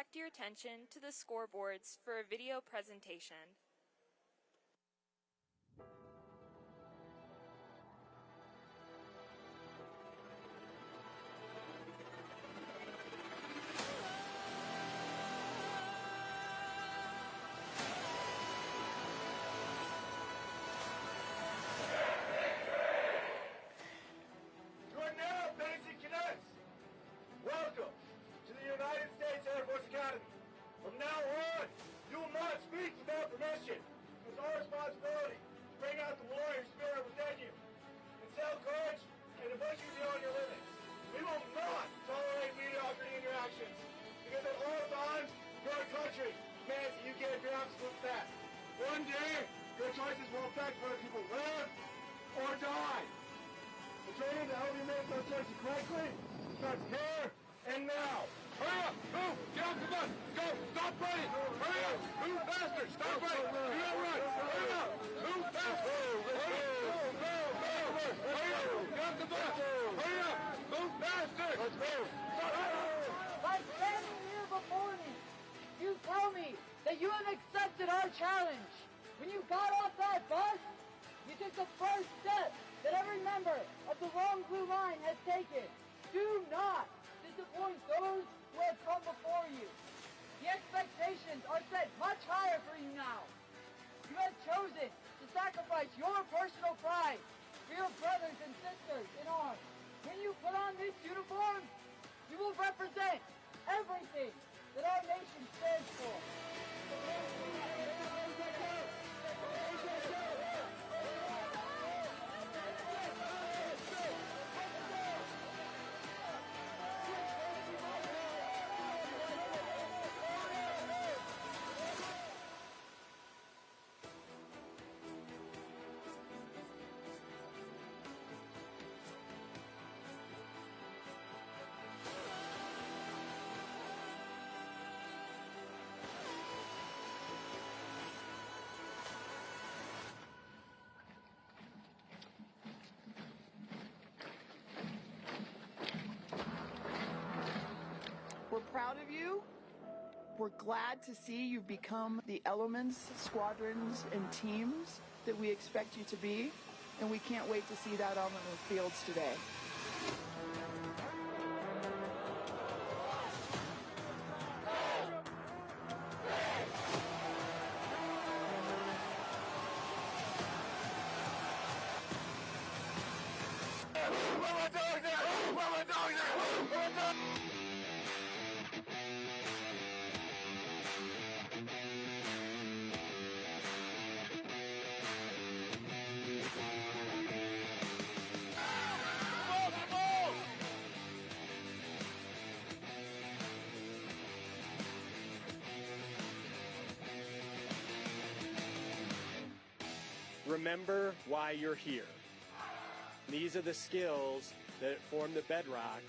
direct your attention to the scoreboards for a video presentation. Welcome to the United States Air Force Academy. From now on, you will not speak without permission. It's our responsibility to bring out the warrior spirit within you, instill courage, and to push you beyond your limits. We will not tolerate mediocrity in your actions, because at all times, your country demands that you give your absolute best. One day, your choices will affect whether people live or die. The training to help you make those choices correctly starts here and now. Hurry up! Move! Get off the bus! Go! Stop running! Hurry up! Move faster! Stop running! Do not run! Hurry up! Move faster! Hurry up! Go! Hurry up! Get off the bus! Hurry up! Move faster! Let's go! By standing here before me, you tell me that you have accepted our challenge. When you got off that bus, you took the first step that every member of the Long Blue Line has taken. Do not disappoint those who have come before you. The expectations are set much higher for you now. You have chosen to sacrifice your personal pride for your brothers and sisters in arms. When you put on this uniform, you will represent everything that our nation stands for. We're proud of you. We're glad to see you've become the elements, squadrons, and teams that we expect you to be, and we can't wait to see that on the fields today. Remember why you're here. These are the skills that form the bedrock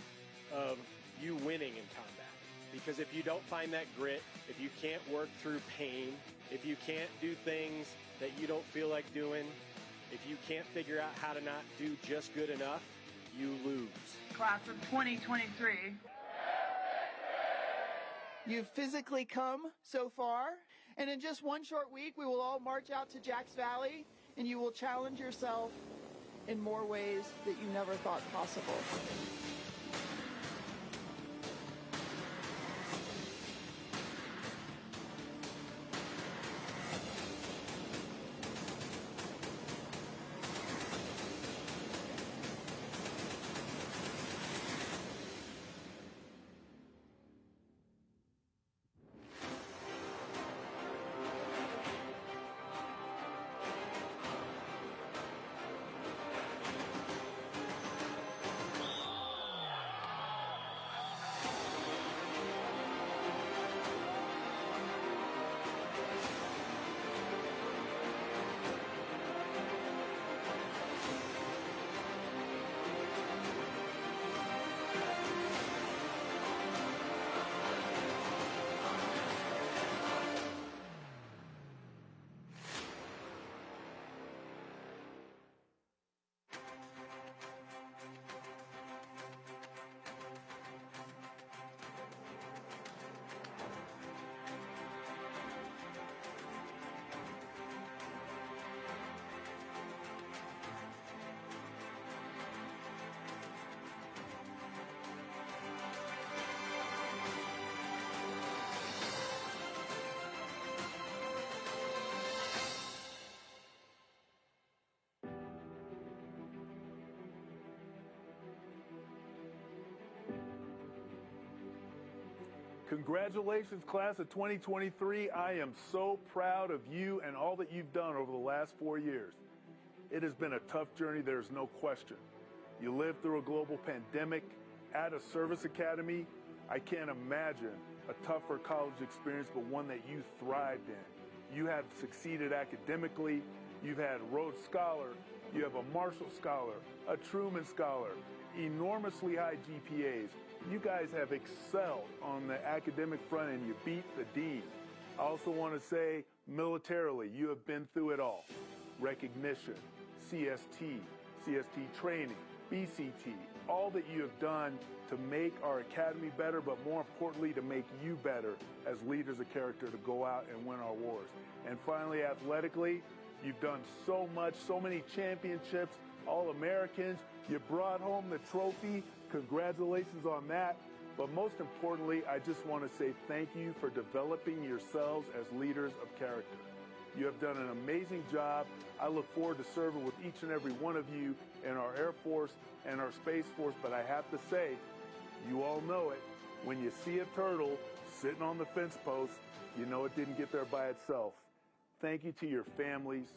of you winning in combat. Because if you don't find that grit, if you can't work through pain, if you can't do things that you don't feel like doing, if you can't figure out how to not do just good enough, you lose. Class of 2023. You've physically come so far, and in just one short week, we will all march out to Jacks Valley, and you will challenge yourself in more ways that you never thought possible. Congratulations, class of 2023. I am so proud of you and all that you've done over the last 4 years. It has been a tough journey, there's no question. You lived through a global pandemic at a service academy. I can't imagine a tougher college experience, but one that you thrived in. You have succeeded academically. You've had Rhodes Scholar. You have a Marshall Scholar, a Truman Scholar, enormously high GPAs. You guys have excelled on the academic front, and you beat the dean. I also want to say, militarily, you have been through it all. Recognition, CST training, BCT, all that you have done to make our academy better, but more importantly, to make you better as leaders of character to go out and win our wars. And finally, athletically, you've done so much, so many championships, All-Americans. You brought home the trophy. Congratulations on that. But most importantly, I just want to say thank you for developing yourselves as leaders of character. You have done an amazing job. I look forward to serving with each and every one of you in our Air Force and our Space Force. But I have to say, you all know it. When you see a turtle sitting on the fence post, you know it didn't get there by itself. Thank you to your families,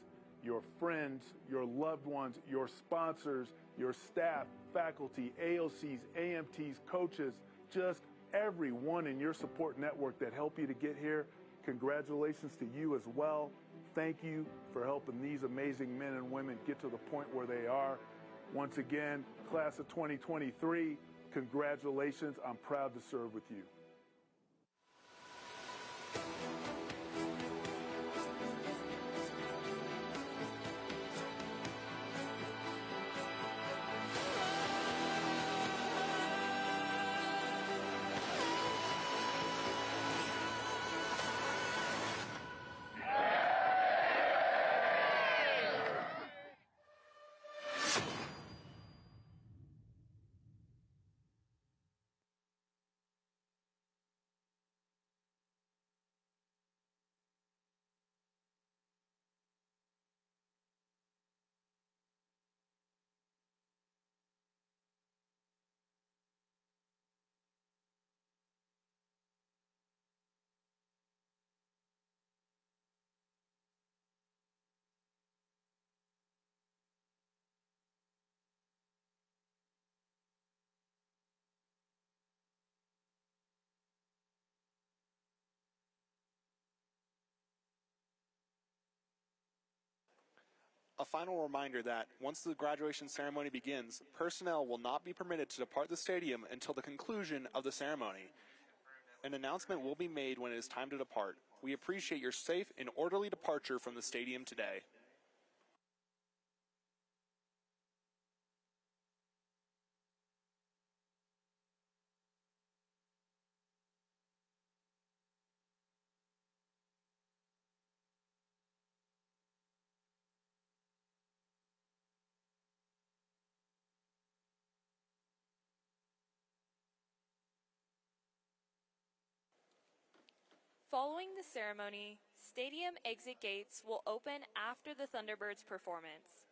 your friends, your loved ones, your sponsors, your staff, faculty, AOCs, AMTs, coaches, just everyone in your support network that helped you to get here. Congratulations to you as well. Thank you for helping these amazing men and women get to the point where they are. Once again, class of 2023, congratulations. I'm proud to serve with you. A final reminder that, once the graduation ceremony begins, personnel will not be permitted to depart the stadium until the conclusion of the ceremony. An announcement will be made when it is time to depart. We appreciate your safe and orderly departure from the stadium today. Following the ceremony, stadium exit gates will open after the Thunderbirds performance.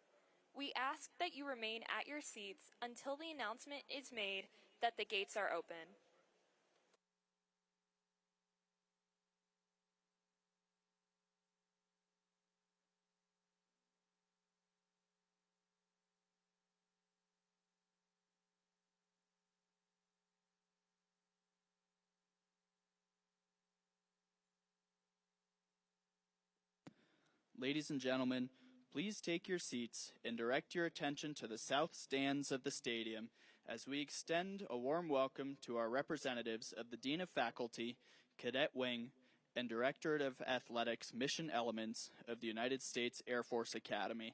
We ask that you remain at your seats until the announcement is made that the gates are open. Ladies and gentlemen, please take your seats and direct your attention to the south stands of the stadium as we extend a warm welcome to our representatives of the Dean of Faculty, Cadet Wing, and Directorate of Athletics Mission Elements of the United States Air Force Academy.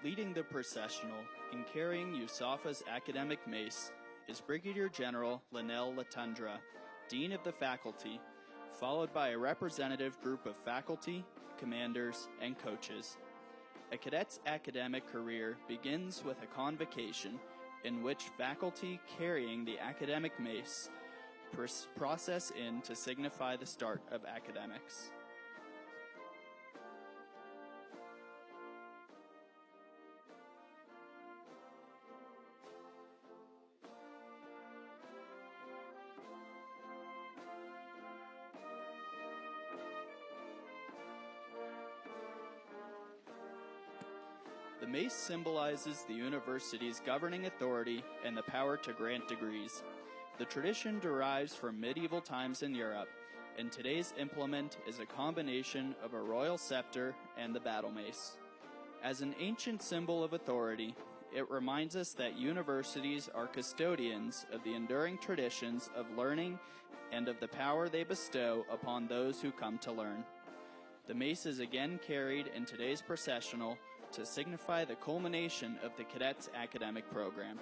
Leading the processional and carrying USAFA's academic mace is Brigadier General Linnell Latundra, Dean of the Faculty, followed by a representative group of faculty, commanders, and coaches. A cadet's academic career begins with a convocation in which faculty carrying the academic mace process in to signify the start of academics. The mace symbolizes the university's governing authority and the power to grant degrees. The tradition derives from medieval times in Europe, and today's implement is a combination of a royal scepter and the battle mace. As an ancient symbol of authority, it reminds us that universities are custodians of the enduring traditions of learning and of the power they bestow upon those who come to learn. The mace is again carried in today's processional to signify the culmination of the cadets' academic program.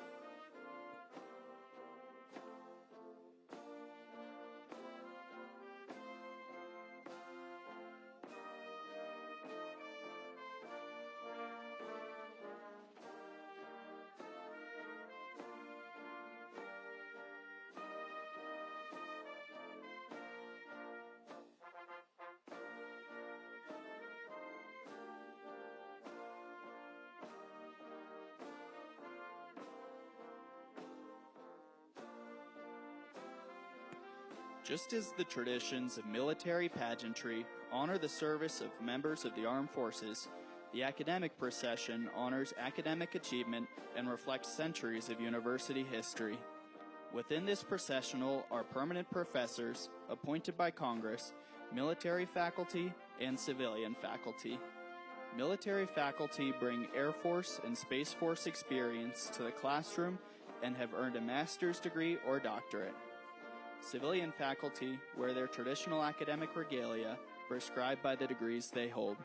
Just as the traditions of military pageantry honor the service of members of the armed forces, the academic procession honors academic achievement and reflects centuries of university history. Within this processional are permanent professors appointed by Congress, military faculty, and civilian faculty. Military faculty bring Air Force and Space Force experience to the classroom and have earned a master's degree or doctorate. Civilian faculty wear their traditional academic regalia prescribed by the degrees they hold.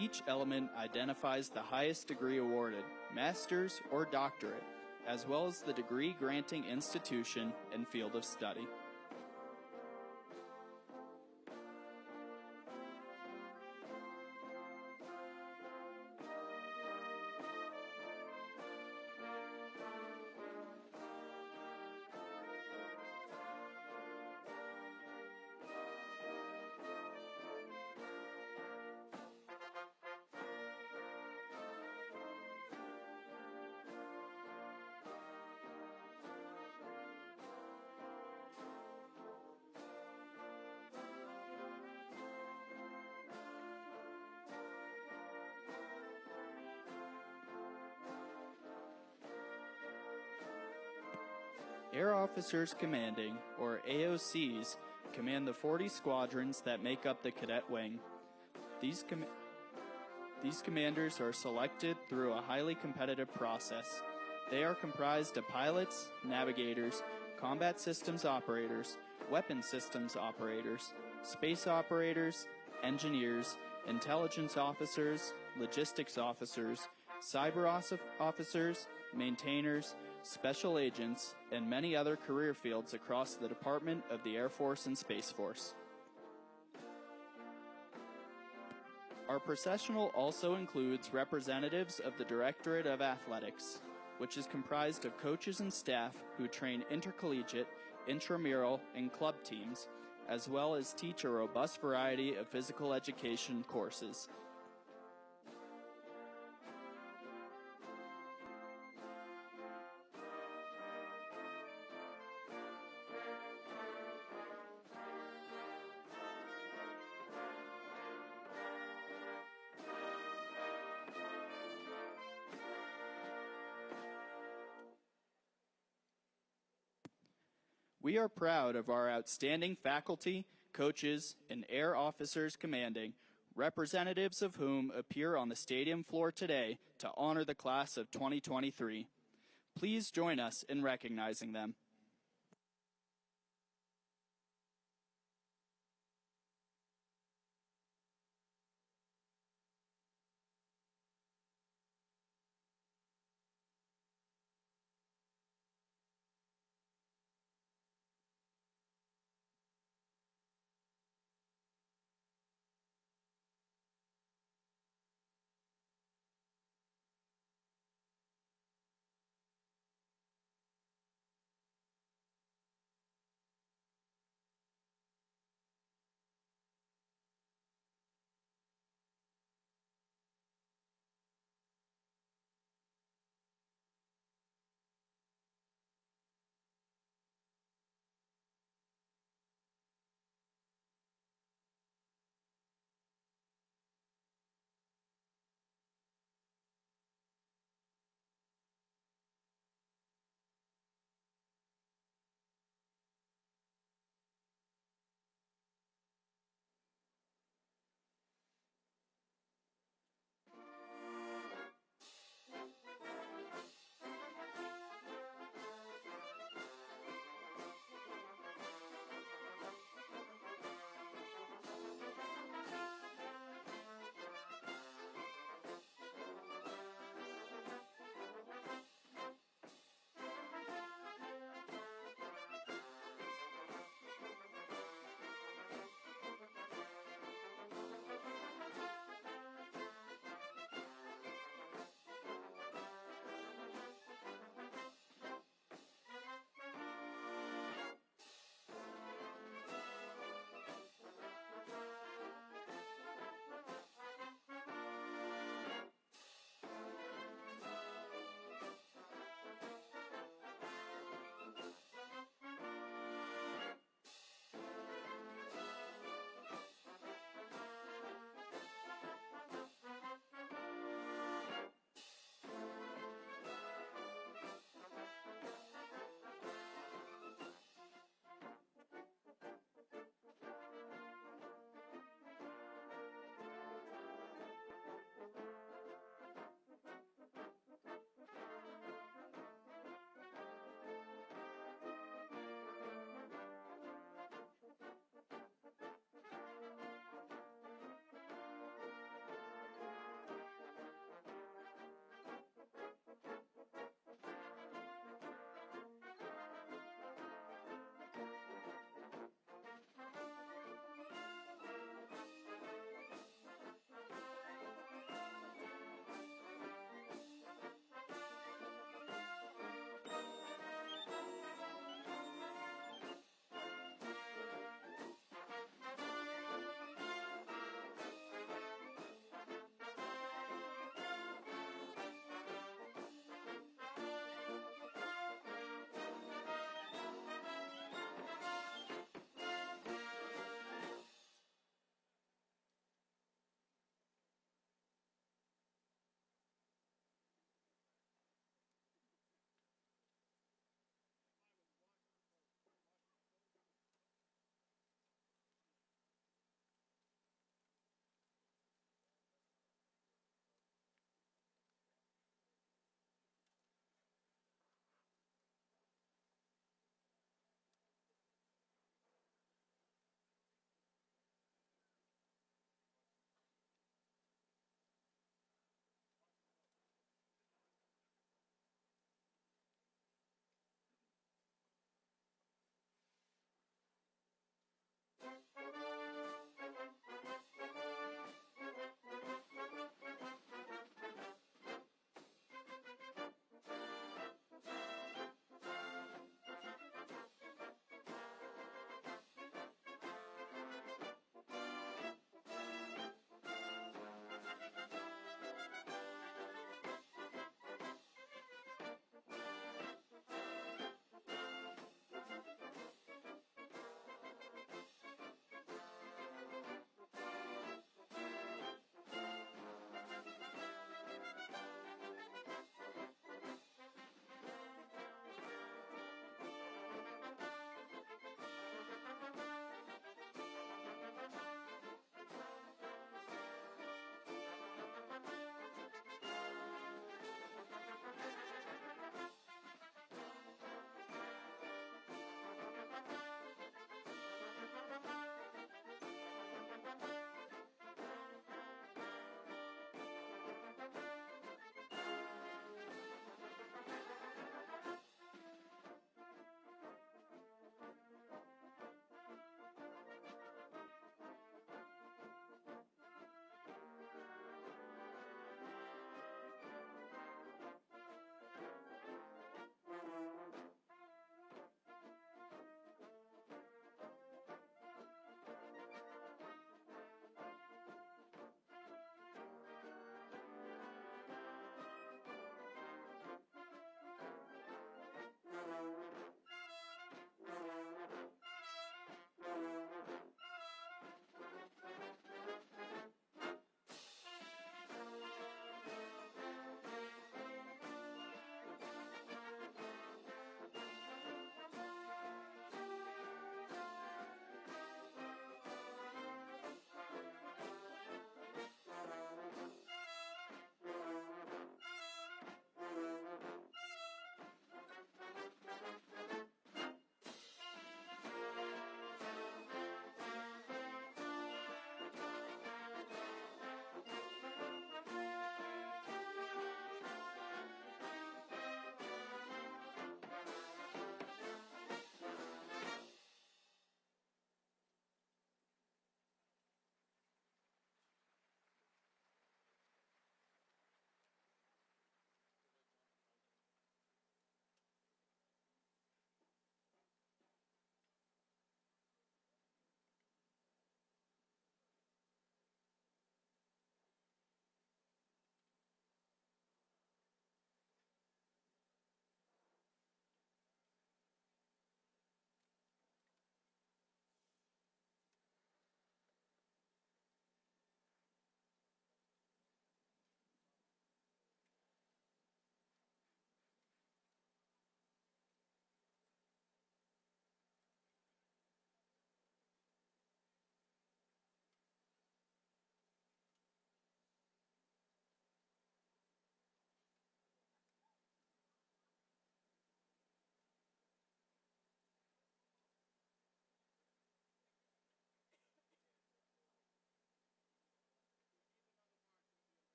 Each element identifies the highest degree awarded, master's or doctorate, as well as the degree-granting institution and field of study. Air Officers Commanding, or AOCs, command the 40 squadrons that make up the cadet wing. These commanders are selected through a highly competitive process. They are comprised of pilots, navigators, combat systems operators, weapon systems operators, space operators, engineers, intelligence officers, logistics officers, cyber officers, maintainers, special agents, and many other career fields across the Department of the Air Force and Space Force. Our processional also includes representatives of the Directorate of Athletics, which is comprised of coaches and staff who train intercollegiate, intramural, and club teams, as well as teach a robust variety of physical education courses. We are proud of our outstanding faculty, coaches, and air officers commanding, representatives of whom appear on the stadium floor today to honor the class of 2023. Please join us in recognizing them.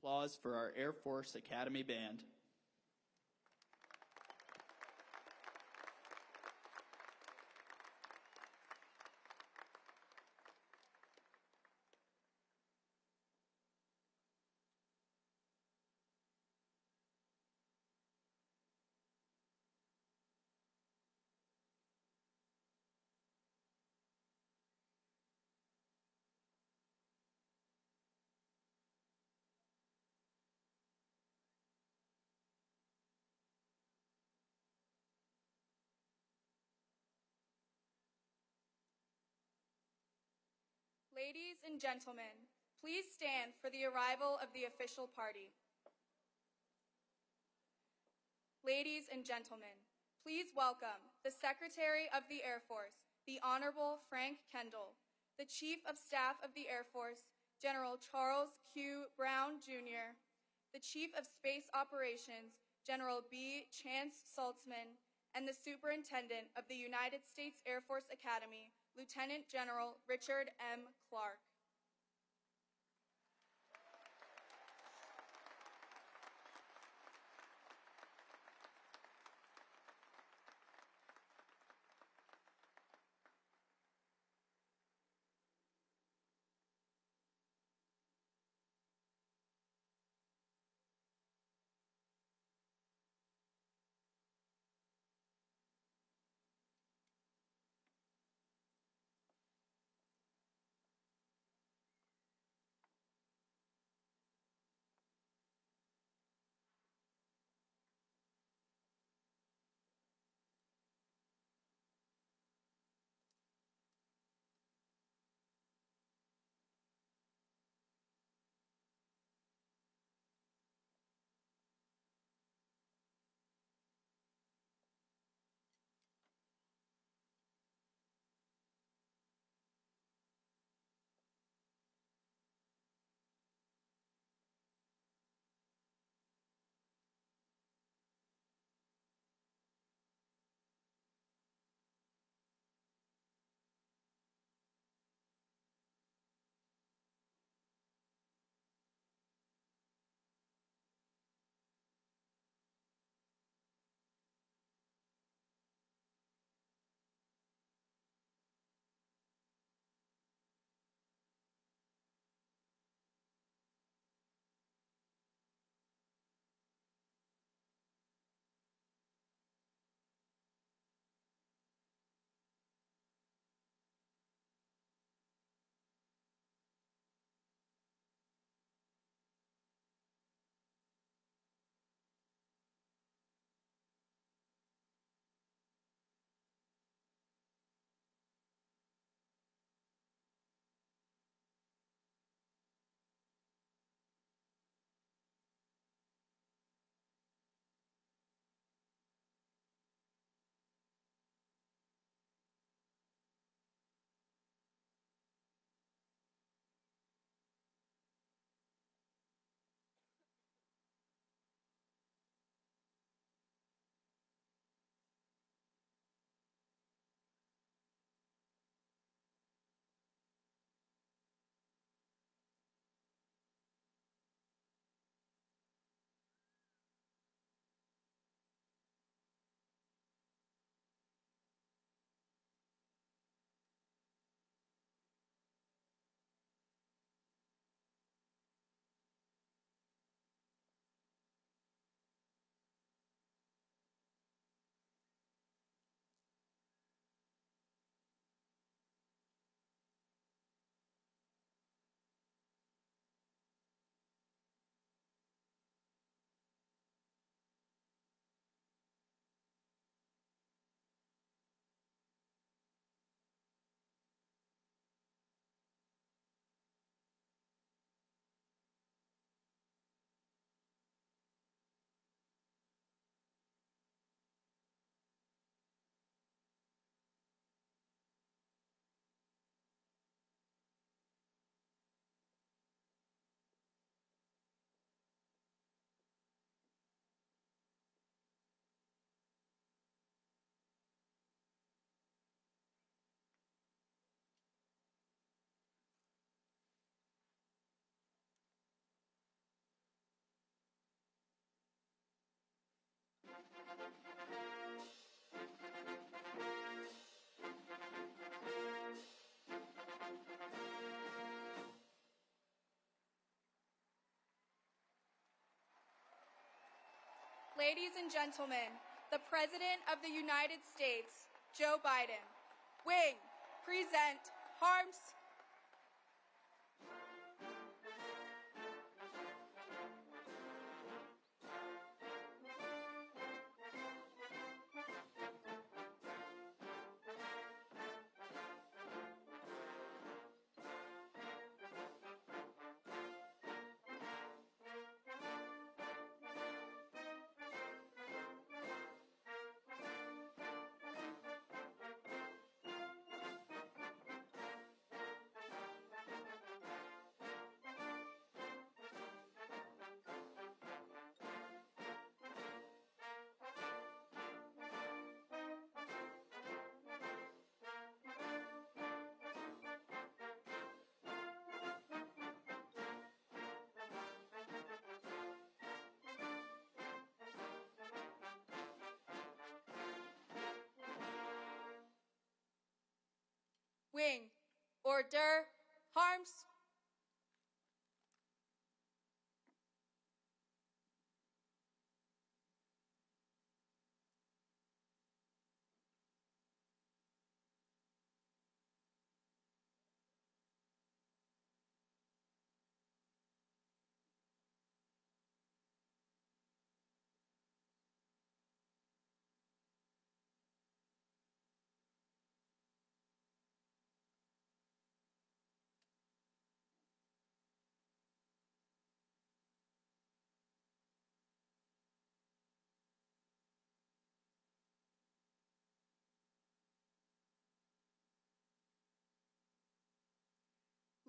Applause for our Air Force Academy Band. Ladies and gentlemen, please stand for the arrival of the official party. Ladies and gentlemen, please welcome the Secretary of the Air Force, the Honorable Frank Kendall, the Chief of Staff of the Air Force, General Charles Q. Brown, Jr., the Chief of Space Operations, General B. Chance Saltzman, and the Superintendent of the United States Air Force Academy, Lieutenant General Richard M. Clark. Ladies and gentlemen, the President of the United States, Joe Biden. Wing, present, Harms. Wing, order, Harms.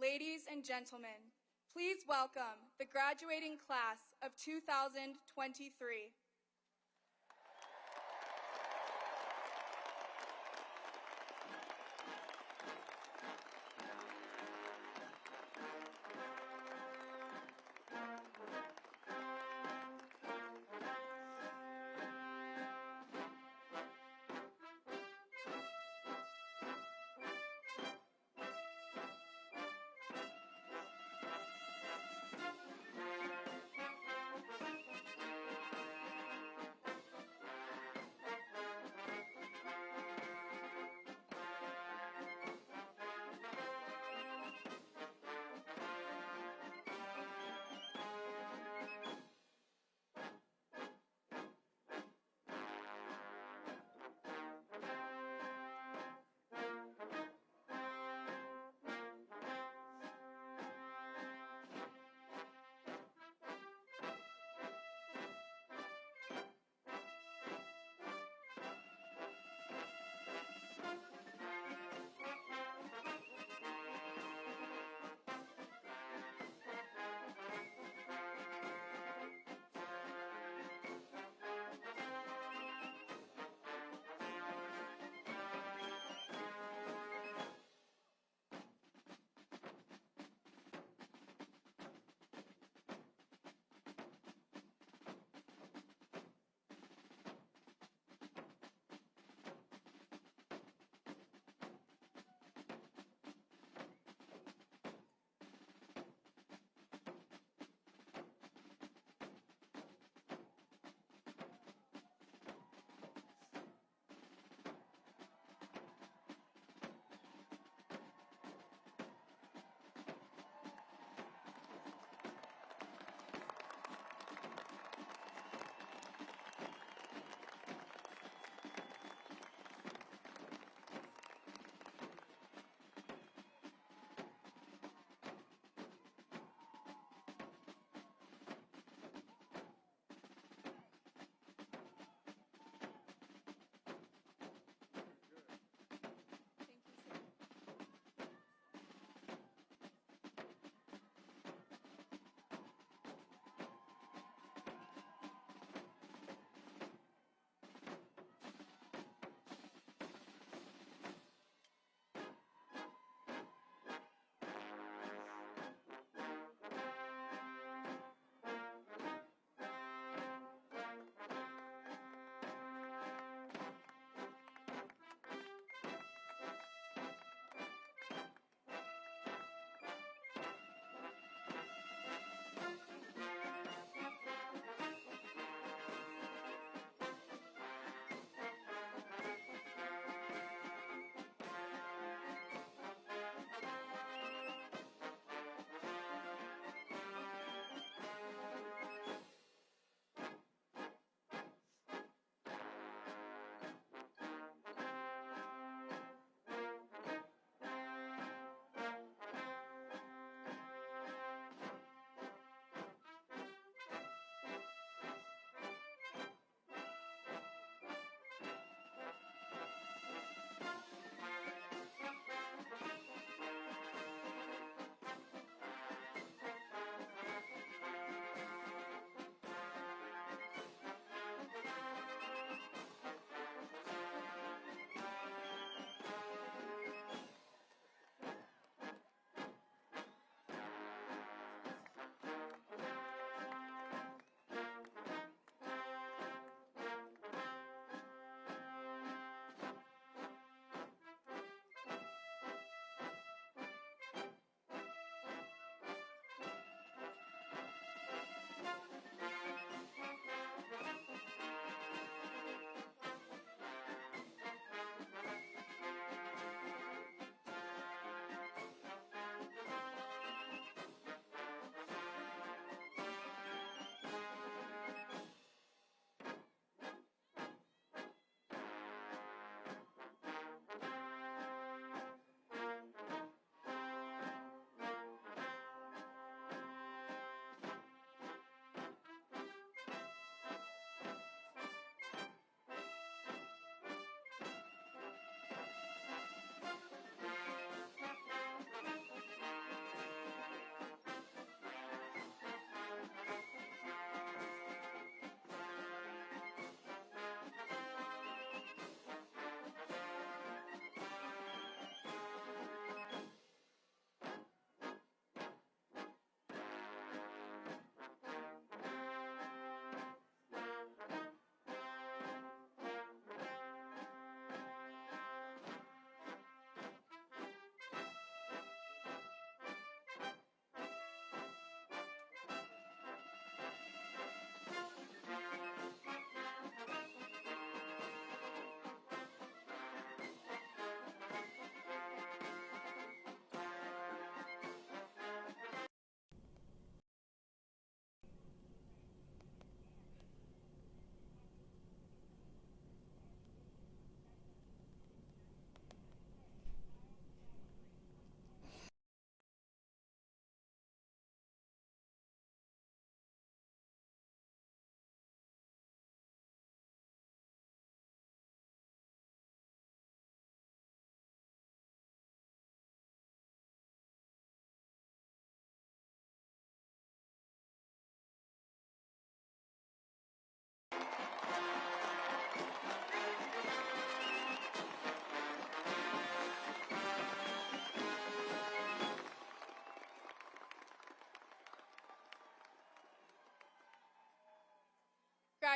Ladies and gentlemen, please welcome the graduating class of 2023.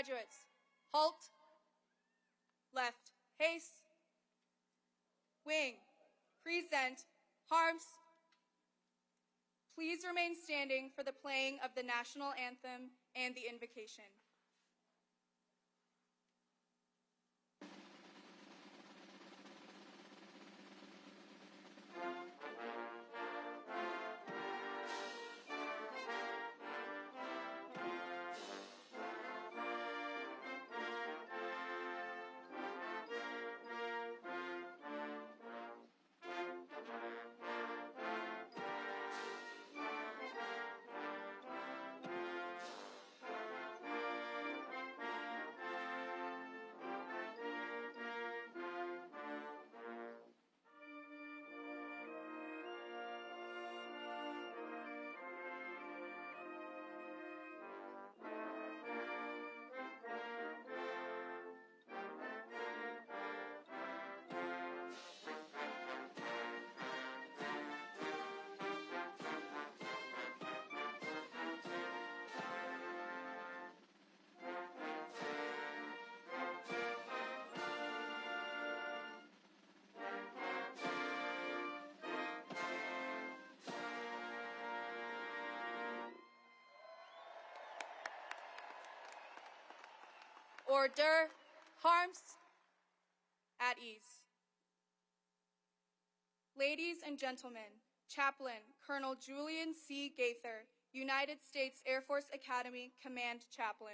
graduates, halt, left, haste, wing, present, harms. Please remain standing for the playing of the national anthem and the invocation. Order, harms, at ease. Ladies and gentlemen, Chaplain Colonel Julian C. Gaither, United States Air Force Academy Command Chaplain.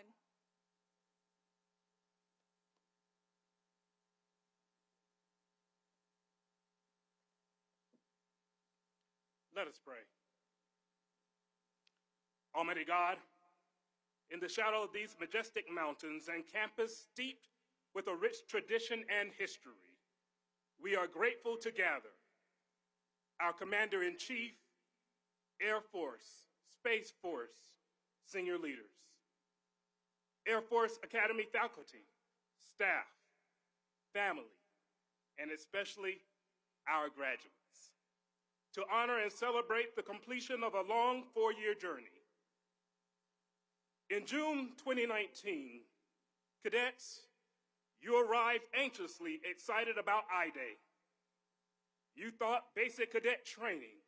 Let us pray. Almighty God, in the shadow of these majestic mountains and campus steeped with a rich tradition and history, we are grateful to gather our Commander-in-Chief, Air Force, Space Force, senior leaders, Air Force Academy faculty, staff, family, and especially our graduates, to honor and celebrate the completion of a long four-year journey. In June 2019, cadets, you arrived anxiously excited about I-Day. You thought basic cadet training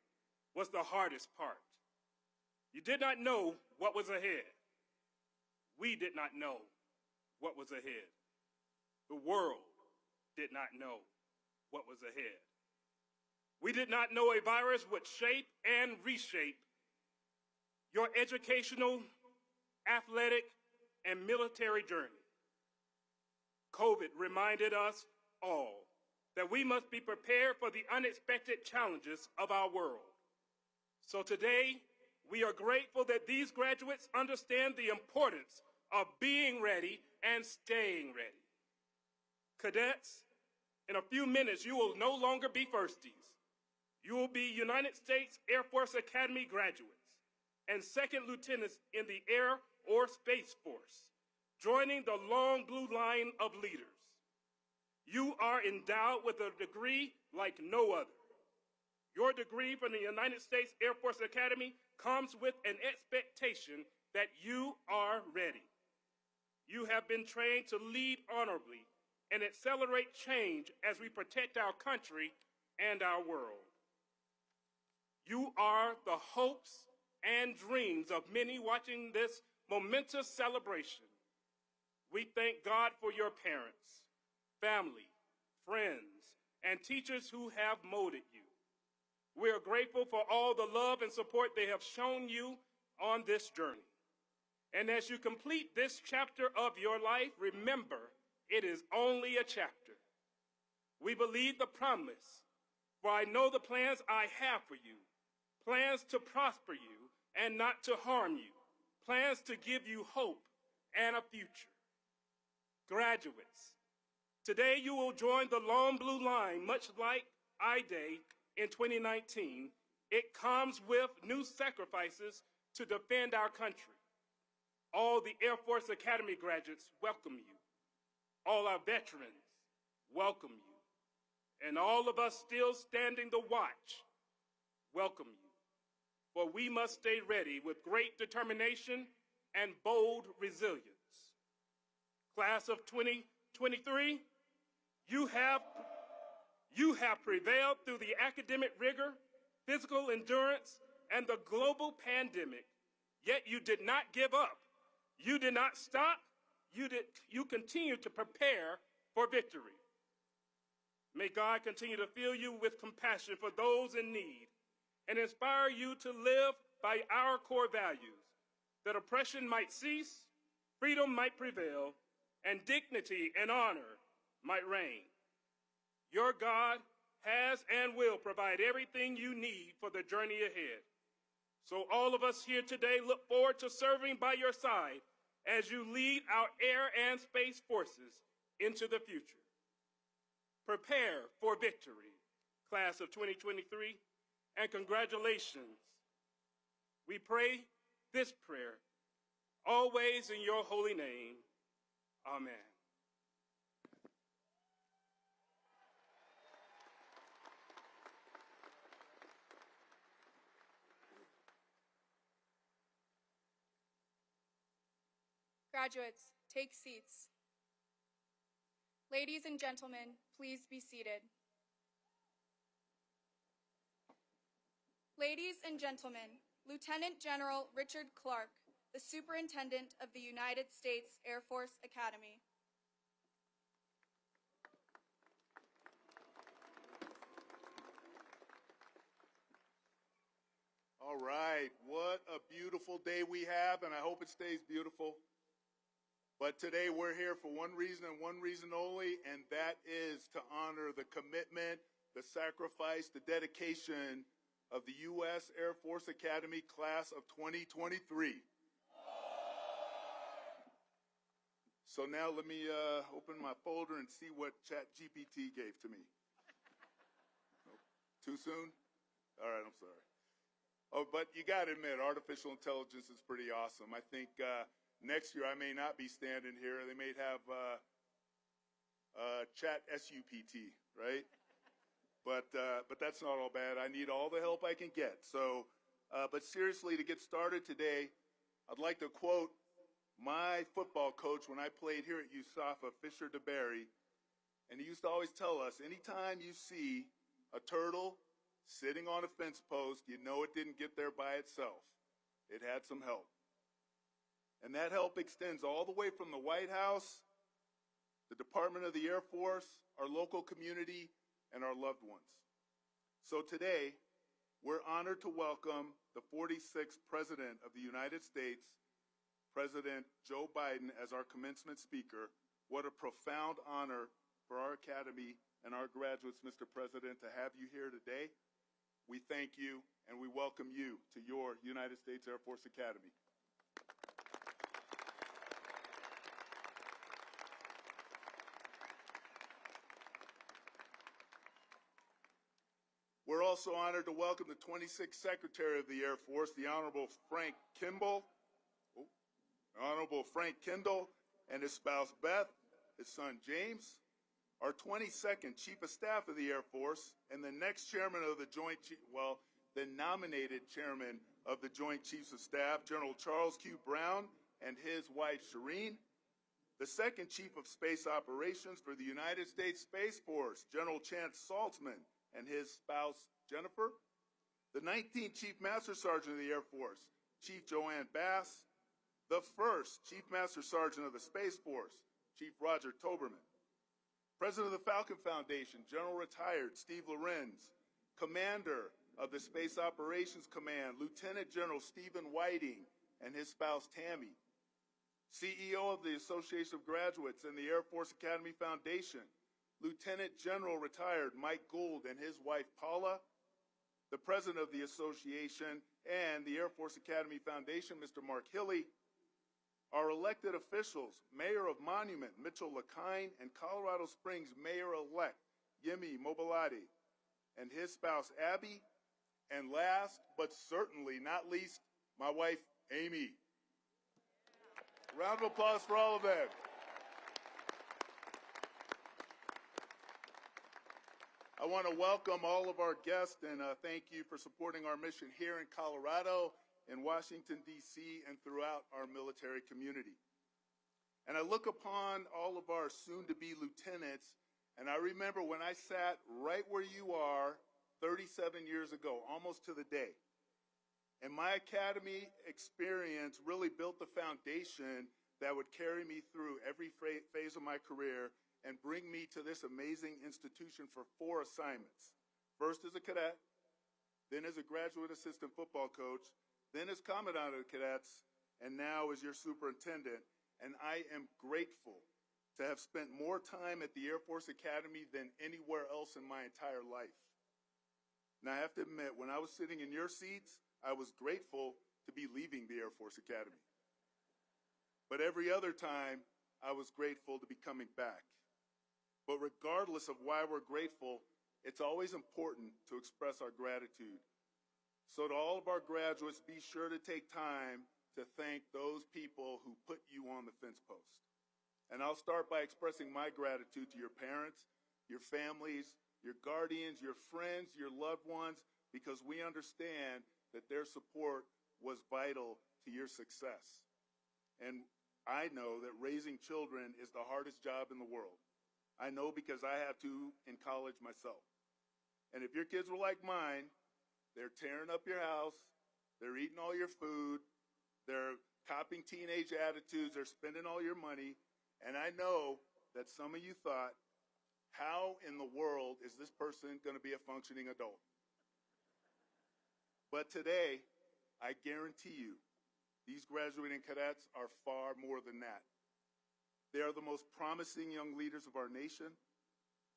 was the hardest part. You did not know what was ahead. We did not know what was ahead. The world did not know what was ahead. We did not know a virus would shape and reshape your educational, athletic, and military journey. COVID reminded us all that we must be prepared for the unexpected challenges of our world. So today, we are grateful that these graduates understand the importance of being ready and staying ready. Cadets, in a few minutes, you will no longer be firsties. You will be United States Air Force Academy graduates and second lieutenants in the Air or Space Force, joining the long blue line of leaders. You are endowed with a degree like no other. Your degree from the United States Air Force Academy comes with an expectation that you are ready. You have been trained to lead honorably and accelerate change as we protect our country and our world. You are the hopes and dreams of many watching this momentous celebration. We thank God for your parents, family, friends, and teachers who have molded you. We are grateful for all the love and support they have shown you on this journey. And as you complete this chapter of your life, remember, it is only a chapter. We believe the promise, for I know the plans I have for you, plans to prosper you and not to harm you, plans to give you hope and a future. Graduates, today you will join the long blue line, much like I-Day in 2019. It comes with new sacrifices to defend our country. All the Air Force Academy graduates welcome you. All our veterans welcome you. And all of us still standing the watch welcome you. For we must stay ready with great determination and bold resilience. Class of 2023, you have prevailed through the academic rigor, physical endurance, and the global pandemic, yet you did not give up. You did not stop. You continue to prepare for victory. May God continue to fill you with compassion for those in need and inspire you to live by our core values, that oppression might cease, freedom might prevail, and dignity and honor might reign. Your God has and will provide everything you need for the journey ahead. So all of us here today look forward to serving by your side as you lead our air and space forces into the future. Prepare for victory, class of 2023, and congratulations. We pray this prayer always in your holy name. Amen. Graduates, take seats. Ladies and gentlemen, please be seated. Ladies and gentlemen, Lieutenant General Richard Clark, the Superintendent of the United States Air Force Academy. All right, what a beautiful day we have, and I hope it stays beautiful. But today we're here for one reason and one reason only, and that is to honor the commitment, the sacrifice, the dedication of the U.S. Air Force Academy class of 2023. So now let me open my folder and see what ChatGPT gave to me. Too soon? All right, I'm sorry. Oh, but you got to admit, artificial intelligence is pretty awesome. I think next year I may not be standing here. They may have Chat SUPT, right? But that's not all bad. I need all the help I can get. So, but seriously, to get started today, I'd like to quote my football coach when I played here at USAFA, Fisher DeBerry, and he used to always tell us, anytime you see a turtle sitting on a fence post, you know it didn't get there by itself. It had some help. And that help extends all the way from the White House, the Department of the Air Force, our local community, and our loved ones. So today, we're honored to welcome the 46th President of the United States, President Joe Biden, as our commencement speaker. What a profound honor for our Academy and our graduates, Mr. President, to have you here today. We thank you and we welcome you to your United States Air Force Academy. We're also honored to welcome the 26th Secretary of the Air Force, the Honorable Frank Kendall, and his spouse Beth, his son James, our 22nd Chief of Staff of the Air Force, and the next Chairman of the the nominated Chairman of the Joint Chiefs of Staff, General Charles Q. Brown, and his wife Shireen, the second Chief of Space Operations for the United States Space Force, General Chance Saltzman, and his spouse Jennifer, the 19th Chief Master Sergeant of the Air Force, Chief Joanne Bass, the first Chief Master Sergeant of the Space Force, Chief Roger Toberman, President of the Falcon Foundation, General Retired Steve Lorenz, Commander of the Space Operations Command, Lieutenant General Stephen Whiting and his spouse Tammy, CEO of the Association of Graduates and the Air Force Academy Foundation, Lieutenant General Retired Mike Gould and his wife Paula, the President of the Association and the Air Force Academy Foundation, Mr. Mark Hilly, our elected officials, Mayor of Monument, Mitchell LaKine, and Colorado Springs Mayor-elect, Yemi Mobilati, and his spouse, Abby, and last, but certainly not least, my wife, Amy. Round of applause for all of them. I want to welcome all of our guests and thank you for supporting our mission here in Colorado, in Washington, D.C., and throughout our military community. And I look upon all of our soon-to-be lieutenants, and I remember when I sat right where you are 37 years ago, almost to the day. And my academy experience really built the foundation that would carry me through every phase of my career and bring me to this amazing institution for 4 assignments. First as a cadet, then as a graduate assistant football coach, then as commandant of the cadets, and now as your superintendent. And I am grateful to have spent more time at the Air Force Academy than anywhere else in my entire life. Now, I have to admit, when I was sitting in your seats, I was grateful to be leaving the Air Force Academy. But every other time, I was grateful to be coming back. But regardless of why we're grateful, it's always important to express our gratitude. So to all of our graduates, be sure to take time to thank those people who put you on the fence post. And I'll start by expressing my gratitude to your parents, your families, your guardians, your friends, your loved ones, because we understand that their support was vital to your success. And I know that raising children is the hardest job in the world. I know because I have two in college myself. And if your kids were like mine, they're tearing up your house, they're eating all your food, they're copying teenage attitudes, they're spending all your money, and I know that some of you thought, how in the world is this person going to be a functioning adult? But today, I guarantee you, these graduating cadets are far more than that. They are the most promising young leaders of our nation,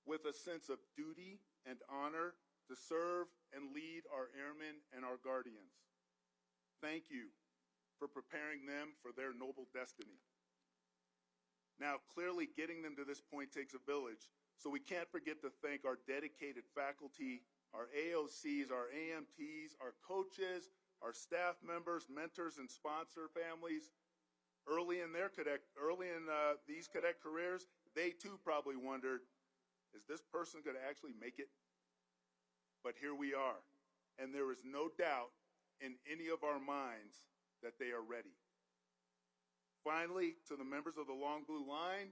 with a sense of duty and honor to serve and lead our airmen and our guardians. Thank you for preparing them for their noble destiny. Now, clearly getting them to this point takes a village, so we can't forget to thank our dedicated faculty, our AOCs, our AMTs, our coaches, our staff members, mentors, and sponsor families. Early in these cadet careers, they too probably wondered, is this person going to actually make it? But here we are, and there is no doubt in any of our minds that they are ready. Finally, to the members of the Long Blue Line,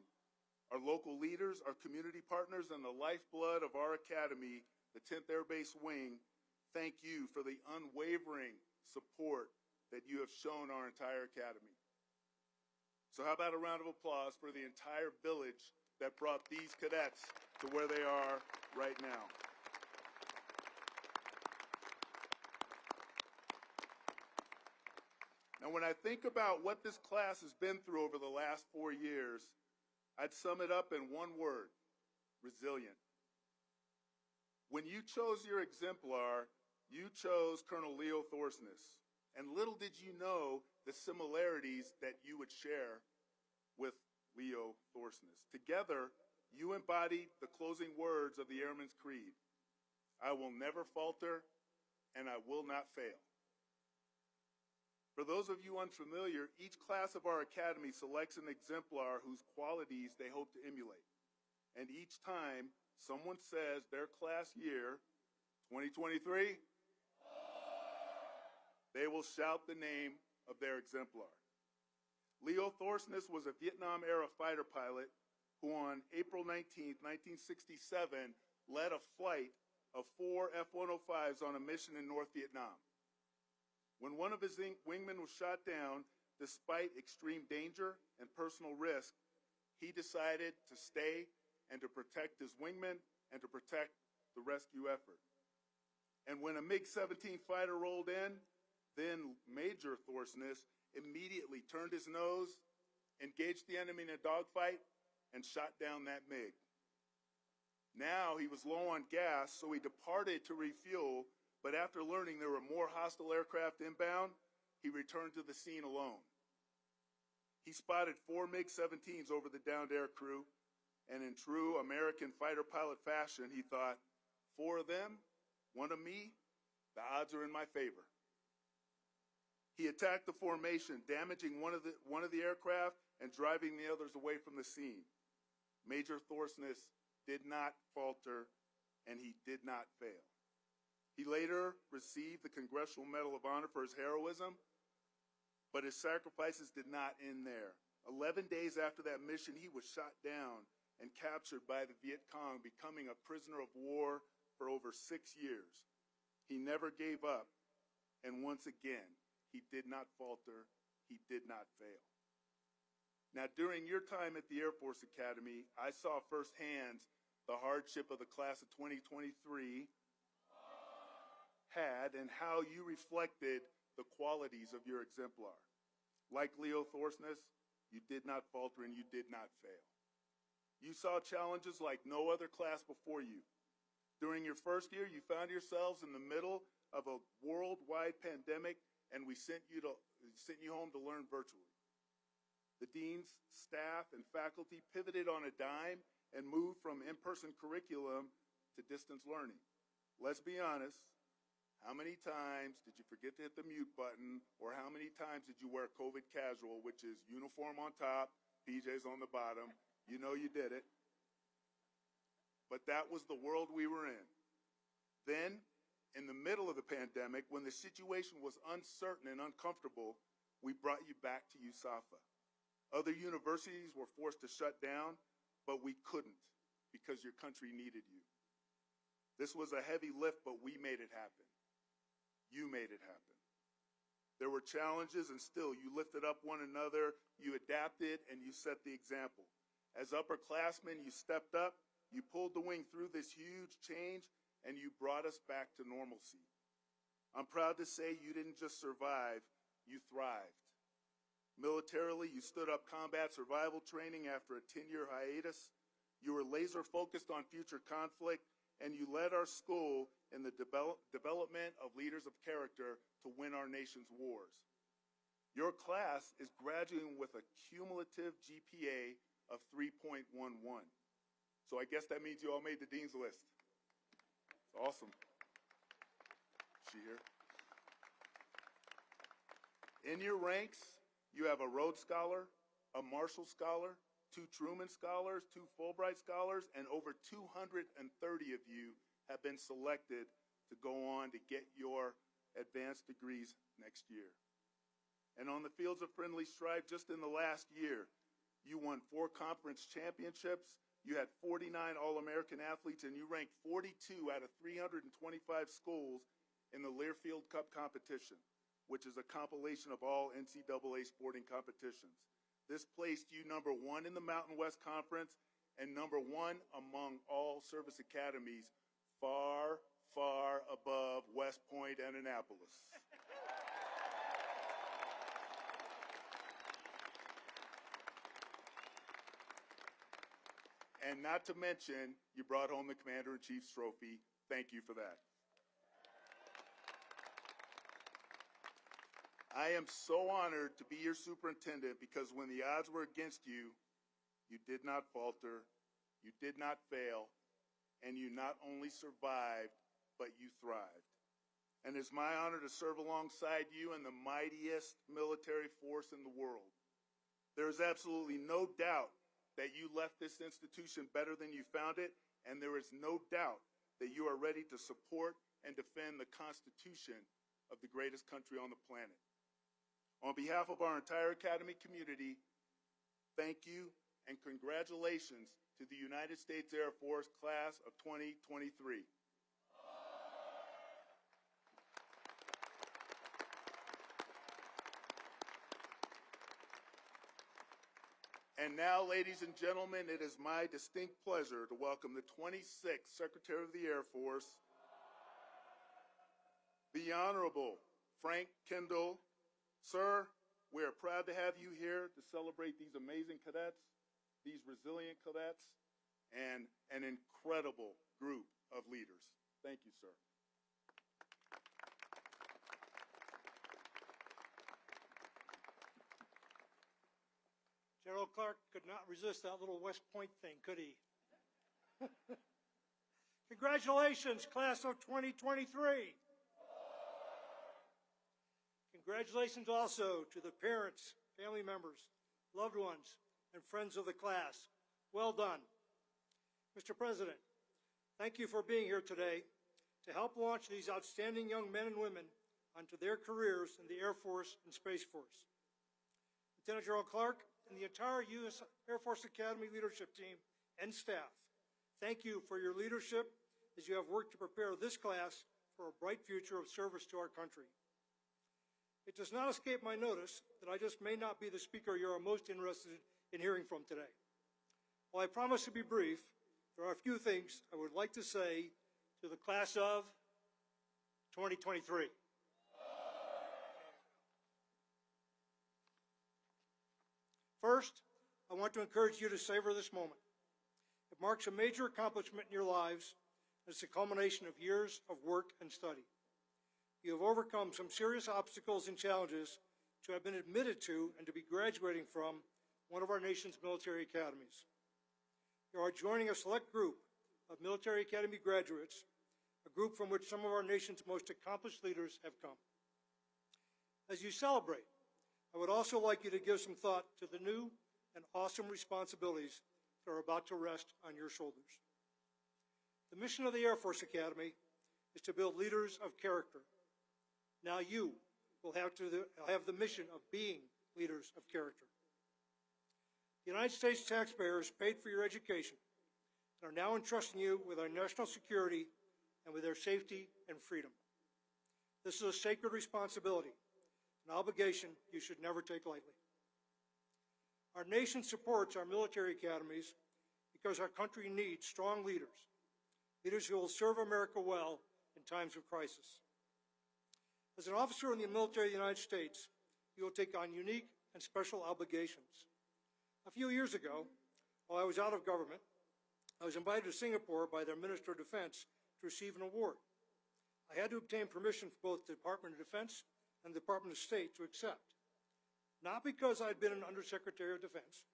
our local leaders, our community partners, and the lifeblood of our academy, the 10th Air Base Wing, thank you for the unwavering support that you have shown our entire academy. So how about a round of applause for the entire village that brought these cadets to where they are right now. Now, when I think about what this class has been through over the last 4 years, I'd sum it up in one word: resilient. When you chose your exemplar, you chose Colonel Leo Thorsness, and little did you know the similarities that you would share with Leo Thorsness. Together, you embodied the closing words of the Airman's Creed: I will never falter, and I will not fail. For those of you unfamiliar, each class of our academy selects an exemplar whose qualities they hope to emulate. And each time someone says their class year, 2023, they will shout the name of their exemplar. Leo Thorsness was a Vietnam-era fighter pilot who on April 19, 1967, led a flight of 4 F-105s on a mission in North Vietnam. When one of his wingmen was shot down, despite extreme danger and personal risk, he decided to stay and to protect his wingmen and to protect the rescue effort. And when a MiG-17 fighter rolled in, then Major Thorsness immediately turned his nose, engaged the enemy in a dogfight, and shot down that MiG. Now he was low on gas, so he departed to refuel, but after learning there were more hostile aircraft inbound, he returned to the scene alone. He spotted 4 MiG-17s over the downed air crew, and in true American fighter pilot fashion, he thought, 4 of them, 1 of me, the odds are in my favor. He attacked the formation, damaging one of the aircraft and driving the others away from the scene. Major Thorsness did not falter, and he did not fail. He later received the Congressional Medal of Honor for his heroism, but his sacrifices did not end there. 11 days after that mission, he was shot down and captured by the Viet Cong, becoming a prisoner of war for over 6 years. He never gave up, and once again, he did not falter, he did not fail. Now, during your time at the Air Force Academy, I saw firsthand the hardship of the class of 2023 had and how you reflected the qualities of your exemplar. Like Leo Thorsness, you did not falter and you did not fail. You saw challenges like no other class before you. During your first year, you found yourselves in the middle of a worldwide pandemic, and we sent you home to learn virtually. The deans, staff, and faculty pivoted on a dime and moved from in-person curriculum to distance learning. Let's be honest, how many times did you forget to hit the mute button, or how many times did you wear COVID casual, which is uniform on top, PJs on the bottom? You know you did it. But that was the world we were in. Then, in the middle of the pandemic, when the situation was uncertain and uncomfortable, we brought you back to USAFA. Other universities were forced to shut down, but we couldn't because your country needed you. This was a heavy lift, but we made it happen. You made it happen. There were challenges, and still you lifted up one another, you adapted, and you set the example. As upperclassmen, you stepped up, you pulled the wing through this huge change, and you brought us back to normalcy. I'm proud to say you didn't just survive, you thrived. Militarily, you stood up combat survival training after a 10-year hiatus. You were laser focused on future conflict, and you led our school in the development of leaders of character to win our nation's wars. Your class is graduating with a cumulative GPA of 3.11. So I guess that means you all made the dean's list. It's awesome. Is she here? In your ranks, you have a Rhodes Scholar, a Marshall Scholar, 2 Truman Scholars, 2 Fulbright Scholars, and over 230 of you have been selected to go on to get your advanced degrees next year. And on the fields of friendly strife, just in the last year, you won 4 conference championships, you had 49 All-American athletes, and you ranked 42 out of 325 schools in the Learfield Cup competition, which is a compilation of all NCAA sporting competitions. This placed you number 1 in the Mountain West Conference and number 1 among all service academies, far, far above West Point and Annapolis. And not to mention, you brought home the Commander-in-Chief's trophy. Thank you for that. I am so honored to be your superintendent because when the odds were against you, you did not falter, you did not fail, and you not only survived, but you thrived. And it's my honor to serve alongside you in the mightiest military force in the world. There is absolutely no doubt that you left this institution better than you found it, and there is no doubt that you are ready to support and defend the Constitution of the greatest country on the planet. On behalf of our entire Academy community, thank you and congratulations to the United States Air Force Class of 2023. And now, ladies and gentlemen, it is my distinct pleasure to welcome the 26th Secretary of the Air Force, the Honorable Frank Kendall. Sir, we are proud to have you here to celebrate these amazing cadets, these resilient cadets, and an incredible group of leaders. Thank you, sir. General Clark could not resist that little West Point thing, could he? Congratulations, class of 2023. Congratulations also to the parents, family members, loved ones, and friends of the class. Well done. Mr. President, thank you for being here today to help launch these outstanding young men and women onto their careers in the Air Force and Space Force. Lieutenant General Clark, and the entire U.S. Air Force Academy leadership team and staff, thank you for your leadership as you have worked to prepare this class for a bright future of service to our country. It does not escape my notice that I just may not be the speaker you are most interested in hearing from today. While I promise to be brief, there are a few things I would like to say to the class of 2023. First, I want to encourage you to savor this moment. It marks a major accomplishment in your lives. It's a culmination of years of work and study. You have overcome some serious obstacles and challenges to have been admitted to and to be graduating from one of our nation's military academies. You are joining a select group of military academy graduates, a group from which some of our nation's most accomplished leaders have come. As you celebrate, I would also like you to give some thought to the new and awesome responsibilities that are about to rest on your shoulders. The mission of the Air Force Academy is to build leaders of character. Now you will have the mission of being leaders of character. The United States taxpayers paid for your education and are now entrusting you with our national security and with their safety and freedom. This is a sacred responsibility, an obligation you should never take lightly. Our nation supports our military academies because our country needs strong leaders, leaders who will serve America well in times of crisis. As an officer in the military of the United States, you will take on unique and special obligations. A few years ago, while I was out of government, I was invited to Singapore by their Minister of Defense to receive an award. I had to obtain permission from both the Department of Defense and the Department of State to accept. Not because I had been an Undersecretary of Defense,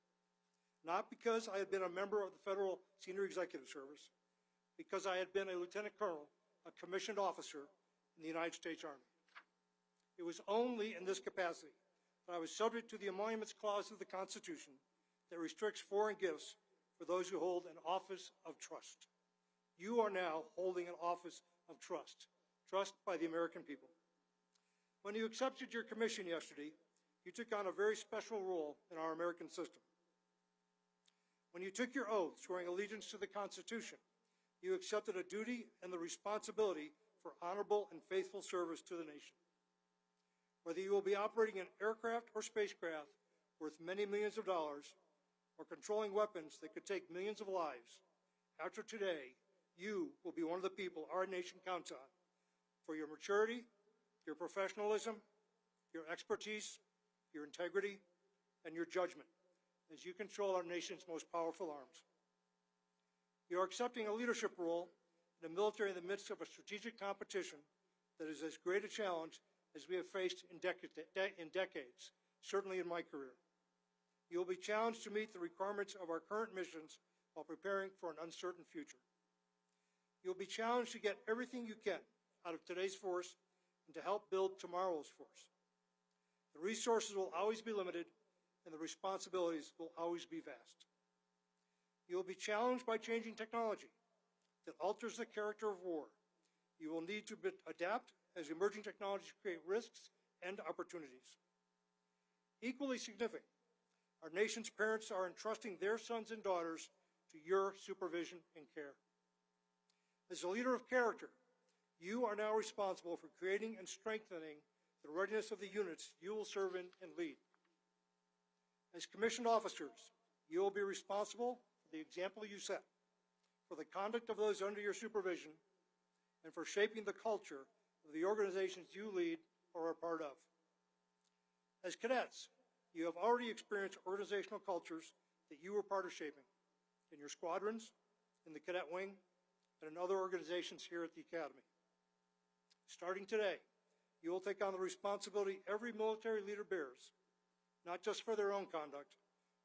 not because I had been a member of the Federal Senior Executive Service, because I had been a Lieutenant Colonel, a commissioned officer in the United States Army. It was only in this capacity that I was subject to the Emoluments Clause of the Constitution that restricts foreign gifts for those who hold an office of trust. You are now holding an office of trust, trust by the American people. When you accepted your commission yesterday, you took on a very special role in our American system. When you took your oath swearing allegiance to the Constitution, you accepted a duty and the responsibility for honorable and faithful service to the nation. Whether you will be operating an aircraft or spacecraft worth many millions of dollars or controlling weapons that could take millions of lives, after today, you will be one of the people our nation counts on for your maturity, your professionalism, your expertise, your integrity, and your judgment as you control our nation's most powerful arms. You are accepting a leadership role in the military in the midst of a strategic competition that is as great a challenge as we have faced in decades, certainly in my career. You will be challenged to meet the requirements of our current missions while preparing for an uncertain future. You will be challenged to get everything you can out of today's force and to help build tomorrow's force. The resources will always be limited, and the responsibilities will always be vast. You will be challenged by changing technology that alters the character of war. You will need to adapt as emerging technologies create risks and opportunities. Equally significant, our nation's parents are entrusting their sons and daughters to your supervision and care. As a leader of character, you are now responsible for creating and strengthening the readiness of the units you will serve in and lead. As commissioned officers, you will be responsible for the example you set, for the conduct of those under your supervision, and for shaping the culture of the organizations you lead or are part of. As cadets, you have already experienced organizational cultures that you were part of shaping in your squadrons, in the cadet wing, and in other organizations here at the Academy. Starting today, you will take on the responsibility every military leader bears, not just for their own conduct,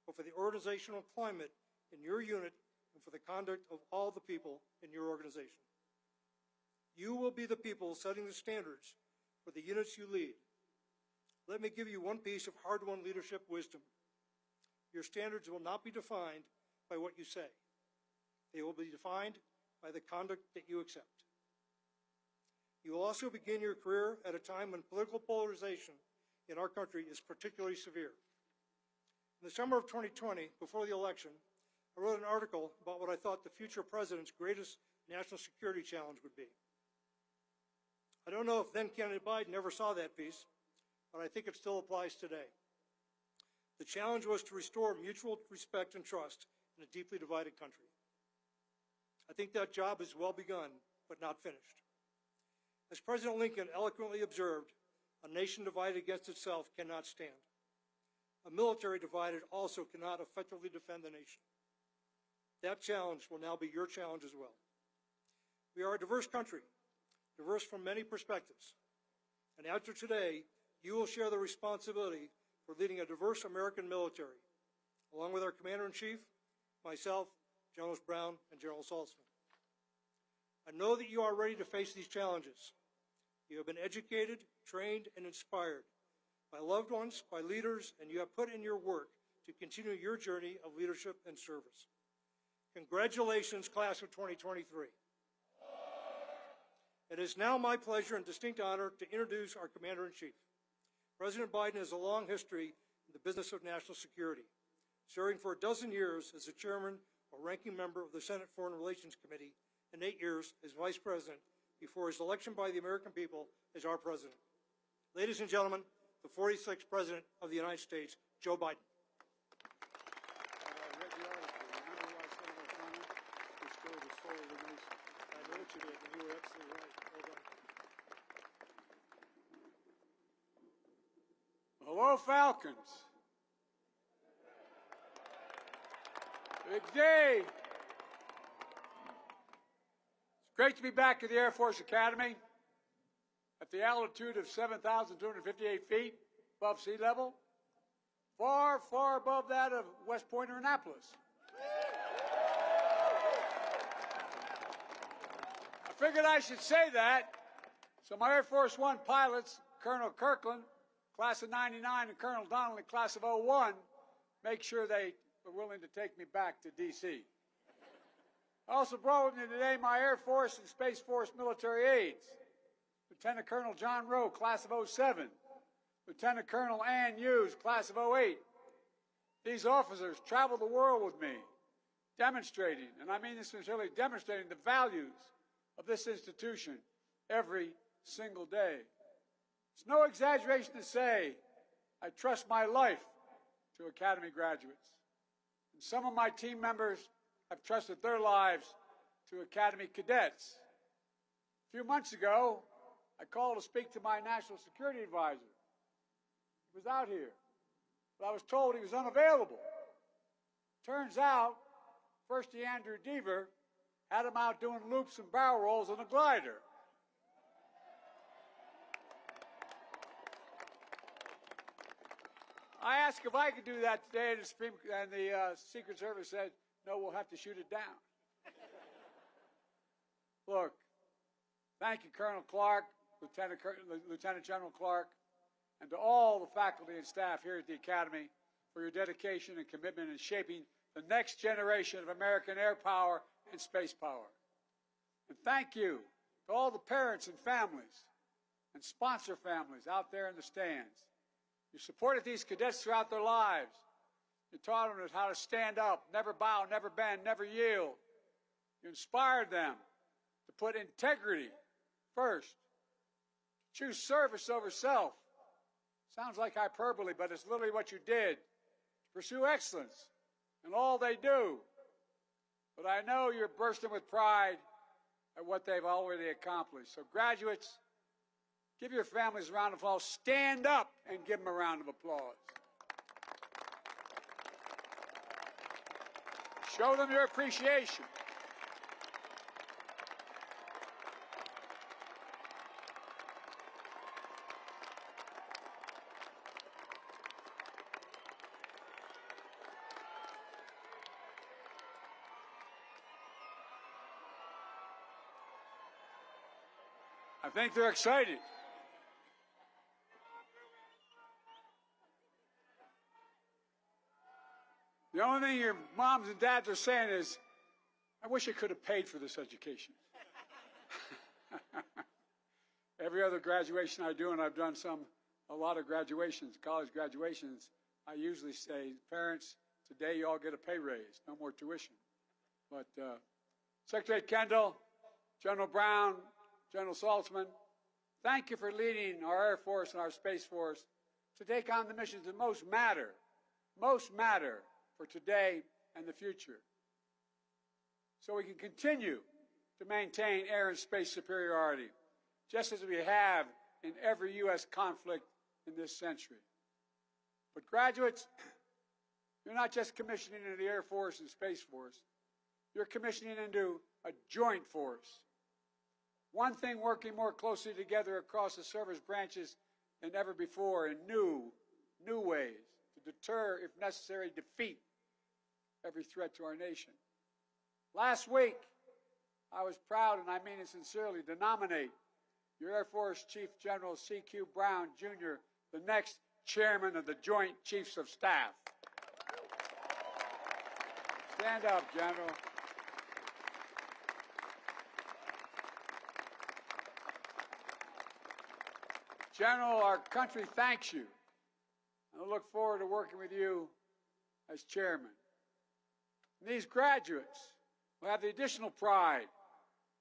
but for the organizational climate in your unit and for the conduct of all the people in your organization. You will be the people setting the standards for the units you lead. Let me give you one piece of hard-won leadership wisdom. Your standards will not be defined by what you say. They will be defined by the conduct that you accept. You will also begin your career at a time when political polarization in our country is particularly severe. In the summer of 2020, before the election, I wrote an article about what I thought the future president's greatest national security challenge would be. I don't know if then candidate Biden ever saw that piece, but I think it still applies today. The challenge was to restore mutual respect and trust in a deeply divided country. I think that job is well begun, but not finished. As President Lincoln eloquently observed, a nation divided against itself cannot stand. A military divided also cannot effectively defend the nation. That challenge will now be your challenge as well. We are a diverse country, diverse from many perspectives. And after today, you will share the responsibility for leading a diverse American military, along with our Commander-in-Chief, myself, Generals Brown, and General Saltzman. I know that you are ready to face these challenges. You have been educated, trained, and inspired by loved ones, by leaders, and you have put in your work to continue your journey of leadership and service. Congratulations, class of 2023. It is now my pleasure and distinct honor to introduce our Commander-in-Chief. President Biden has a long history in the business of national security, serving for 12 years as the chairman or ranking member of the Senate Foreign Relations Committee and 8 years as vice president before his election by the American people as our president. Ladies and gentlemen, the 46th President of the United States, Joe Biden. I know what you did, and you were absolutely right. Well done. Hello, Falcons. Big day. It's great to be back at the Air Force Academy at the altitude of 7,258 feet above sea level, far, far above that of West Point or Annapolis. I figured I should say that, so my Air Force One pilots, Colonel Kirkland, class of 99, and Colonel Donnelly, class of 01, make sure they are willing to take me back to D.C. I also brought with me today my Air Force and Space Force military aides, Lieutenant Colonel John Rowe, class of 07, Lieutenant Colonel Ann Hughes, class of 08. These officers travel the world with me, demonstrating, and I mean this sincerely, demonstrating the values of this institution every single day. It's no exaggeration to say I trust my life to Academy graduates. And some of my team members have trusted their lives to Academy cadets. A few months ago, I called to speak to my national security advisor. He was out here, but I was told he was unavailable. Turns out, First Andrew Deaver had him out doing loops and barrel rolls on a glider. I asked if I could do that today, and the Secret Service said, no, we'll have to shoot it down. Look, thank you, Colonel Clark, Lieutenant General Clark, and to all the faculty and staff here at the Academy for your dedication and commitment in shaping the next generation of American air power and space power. And thank you to all the parents and families and sponsor families out there in the stands. You supported these cadets throughout their lives. You taught them how to stand up, never bow, never bend, never yield. You inspired them to put integrity first, choose service over self. Sounds like hyperbole, but it's literally what you did. Pursue excellence in all they do. But I know you're bursting with pride at what they've already accomplished. So graduates, give your families a round of applause. Stand up and give them a round of applause. Show them your appreciation. I think they're excited. The only thing your moms and dads are saying is, I wish I could have paid for this education. Every other graduation I do, and I've done a lot of graduations, college graduations, I usually say, parents, today you all get a pay raise, no more tuition. But Secretary Kendall, General Brown, General Saltzman, thank you for leading our Air Force and our Space Force to take on the missions that most matter for today and the future. So we can continue to maintain air and space superiority, just as we have in every U.S. conflict in this century. But graduates, you're not just commissioning into the Air Force and Space Force. You're commissioning into a joint force. One thing working more closely together across the service branches than ever before in new ways to deter, if necessary, defeat every threat to our nation. Last week, I was proud, and I mean it sincerely, to nominate your Air Force Chief General C.Q. Brown, Jr., the next Chairman of the Joint Chiefs of Staff. Stand up, General. General, our country thanks you, and I look forward to working with you as chairman. And these graduates will have the additional pride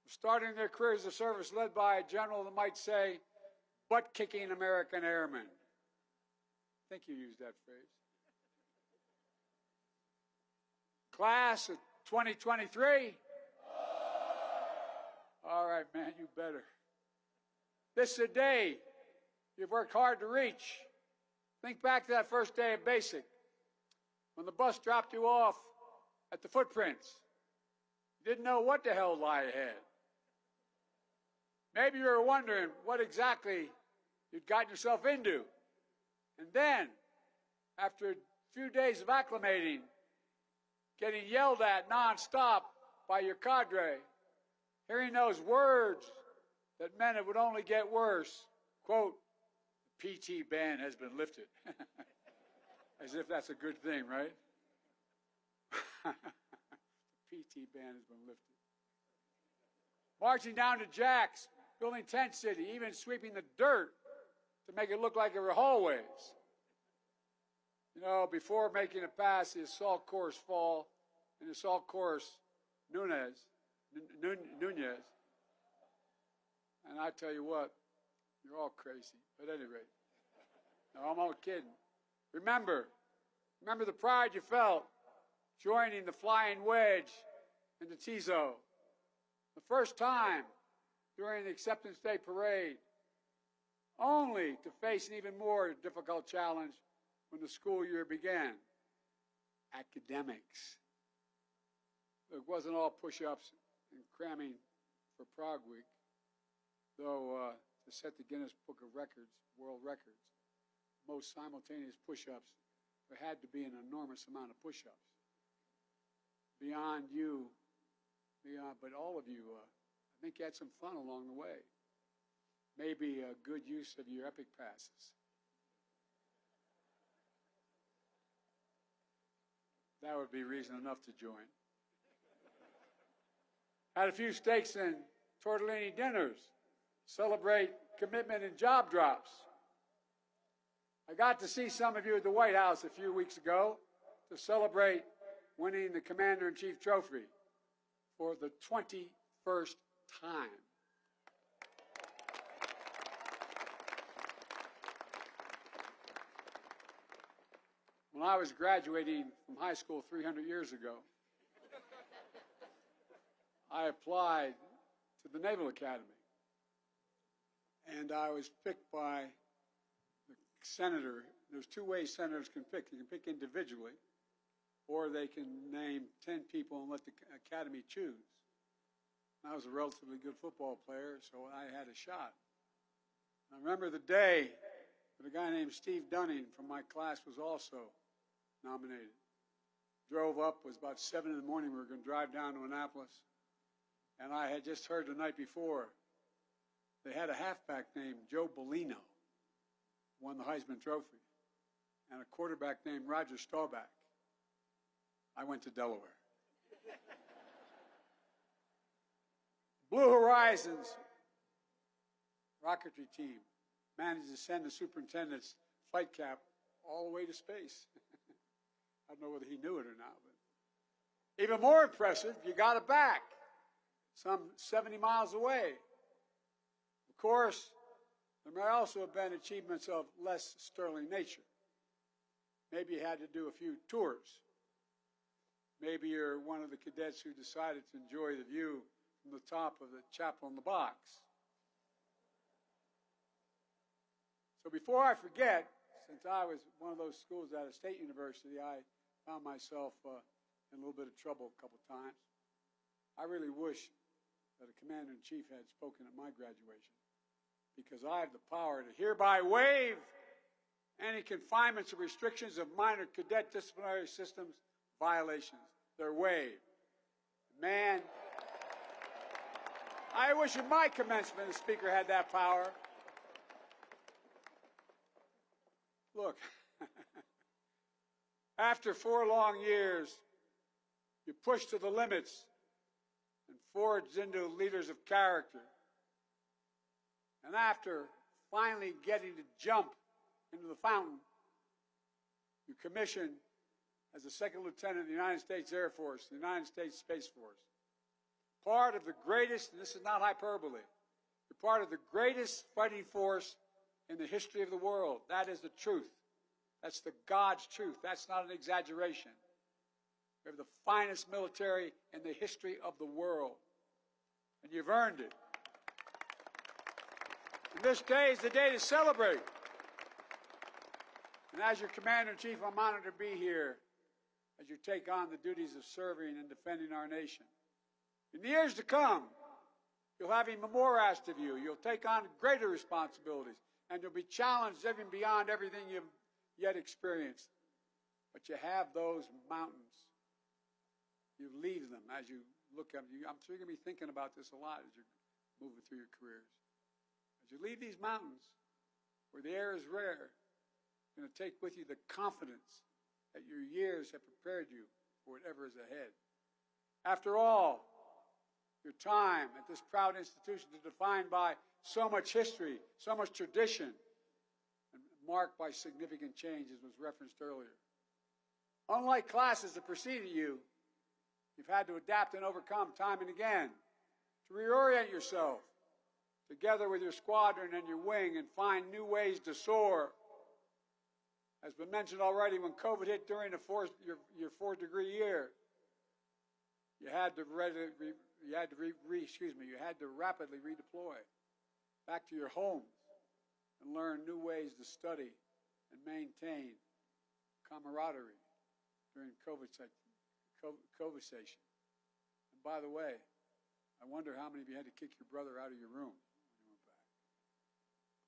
of starting their careers of service led by a general that might say, butt-kicking American airmen. I think you used that phrase. Class of 2023? All right, man, you better. This is a day you've worked hard to reach. Think back to that first day of basic, when the bus dropped you off at the footprints. You didn't know what the hell lay ahead. Maybe you were wondering what exactly you'd gotten yourself into. And then, after a few days of acclimating, getting yelled at nonstop by your cadre, hearing those words that meant it would only get worse, quote, the PT ban has been lifted. As if that's a good thing, right? The PT ban has been lifted. Marching down to Jack's, building Tent City, even sweeping the dirt to make it look like there were hallways. You know, before making it past the assault course fall and the assault course Nunez. And I tell you what, you're all crazy. But at any rate, no, I'm all kidding. Remember the pride you felt joining the Flying Wedge and the TIZO. The first time during the Acceptance Day parade, only to face an even more difficult challenge when the school year began. Academics. It wasn't all push-ups and cramming for Prague Week, though to set the Guinness Book of Records, world records, most simultaneous push-ups, there had to be an enormous amount of push-ups. Beyond you, but all of you, I think you had some fun along the way. Maybe a good use of your epic passes. That would be reason enough to join. Had a few steaks and tortellini dinners. Celebrate commitment and job drops. I got to see some of you at the White House a few weeks ago to celebrate winning the Commander-in-Chief Trophy for the 21st time. When I was graduating from high school 300 years ago, I applied to the Naval Academy. And I was picked by the senator. There's two ways senators can pick. They can pick individually, or they can name 10 people and let the academy choose. I was a relatively good football player, so I had a shot. I remember the day that a guy named Steve Dunning from my class was also nominated. Drove up, it was about 7 in the morning, we were going to drive down to Annapolis, and I had just heard the night before they had a halfback named Joe Bellino, won the Heisman Trophy, and a quarterback named Roger Staubach. I went to Delaware. Blue Horizons rocketry team managed to send the superintendent's flight cap all the way to space. I don't know whether he knew it or not. But even more impressive, you got it back, some 70 miles away. Of course, there may also have been achievements of less sterling nature. Maybe you had to do a few tours. Maybe you're one of the cadets who decided to enjoy the view from the top of the chapel in the box. So before I forget, since I was one of those schools at a state university, I found myself in a little bit of trouble a couple times. I really wish that a commander-in-chief had spoken at my graduation, because I have the power to hereby waive any confinements or restrictions of minor cadet disciplinary systems violations. They're waived. Man, I wish at my commencement the Speaker had that power. Look, after 4 long years, you push to the limits and forged into leaders of character. And after finally getting to jump into the fountain, you commission as a second lieutenant of the United States Air Force, the United States Space Force. Part of the greatest, and this is not hyperbole, you're part of the greatest fighting force in the history of the world. That is the truth. That's the God's truth. That's not an exaggeration. We have the finest military in the history of the world. And you've earned it. And this day is the day to celebrate. And as your Commander-in-Chief, I'm honored to be here as you take on the duties of serving and defending our nation. In the years to come, you'll have even more asked of you. You'll take on greater responsibilities, and you'll be challenged even beyond everything you've yet experienced. But you have those mountains. You leave them as you look at them. I'm sure you're going to be thinking about this a lot as you're moving through your careers. As you leave these mountains, where the air is rare, you're going to take with you the confidence that your years have prepared you for whatever is ahead. After all, your time at this proud institution is defined by so much history, so much tradition, and marked by significant changes, was referenced earlier. Unlike classes that preceded you, you've had to adapt and overcome time and again to reorient yourself together with your squadron and your wing and find new ways to soar. As been mentioned already, when COVID hit during your 4th-degree year, you had to rapidly redeploy back to your homes and learn new ways to study and maintain camaraderie during COVID station. And by the way, I wonder how many of you had to kick your brother out of your room when you went back.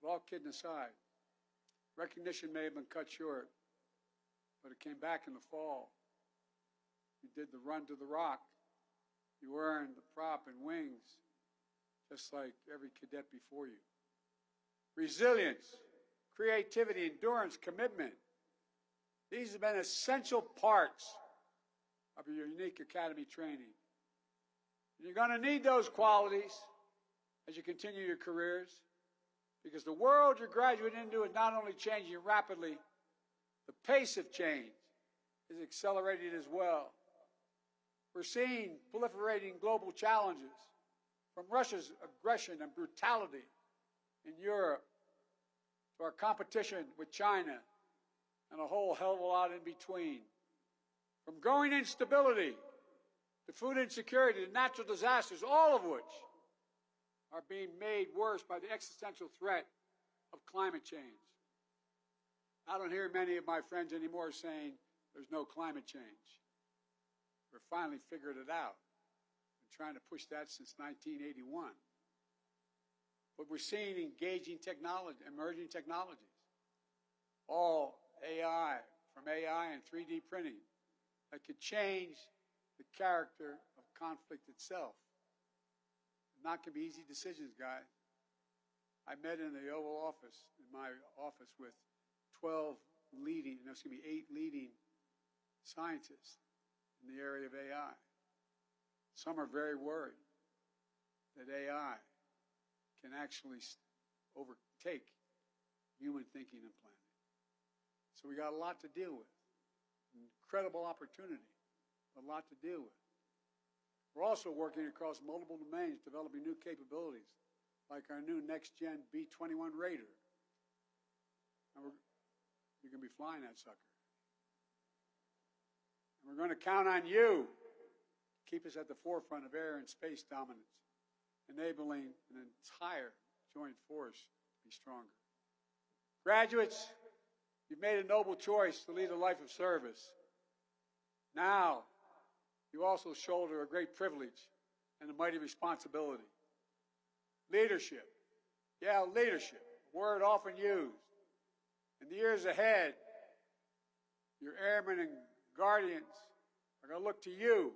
But all kidding aside, recognition may have been cut short, but it came back in the fall. You did the run to the rock. You earned the prop and wings, just like every cadet before you. Resilience, creativity, endurance, commitment. These have been essential parts of your unique academy training. And you're going to need those qualities as you continue your careers, because the world you're graduating into is not only changing rapidly, the pace of change is accelerated as well. We're seeing proliferating global challenges, from Russia's aggression and brutality in Europe to our competition with China and a whole hell of a lot in between. From growing instability to food insecurity to natural disasters, all of which are being made worse by the existential threat of climate change. I don't hear many of my friends anymore saying there's no climate change. We've finally figured it out. Been trying to push that since 1981. But we're seeing engaging technology, emerging technologies. All AI, from AI and 3D printing, that could change the character of conflict itself. Not going to be easy decisions, guys. I met in the Oval Office, in my office, with 8 leading scientists in the area of AI. Some are very worried that AI can actually overtake human thinking and planning. So we got a lot to deal with. Incredible opportunity, but a lot to deal with. We're also working across multiple domains, developing new capabilities, like our new next-gen B-21 Raider. And you're going to be flying that sucker. And we're going to count on you to keep us at the forefront of air and space dominance, enabling an entire joint force to be stronger. Graduates, you've made a noble choice to lead a life of service. Now, you also shoulder a great privilege and a mighty responsibility. Leadership. Yeah, leadership, a word often used. In the years ahead, your airmen and guardians are going to look to you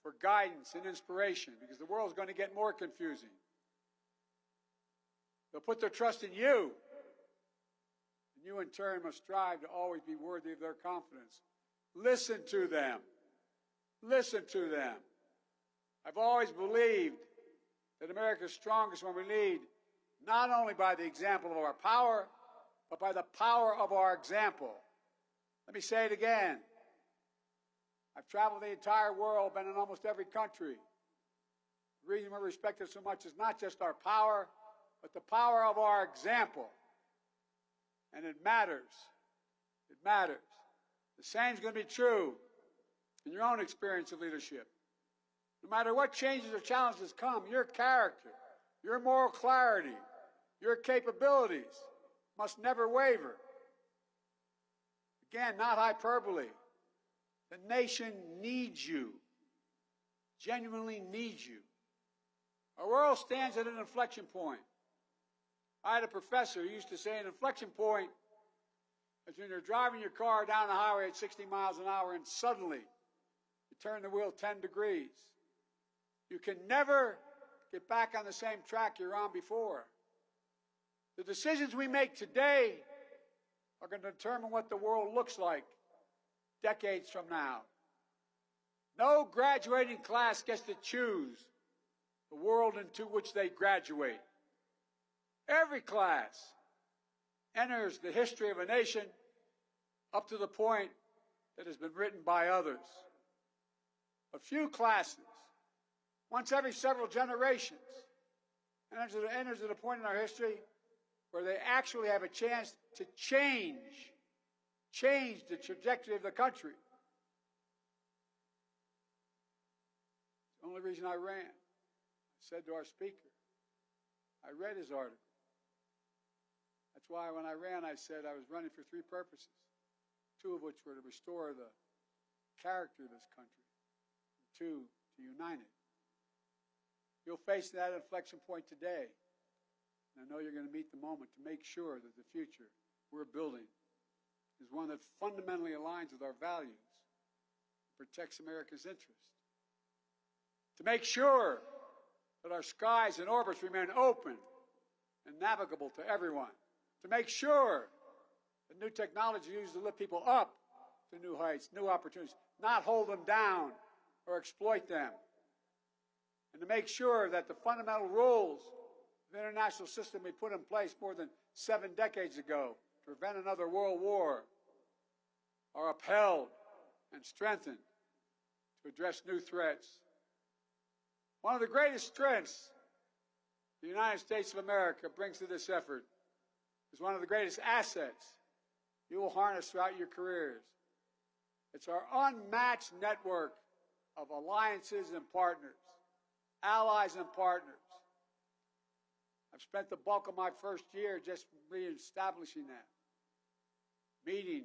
for guidance and inspiration, because the world's going to get more confusing. They'll put their trust in you, and you in turn must strive to always be worthy of their confidence. Listen to them. Listen to them. I've always believed that America's strongest when we lead, not only by the example of our power, but by the power of our example. Let me say it again. I've traveled the entire world, been in almost every country. The reason we're respected so much is not just our power, but the power of our example. And it matters. It matters. The same is going to be true in your own experience of leadership. No matter what changes or challenges come, your character, your moral clarity, your capabilities must never waver. Again, not hyperbole. The nation needs you, genuinely needs you. Our world stands at an inflection point. I had a professor who used to say an inflection point is when you're driving your car down the highway at 60 miles an hour and suddenly you turn the wheel 10 degrees. You can never get back on the same track you're on before. The decisions we make today are going to determine what the world looks like decades from now. No graduating class gets to choose the world into which they graduate. Every class enters the history of a nation up to the point that has been written by others. A few classes, once every several generations, enters at a point in our history where they actually have a chance to change the trajectory of the country. It's the only reason I ran. I said to our speaker, I read his article. That's why when I ran, I said I was running for three purposes, two of which were to restore the character of this country, and two, to unite it. You'll face that inflection point today, and I know you're going to meet the moment to make sure that the future we're building is one that fundamentally aligns with our values, protects America's interests. To make sure that our skies and orbits remain open and navigable to everyone. To make sure that new technology is used to lift people up to new heights, new opportunities, not hold them down or exploit them. And to make sure that the fundamental rules of the international system we put in place more than 7 decades ago to prevent another world war are upheld and strengthened to address new threats. One of the greatest strengths the United States of America brings to this effort is one of the greatest assets you will harness throughout your careers. It's our unmatched network of alliances and partners, allies and partners. I've spent the bulk of my first year just reestablishing that, meeting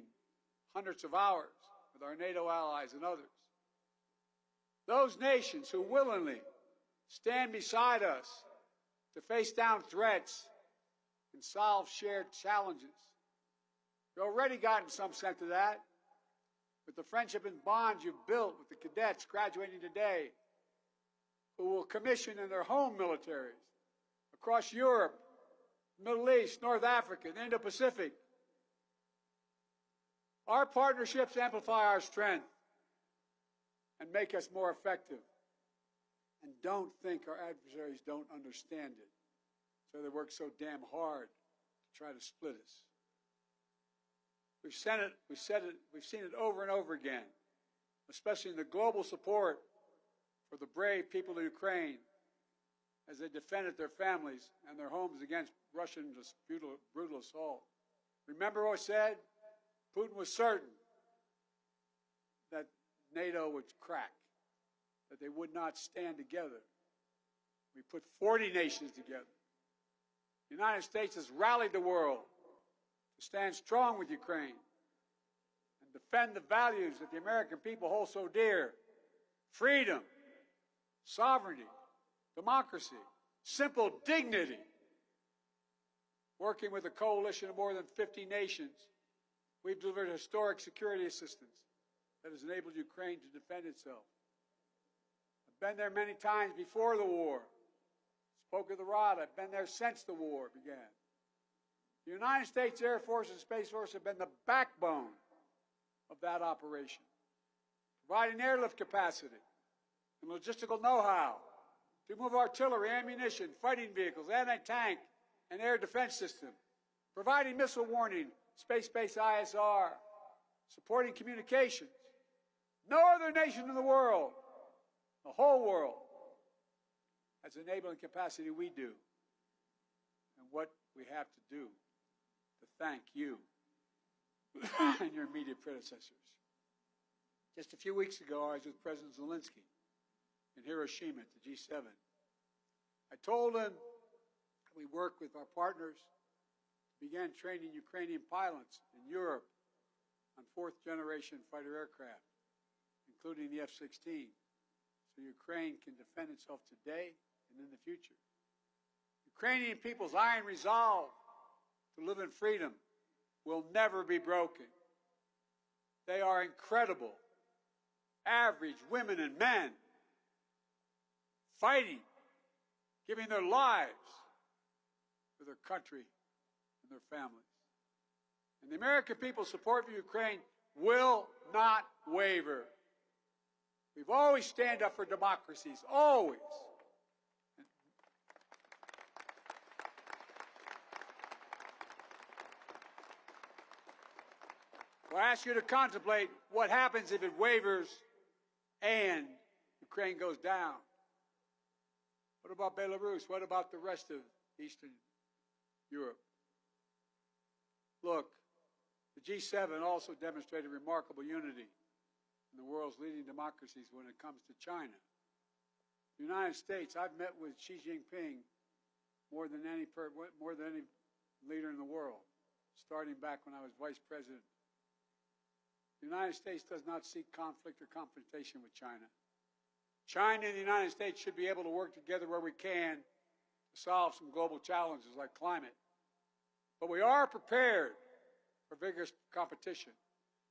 hundreds of hours with our NATO allies and others. Those nations who willingly stand beside us to face down threats and solve shared challenges. You've already gotten some sense of that with the friendship and bonds you've built with the cadets graduating today who will commission in their home militaries across Europe, Middle East, North Africa, and Indo-Pacific. Our partnerships amplify our strength and make us more effective. And don't think our adversaries don't understand it, so they work so damn hard to try to split us. We've seen it over and over again, especially in the global support for the brave people of Ukraine as they defended their families and their homes against Russian brutal assault. Remember what I said? Putin was certain that NATO would crack, that they would not stand together. We put 40 nations together. The United States has rallied the world to stand strong with Ukraine and defend the values that the American people hold so dear: freedom, sovereignty, democracy, simple dignity. Working with a coalition of more than 50 nations, we've delivered historic security assistance that has enabled Ukraine to defend itself. I've been there many times before the war. Spoke of the rod. I've been there since the war began. The United States Air Force and Space Force have been the backbone of that operation, providing airlift capacity and logistical know-how to move artillery, ammunition, fighting vehicles, anti-tank, and air defense system, providing missile warning, space-based ISR, supporting communications. No other nation in the world, the whole world, has enabling capacity we do, and what we have to do to thank you and your immediate predecessors. Just a few weeks ago, I was with President Zelensky in Hiroshima at the G7. I told him we work with our partners to begin training Ukrainian pilots in Europe on fourth-generation fighter aircraft, including the F-16, so Ukraine can defend itself today and in the future. Ukrainian people's iron resolve to live in freedom will never be broken. They are incredible, average women and men, fighting, giving their lives for their country and their families. And the American people's support for Ukraine will not waver. We've always stand up for democracies, always. Well, I ask you to contemplate what happens if it wavers and Ukraine goes down. What about Belarus? What about the rest of Eastern Europe? Look, the G7 also demonstrated remarkable unity in the world's leading democracies when it comes to China. The United States, I've met with Xi Jinping more than any leader in the world, starting back when I was vice president. The United States does not seek conflict or confrontation with China. China and the United States should be able to work together where we can to solve some global challenges like climate. But we are prepared for vigorous competition.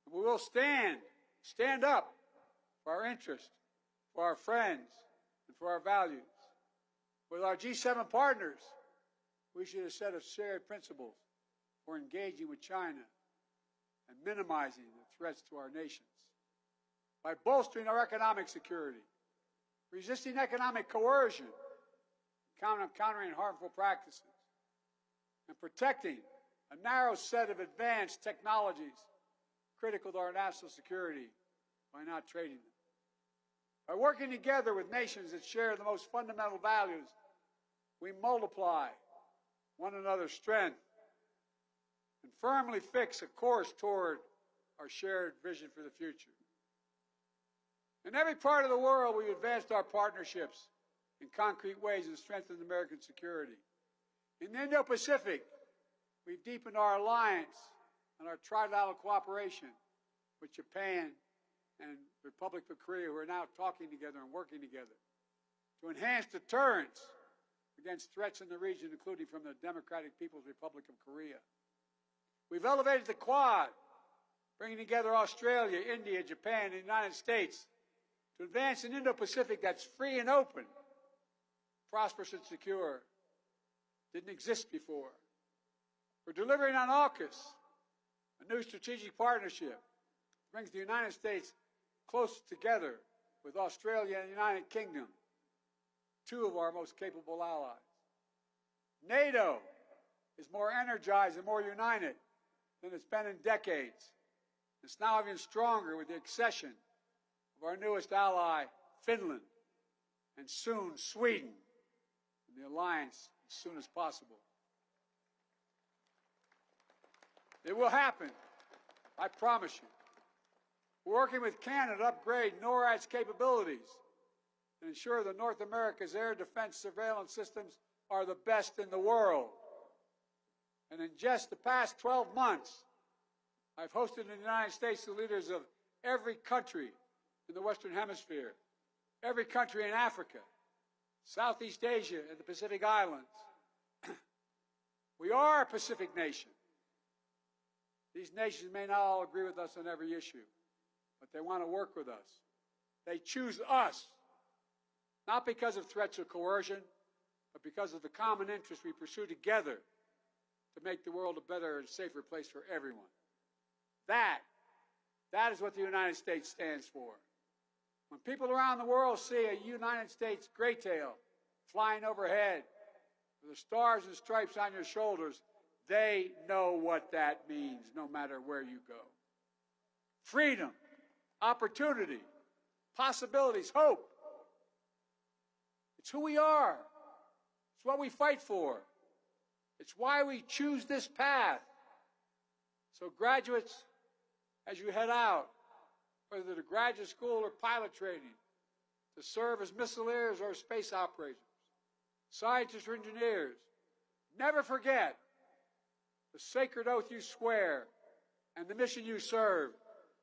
And we will stand up for our interests, for our friends, and for our values. With our G7 partners, we should have a set of shared principles for engaging with China and minimizing the threats to our nations. By bolstering our economic security, resisting economic coercion, countering harmful practices, and protecting a narrow set of advanced technologies critical to our national security by not trading them. By working together with nations that share the most fundamental values, we multiply one another's strength and firmly fix a course toward our shared vision for the future. In every part of the world, we've advanced our partnerships in concrete ways and strengthened American security. In the Indo-Pacific, we've deepened our alliance and our trilateral cooperation with Japan and the Republic of Korea, who are now talking together and working together to enhance deterrence against threats in the region, including from the Democratic People's Republic of Korea. We've elevated the Quad, bringing together Australia, India, Japan, and the United States to advance an Indo-Pacific that's free and open, prosperous and secure. Didn't exist before. We're delivering on AUKUS, a new strategic partnership that brings the United States close together with Australia and the United Kingdom, two of our most capable allies. NATO is more energized and more united than it's been in decades. It's now even stronger with the accession of our newest ally, Finland, and soon Sweden, in the alliance as soon as possible. It will happen, I promise you. We're working with Canada to upgrade NORAD's capabilities and ensure that North America's air defense surveillance systems are the best in the world. And in just the past 12 months, I've hosted in the United States the leaders of every country in the Western Hemisphere, every country in Africa, Southeast Asia, and the Pacific Islands. We are a Pacific nation. These nations may not all agree with us on every issue, but they want to work with us. They choose us, not because of threats or coercion, but because of the common interest we pursue together to make the world a better and safer place for everyone. That is what the United States stands for. When people around the world see a United States gray tail flying overhead with the stars and stripes on your shoulders, they know what that means, no matter where you go. Freedom, opportunity, possibilities, hope. It's who we are. It's what we fight for. It's why we choose this path. So graduates, as you head out, whether to graduate school or pilot training, to serve as missileers or space operators, scientists or engineers, never forget the sacred oath you swear and the mission you serve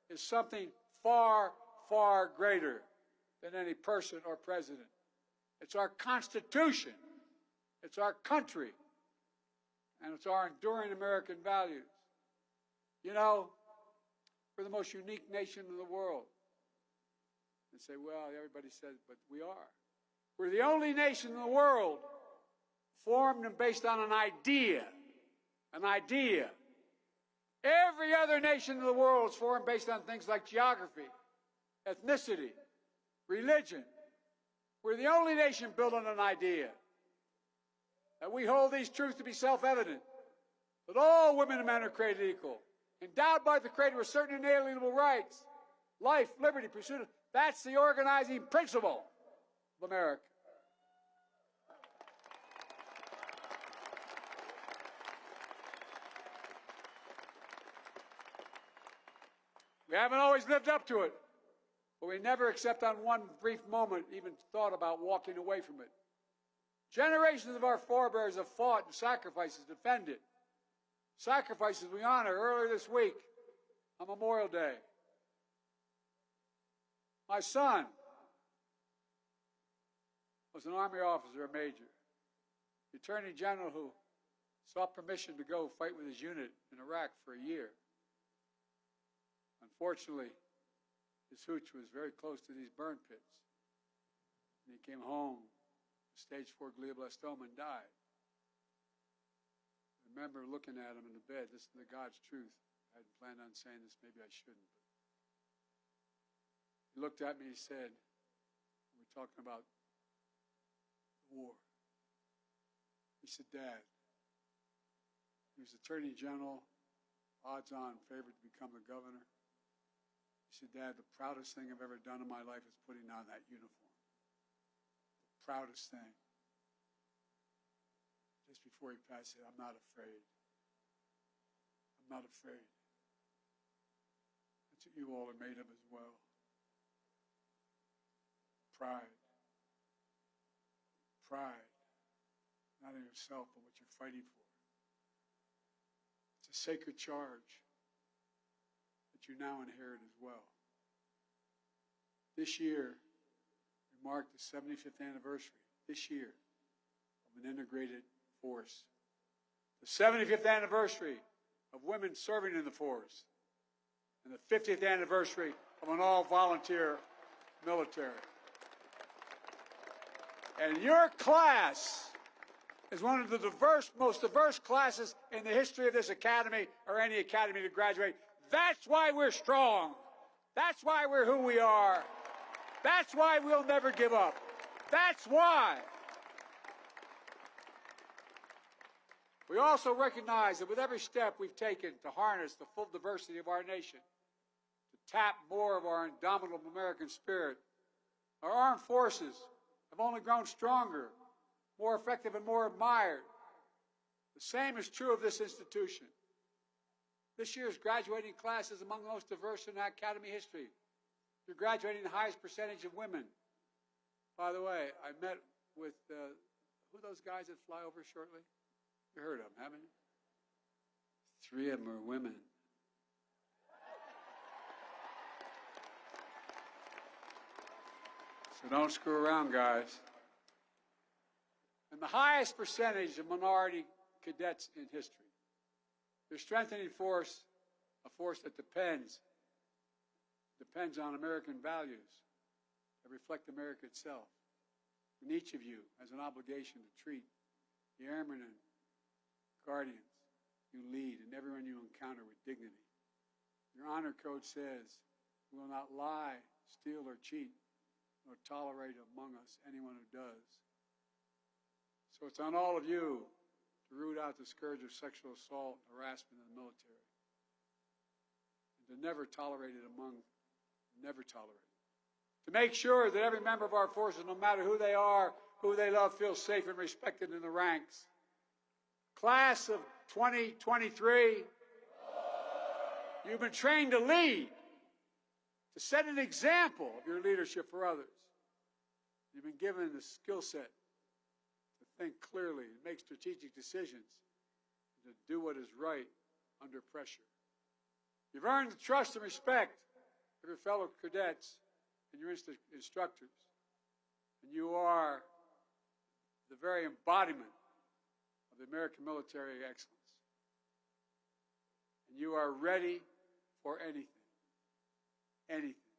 is something far, far greater than any person or president. It's our Constitution, it's our country, and it's our enduring American values. You know, we're the most unique nation in the world. And say, well, everybody says, but we are. We're the only nation in the world formed and based on an idea. An idea. Every other nation in the world is formed based on things like geography, ethnicity, religion. We're the only nation built on an idea. That we hold these truths to be self-evident. That all women and men are created equal. Endowed by the Creator with certain inalienable rights. Life, liberty, pursuit of... That's the organizing principle of America. We haven't always lived up to it, but we never, except on one brief moment, even thought about walking away from it. Generations of our forebears have fought and sacrificed to defend it. Sacrifices we honor earlier this week on Memorial Day. My son was an Army officer, a major. The Attorney General who sought permission to go fight with his unit in Iraq for a year. Unfortunately, his hooch was very close to these burn pits. And he came home with stage 4 glioblastoma and died. I remember looking at him in the bed, listening to God's truth. I hadn't planned on saying this, maybe I shouldn't. But he looked at me, he said, we're talking about the war. He said, Dad, he was Attorney General, odds-on favored to become the governor. He said, Dad, the proudest thing I've ever done in my life is putting on that uniform. The proudest thing. Just before he passed, he said, I'm not afraid. I'm not afraid. That's what you all are made of as well. Pride. Pride. Not in yourself, but what you're fighting for. It's a sacred charge that you now inherit as well. This year, we mark the 75th anniversary, this year, of an integrated force. The 75th anniversary of women serving in the force. And the 50th anniversary of an all-volunteer military. And your class is one of the most diverse classes in the history of this academy or any academy to graduate. That's why we're strong. That's why we're who we are. That's why we'll never give up. That's why. We also recognize that with every step we've taken to harness the full diversity of our nation, to tap more of our indomitable American spirit, our armed forces have only grown stronger, more effective, and more admired. The same is true of this institution. This year's graduating class is among the most diverse in academy history. You're graduating the highest percentage of women. By the way, I met with, who are those guys that fly over shortly? You heard of them, haven't you? 3 of them are women. So don't screw around, guys. And the highest percentage of minority cadets in history. They're strengthening force, a force that depends on American values that reflect America itself. And each of you has an obligation to treat the airmen and guardians you lead and everyone you encounter with dignity. Your honor code says, we will not lie, steal, or cheat, nor tolerate among us anyone who does. So it's on all of you to root out the scourge of sexual assault and harassment in the military. And to never tolerate it never tolerate it. To make sure that every member of our forces, no matter who they are, who they love, feels safe and respected in the ranks. Class of 2023, you've been trained to lead, to set an example of your leadership for others. You've been given the skill set to think clearly and make strategic decisions, and to do what is right under pressure. You've earned the trust and respect of your fellow cadets and your instructors. And you are the very embodiment of the American military excellence. And you are ready for anything. Anything.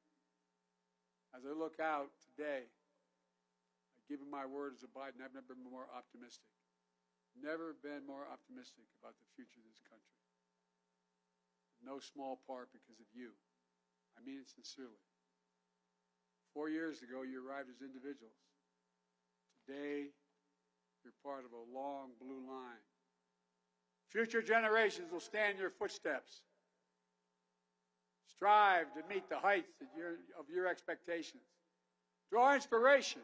As I look out today, I give you my word as a Biden, I've never been more optimistic. Never been more optimistic about the future of this country. In no small part because of you. I mean it sincerely. 4 years ago, you arrived as individuals. Today, you're part of a long blue line. Future generations will stand in your footsteps. Strive to meet the heights of your expectations. Draw inspiration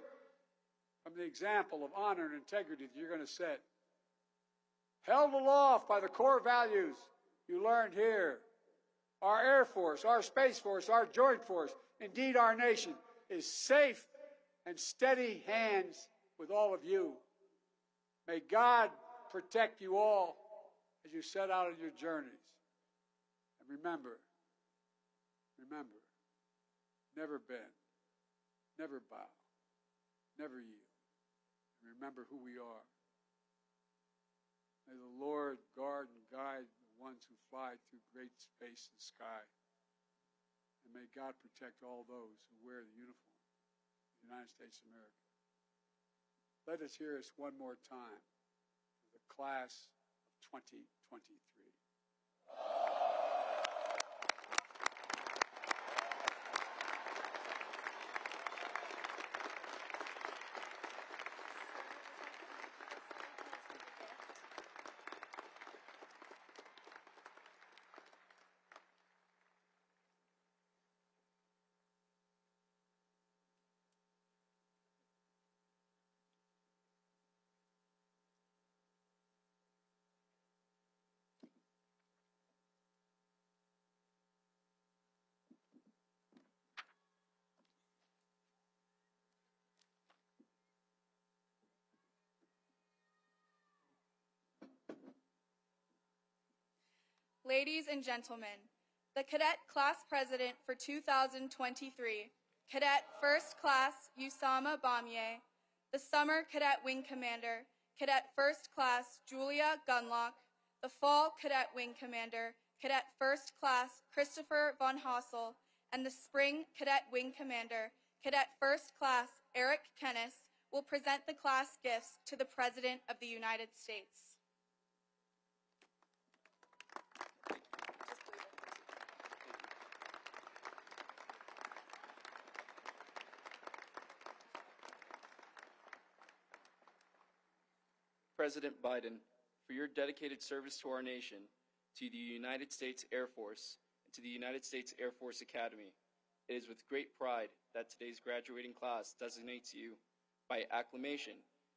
from the example of honor and integrity that you're going to set. Held aloft by the core values you learned here. Our Air Force, our Space Force, our Joint Force, indeed our nation, is safe and steady hands with all of you. May God protect you all as you set out on your journeys. And remember, never bend, never bow, never yield. And remember who we are. May the Lord guard and guide the ones who fly through great space and sky. And may God protect all those who wear the uniform of the United States of America. Let us hear this one more time for the class of 2023. Ladies and gentlemen, the Cadet Class President for 2023, Cadet First Class Usama Bamieh, the Summer Cadet Wing Commander, Cadet First Class Julia Gunlock, the Fall Cadet Wing Commander, Cadet First Class Christopher Von Hassel, and the Spring Cadet Wing Commander, Cadet First Class Eric Kennis, will present the class gifts to the President of the United States. President Biden, for your dedicated service to our nation, to the United States Air Force, and to the United States Air Force Academy. It is with great pride that today's graduating class designates you, by acclamation,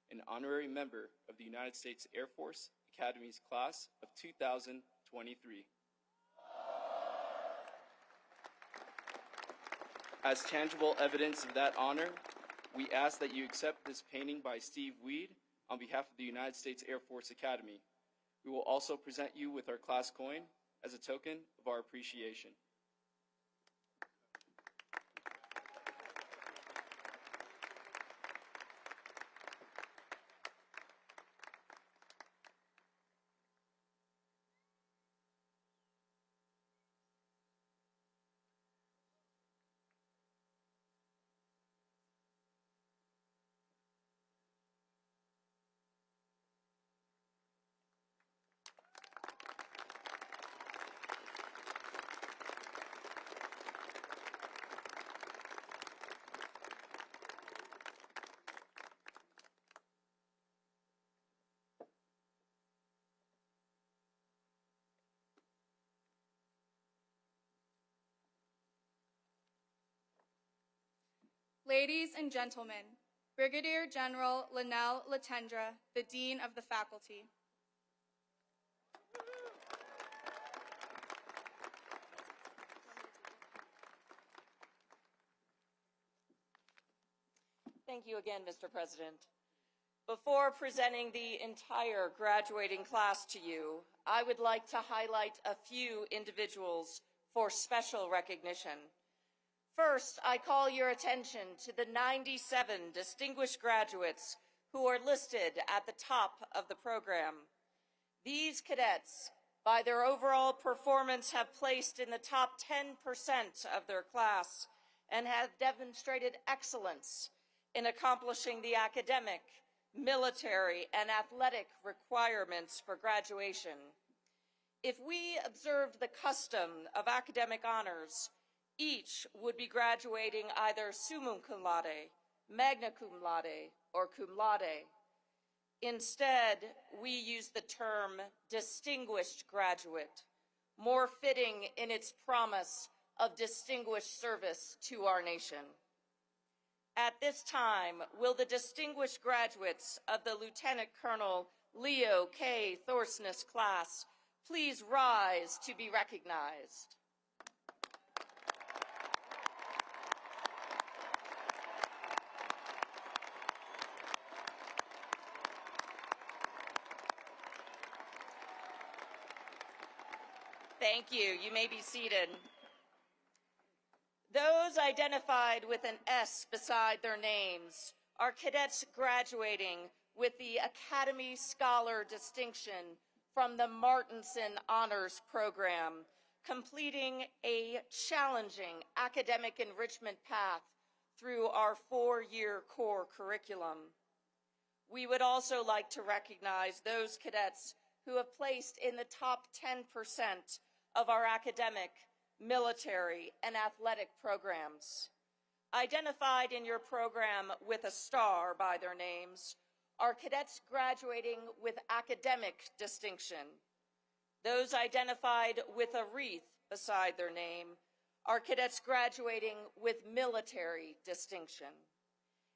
an honorary member of the United States Air Force Academy's class of 2023. As tangible evidence of that honor, we ask that you accept this painting by Steve Weed on behalf of the United States Air Force Academy. We will also present you with our class coin as a token of our appreciation. Ladies and gentlemen, Brigadier General Linnell Latendra, the Dean of the Faculty. Thank you again, Mr. President. Before presenting the entire graduating class to you, I would like to highlight a few individuals for special recognition. First, I call your attention to the 97 distinguished graduates who are listed at the top of the program. These cadets, by their overall performance, have placed in the top 10% of their class and have demonstrated excellence in accomplishing the academic, military, and athletic requirements for graduation. If we observed the custom of academic honors, each would be graduating either summa cum laude, magna cum laude, or cum laude. Instead, we use the term distinguished graduate, more fitting in its promise of distinguished service to our nation. At this time, will the distinguished graduates of the Lieutenant Colonel Leo K. Thorsness class please rise to be recognized? Thank you. You may be seated. Those identified with an S beside their names are cadets graduating with the Academy Scholar Distinction from the Martinson Honors Program, completing a challenging academic enrichment path through our 4-year core curriculum. We would also like to recognize those cadets who have placed in the top 10% of our academic, military, and athletic programs. Identified in your program with a star by their names are cadets graduating with academic distinction. Those identified with a wreath beside their name are cadets graduating with military distinction.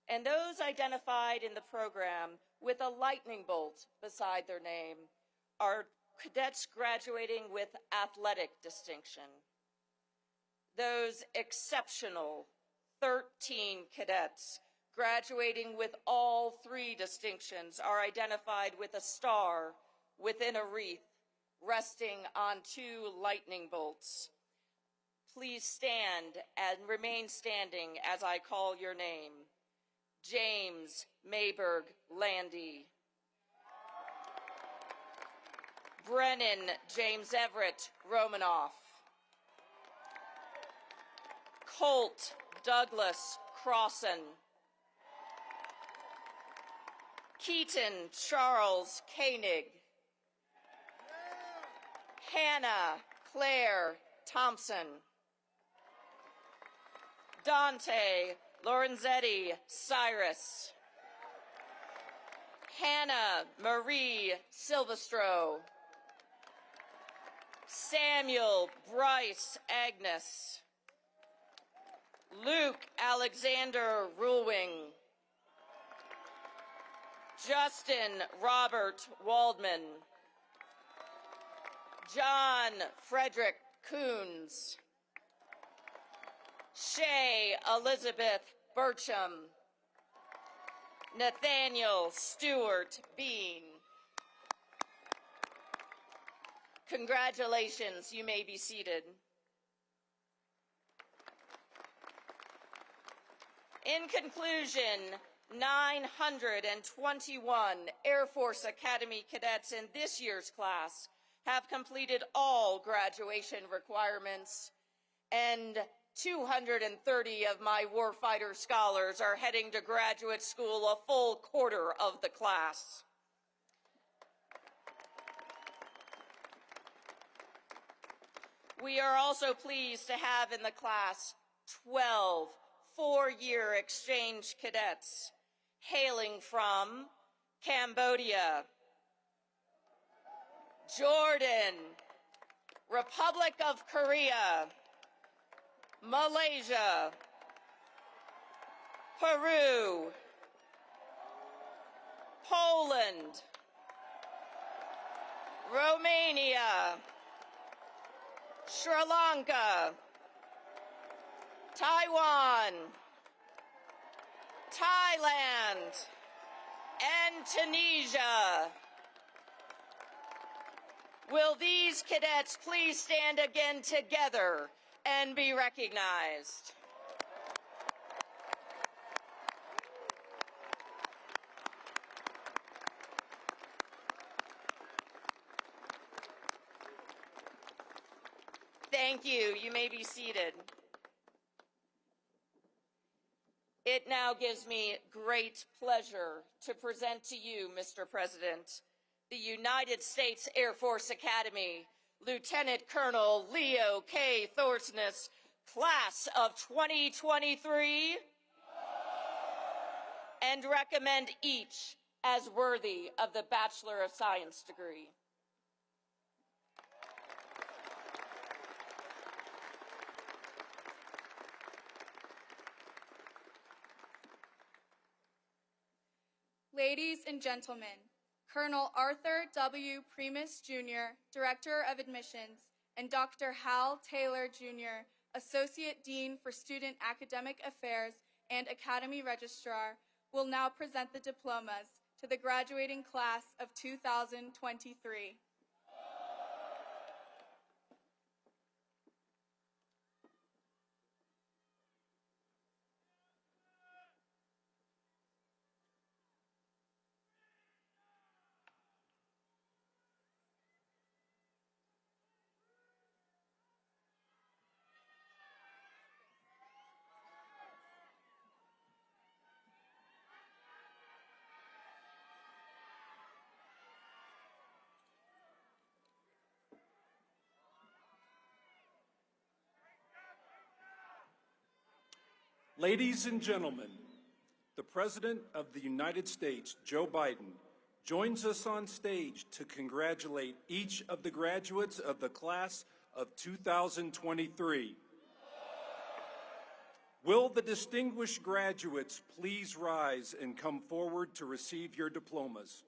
And those identified in the program with a lightning bolt beside their name are cadets graduating with athletic distinction. Those exceptional 13 cadets graduating with all 3 distinctions are identified with a star within a wreath resting on 2 lightning bolts. Please stand and remain standing as I call your name. James Mayberg Landy. Brennan James Everett Romanoff. Colt Douglas Crossan. Keaton Charles Koenig. Hannah Claire Thompson. Dante Lorenzetti Cyrus. Hannah Marie Silvestro, Samuel Bryce Agnes, Luke Alexander Ruhlwing, Justin Robert Waldman, John Frederick Coons, Shay Elizabeth Burcham, Nathaniel Stewart Bean. Congratulations, you may be seated. In conclusion, 921 Air Force Academy cadets in this year's class have completed all graduation requirements, and 230 of my warfighter scholars are heading to graduate school, a full quarter of the class. We are also pleased to have in the class 12 four-year exchange cadets hailing from Cambodia, Jordan, Republic of Korea, Malaysia, Peru, Poland, Romania, Sri Lanka, Taiwan, Thailand, and Tunisia. Will these cadets please stand again together and be recognized? Thank you. You may be seated. It now gives me great pleasure to present to you, Mr. President, the United States Air Force Academy, Lieutenant Colonel Leo K. Thorsness, class of 2023, and recommend each as worthy of the Bachelor of Science degree. Ladies and gentlemen, Colonel Arthur W. Primus, Jr., Director of Admissions, and Dr. Hal Taylor, Jr., Associate Dean for Student Academic Affairs and Academy Registrar, will now present the diplomas to the graduating class of 2023. Ladies and gentlemen, the President of the United States, Joe Biden, joins us on stage to congratulate each of the graduates of the class of 2023. Will the distinguished graduates please rise and come forward to receive your diplomas?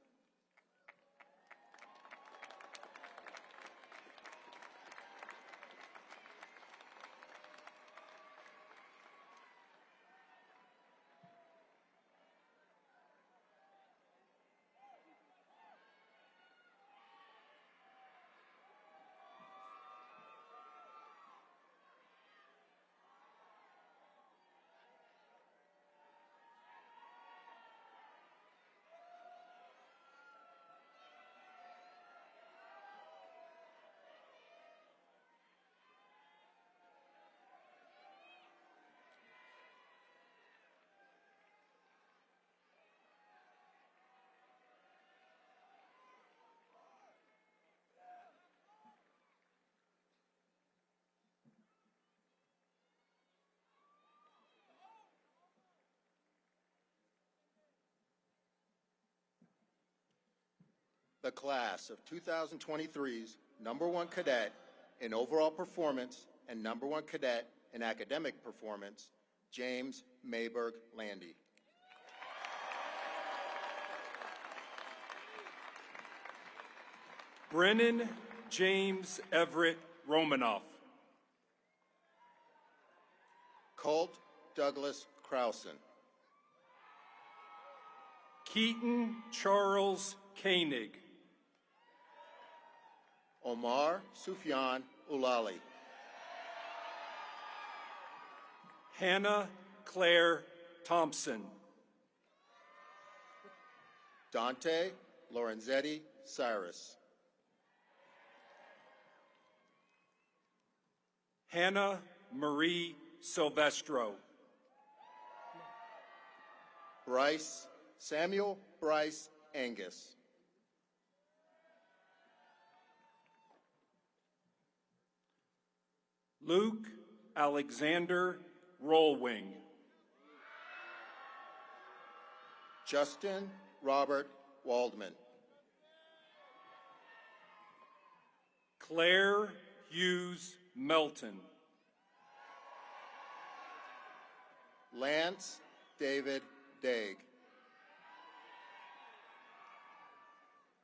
the class of 2023's #1 cadet in overall performance and #1 cadet in academic performance, James Mayberg Landy. Brennan James Everett Romanoff. Colt Douglas Krausen. Keaton Charles Koenig. Omar Sufyan Ulali. Hannah Claire Thompson. Dante Lorenzetti Cyrus. Hannah Marie Silvestro. Samuel Bryce Angus. Luke Alexander Rollwing. Justin Robert Waldman. Claire Hughes Melton. Lance David Daig.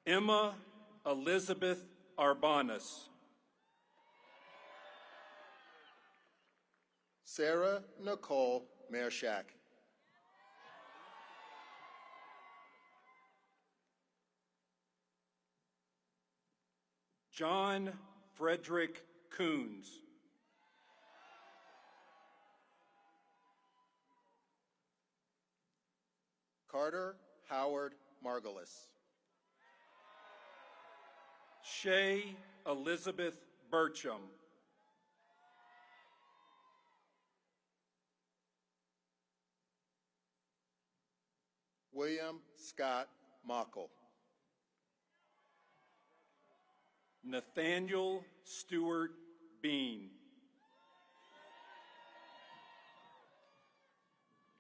Emma Elizabeth Arbanas. Sarah Nicole Mershak. John Frederick Coons. Carter Howard Margolis. Shay Elizabeth Burcham. William Scott Mockle. Nathaniel Stewart Bean.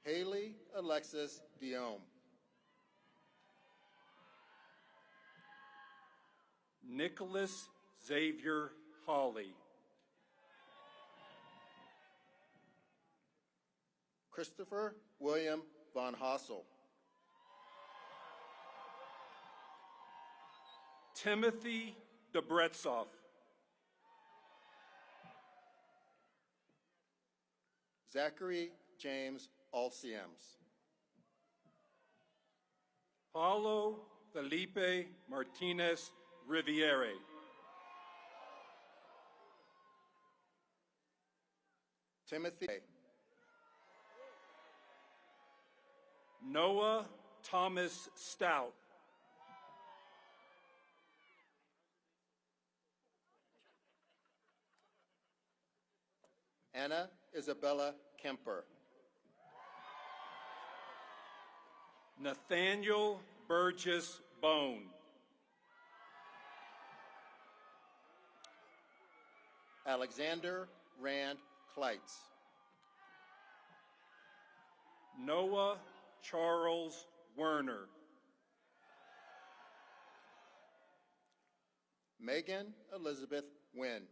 Haley Alexis Diome. Nicholas Xavier Hawley. Christopher William Von Hossel. Timothy Debretsoff. Zachary James Alciems. Paulo Felipe Martinez Riviere. Timothy. Noah Thomas Stout. Anna Isabella Kemper. Nathaniel Burgess Bone. Alexander Rand Kleitz. Noah Charles Werner. Megan Elizabeth Wynn.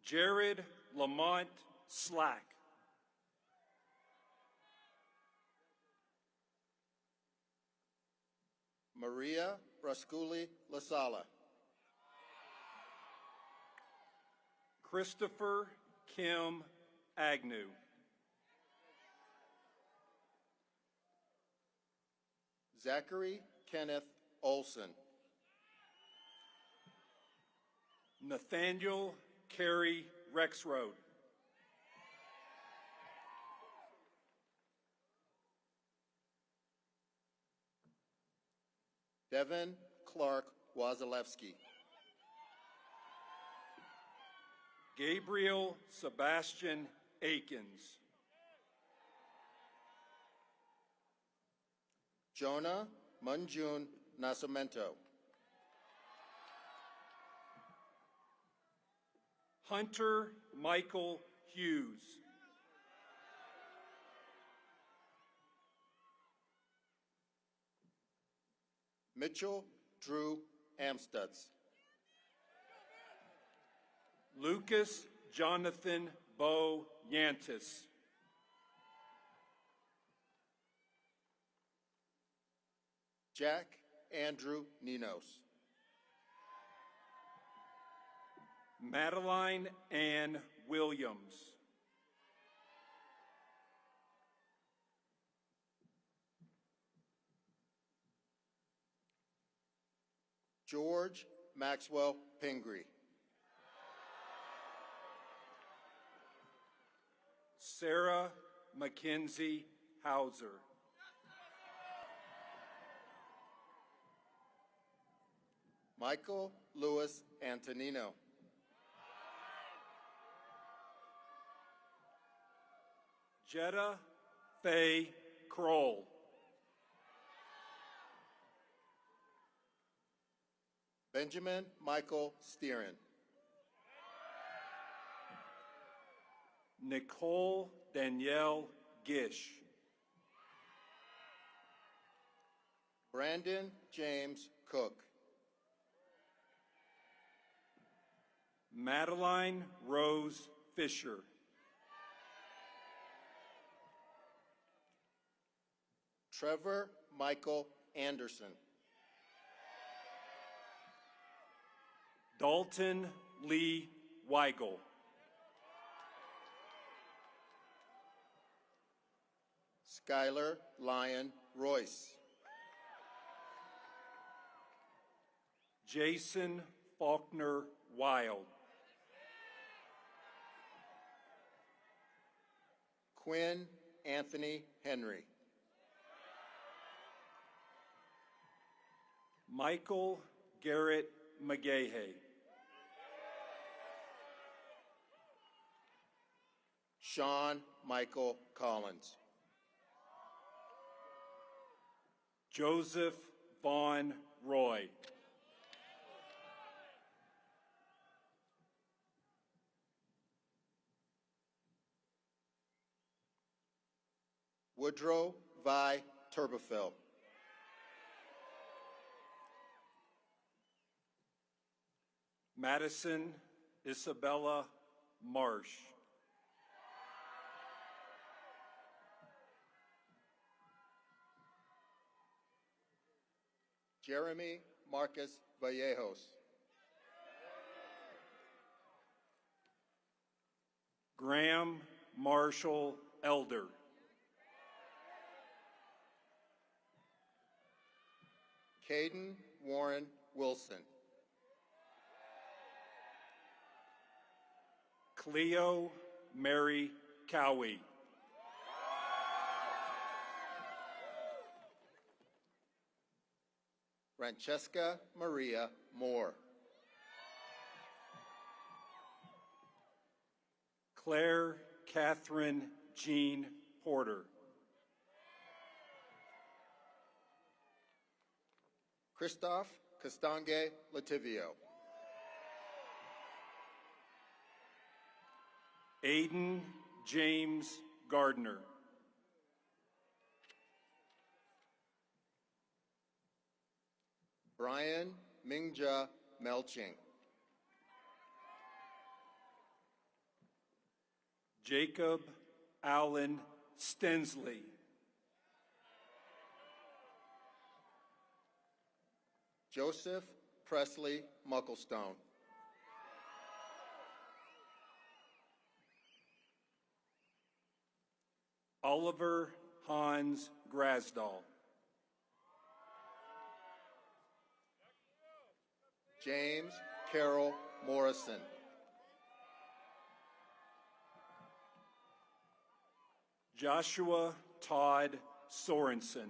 Jared Lamont Slack. Maria Brasculi Lasala. Christopher Kim Agnew. Zachary Kenneth Olson. Nathaniel Carey Rexroad. Devin Clark Wazalewski. Gabriel Sebastian Akins. Jonah Munjun Nascimento. Hunter Michael Hughes. Mitchell Drew Amstutz. Lucas Jonathan Bo Yantis. Jack Andrew Ninos. Madeline Ann Williams. George Maxwell Pingree. Sarah Mackenzie Hauser. Michael Louis Antonino. Jetta Faye Kroll. Benjamin Michael Steeren. Nicole Danielle Gish. Brandon James Cook. Madeline Rose Fisher. Trevor Michael Anderson. Dalton Lee Weigel. Skylar Lyon Royce. Jason Faulkner Wild. Quinn Anthony Henry. Michael Garrett McGahey. Sean Michael Collins. Joseph Vaughn Roy. Woodrow Vi Turbeville. Madison Isabella Marsh. Jeremy Marcus Vallejos. Graham Marshall Elder. Caden Warren Wilson. Cleo Mary Cowie. Francesca Maria Moore. Claire Catherine Jean Porter. Christoph Castange Lativio. Aiden James Gardner. Brian Mingja Melching. Jacob Allen Stensley. Joseph Presley Mucklestone. Oliver Hans Grasdahl. James Carroll Morrison. Joshua Todd Sorensen.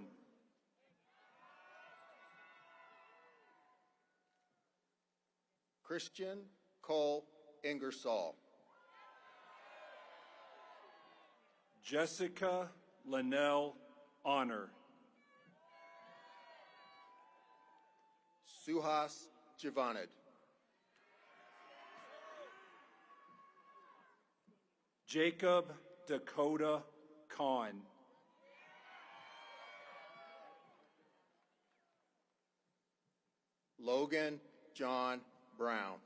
Christian Cole Ingersoll. Jessica Linnell Honor. Suhas Jivanid. Jacob Dakota Kahn. Logan John Brown.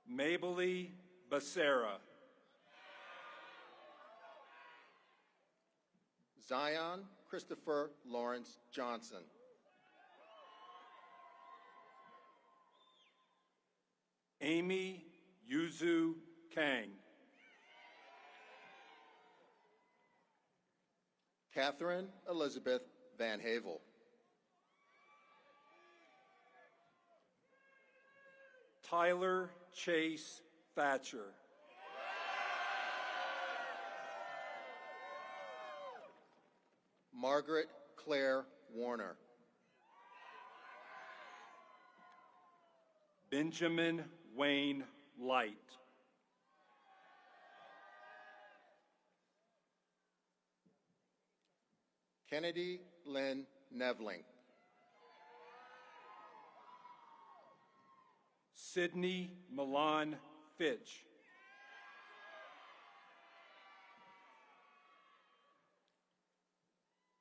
Mabley Becerra. Zion Christopher Lawrence Johnson. Amy Yuzu Kang. Catherine Elizabeth Van Havel. Tyler Chase Thatcher. Margaret Claire Warner. Benjamin Wayne Light. Kennedy Lynn Nevling. Sydney Milan Fitch.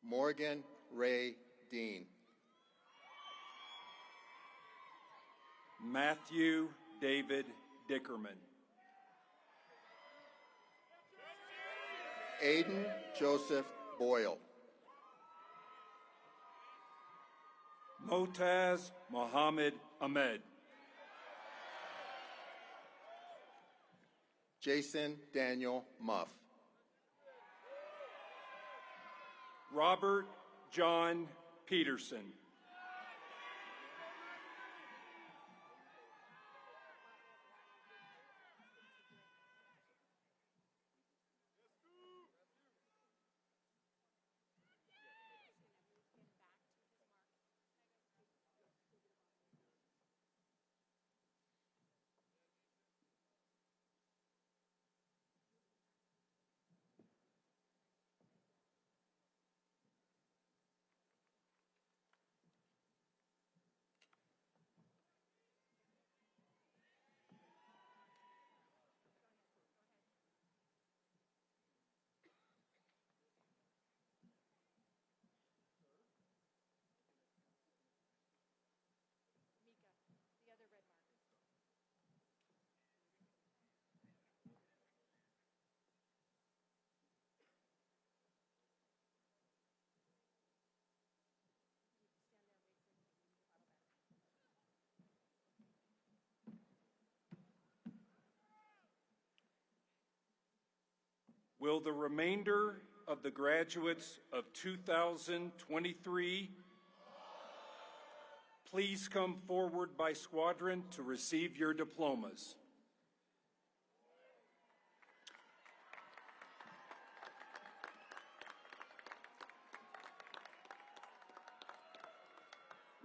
Morgan Ray Dean. Matthew David Dickerman. Aiden Joseph Boyle. Motaz Mohammed Ahmed. Jason Daniel Muff. Robert John Peterson. Will the remainder of the graduates of 2023 please come forward by squadron to receive your diplomas?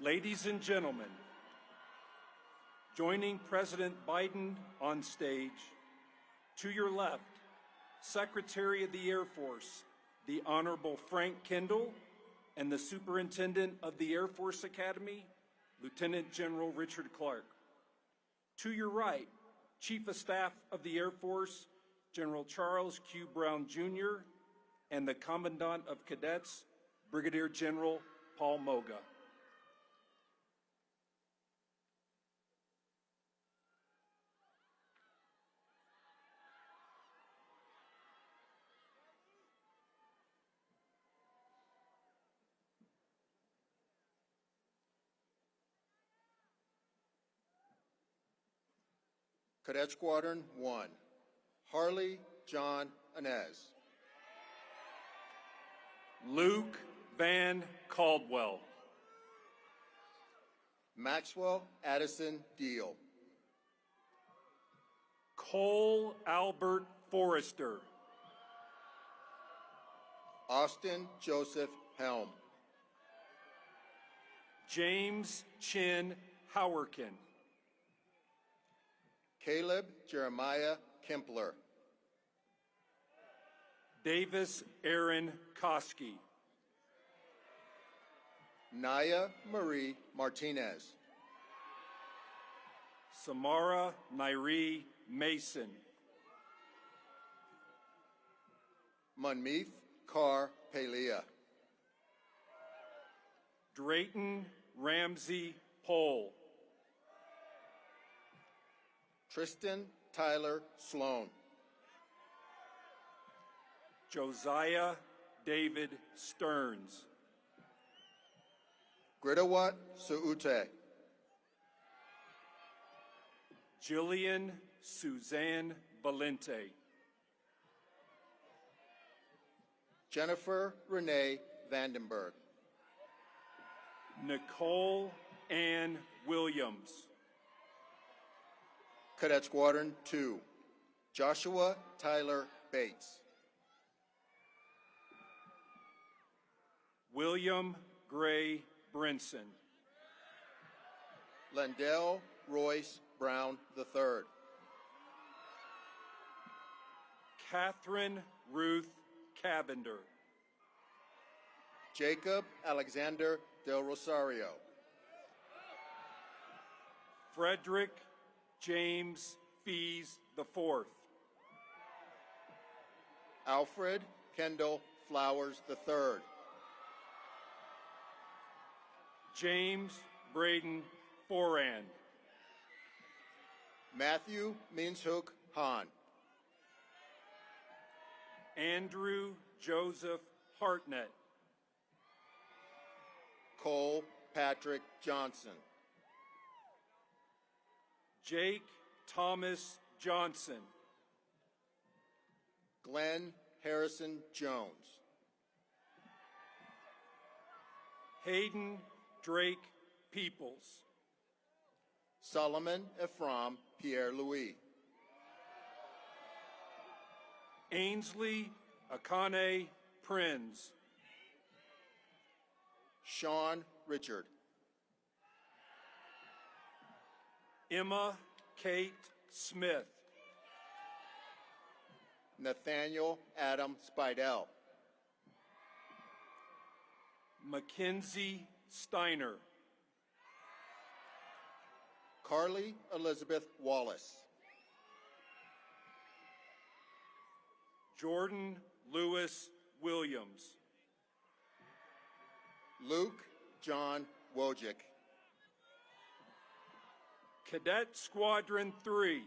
Ladies and gentlemen, joining President Biden on stage, to your left, Secretary of the Air Force, the Honorable Frank Kendall, and the Superintendent of the Air Force Academy, Lieutenant General Richard Clark. To your right, Chief of Staff of the Air Force, General Charles Q. Brown, Jr., and the Commandant of Cadets, Brigadier General Paul Moga. Cadet Squadron 1, Harley John Inez. Luke Van Caldwell. Maxwell Addison Deal. Cole Albert Forrester. Austin Joseph Helm. James Chin Howerkin. Caleb Jeremiah Kempler. Davis Aaron Koski. Naya Marie Martinez. Samara Nairi Mason. Manmeeth Carr Pelia. Drayton Ramsey Pohl. Tristan Tyler Sloan. Josiah David Stearns. Gridawat Suute. Jillian Suzanne Valente. Jennifer Renee Vandenberg. Nicole Ann Williams. Cadet Squadron 2, Joshua Tyler Bates. William Gray Brinson. Lendell Royce Brown III. Catherine Ruth Cavender. Jacob Alexander Del Rosario. Frederick James Fees IV. Alfred Kendall Flowers III. James Braden Foran. Matthew Minshook Hahn. Andrew Joseph Hartnett. Cole Patrick Johnson. Jake Thomas Johnson. Glenn Harrison Jones. Hayden Drake Peoples. Solomon Ephraim Pierre Louis. Ainsley Akane Prinz. Sean Richard. Emma Kate Smith. Nathaniel Adam Spidell. Mackenzie Steiner. Carly Elizabeth Wallace. Jordan Lewis Williams. Luke John Wojcik. Cadet Squadron 3,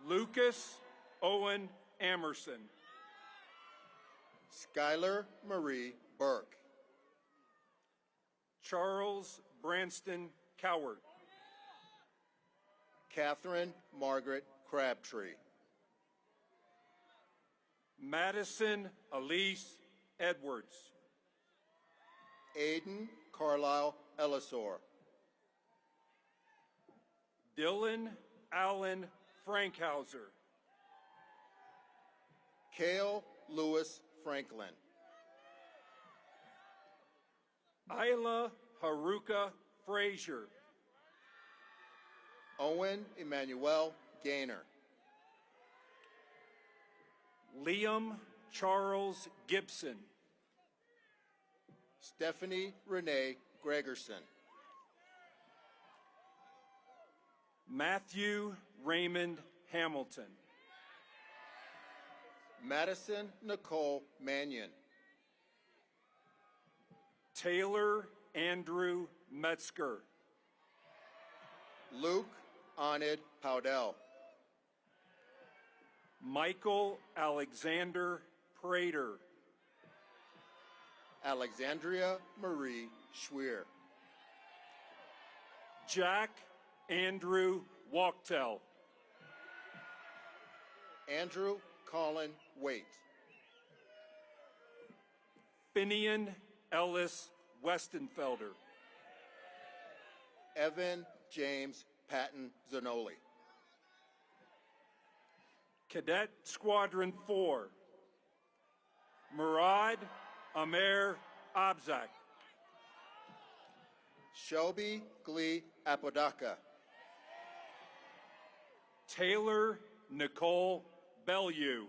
Lucas Owen Amerson. Skylar Marie Burke. Charles Branston Coward. Catherine Margaret Crabtree. Madison Elise Edwards. Aiden Carlisle Ellisor. Dylan Allen Frankhauser. Cale Lewis Franklin. Isla Haruka Frazier. Owen Emmanuel Gaynor. Liam Charles Gibson. Stephanie Renee Gregerson. Matthew Raymond Hamilton. Madison Nicole Mannion. Taylor Andrew Metzger. Luke Anid Powdell. Michael Alexander Prater. Alexandria Marie Schweer. Jack Andrew Wachtel. Andrew Colin Waite. Finian Ellis Westenfelder. Evan James Patton Zanoli. Cadet Squadron 4, Murad Amer Abzak. Shelby Glee Apodaca. Taylor Nicole Bellew.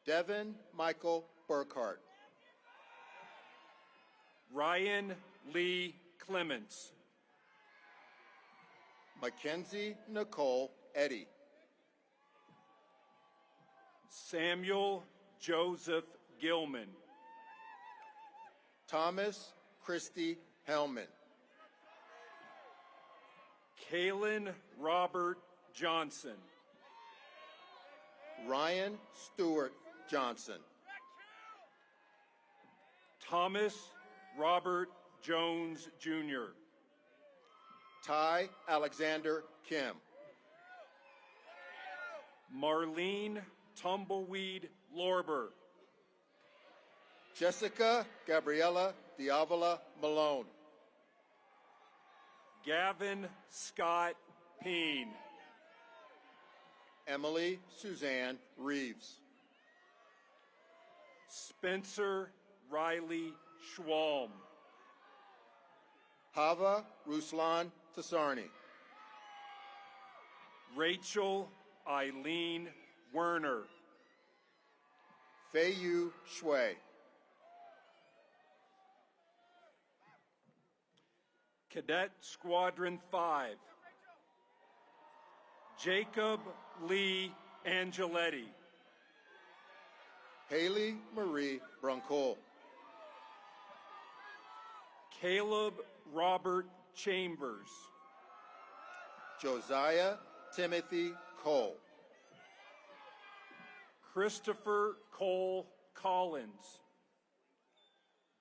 Devin Michael Burkhart. Ryan Lee Clements. Mackenzie Nicole Eddy. Samuel Joseph Gilman. Thomas Christy Hellman. Kalen Robert Johnson. Ryan Stewart Johnson. Thomas Robert Jones, Jr. Ty Alexander Kim. Marlene Tumbleweed Lorber. Jessica Gabriella Diavola Malone. Gavin Scott Peen. Emily Suzanne Reeves. Spencer Riley Schwalm. Hava Ruslan Tassarni. Rachel Eileen Werner. Feiyu Shui. Cadet Squadron 5. Jacob Lee Angeletti. Haley Marie Bruncol. Caleb Robert Chambers. Josiah Timothy Cole. Christopher Cole Collins.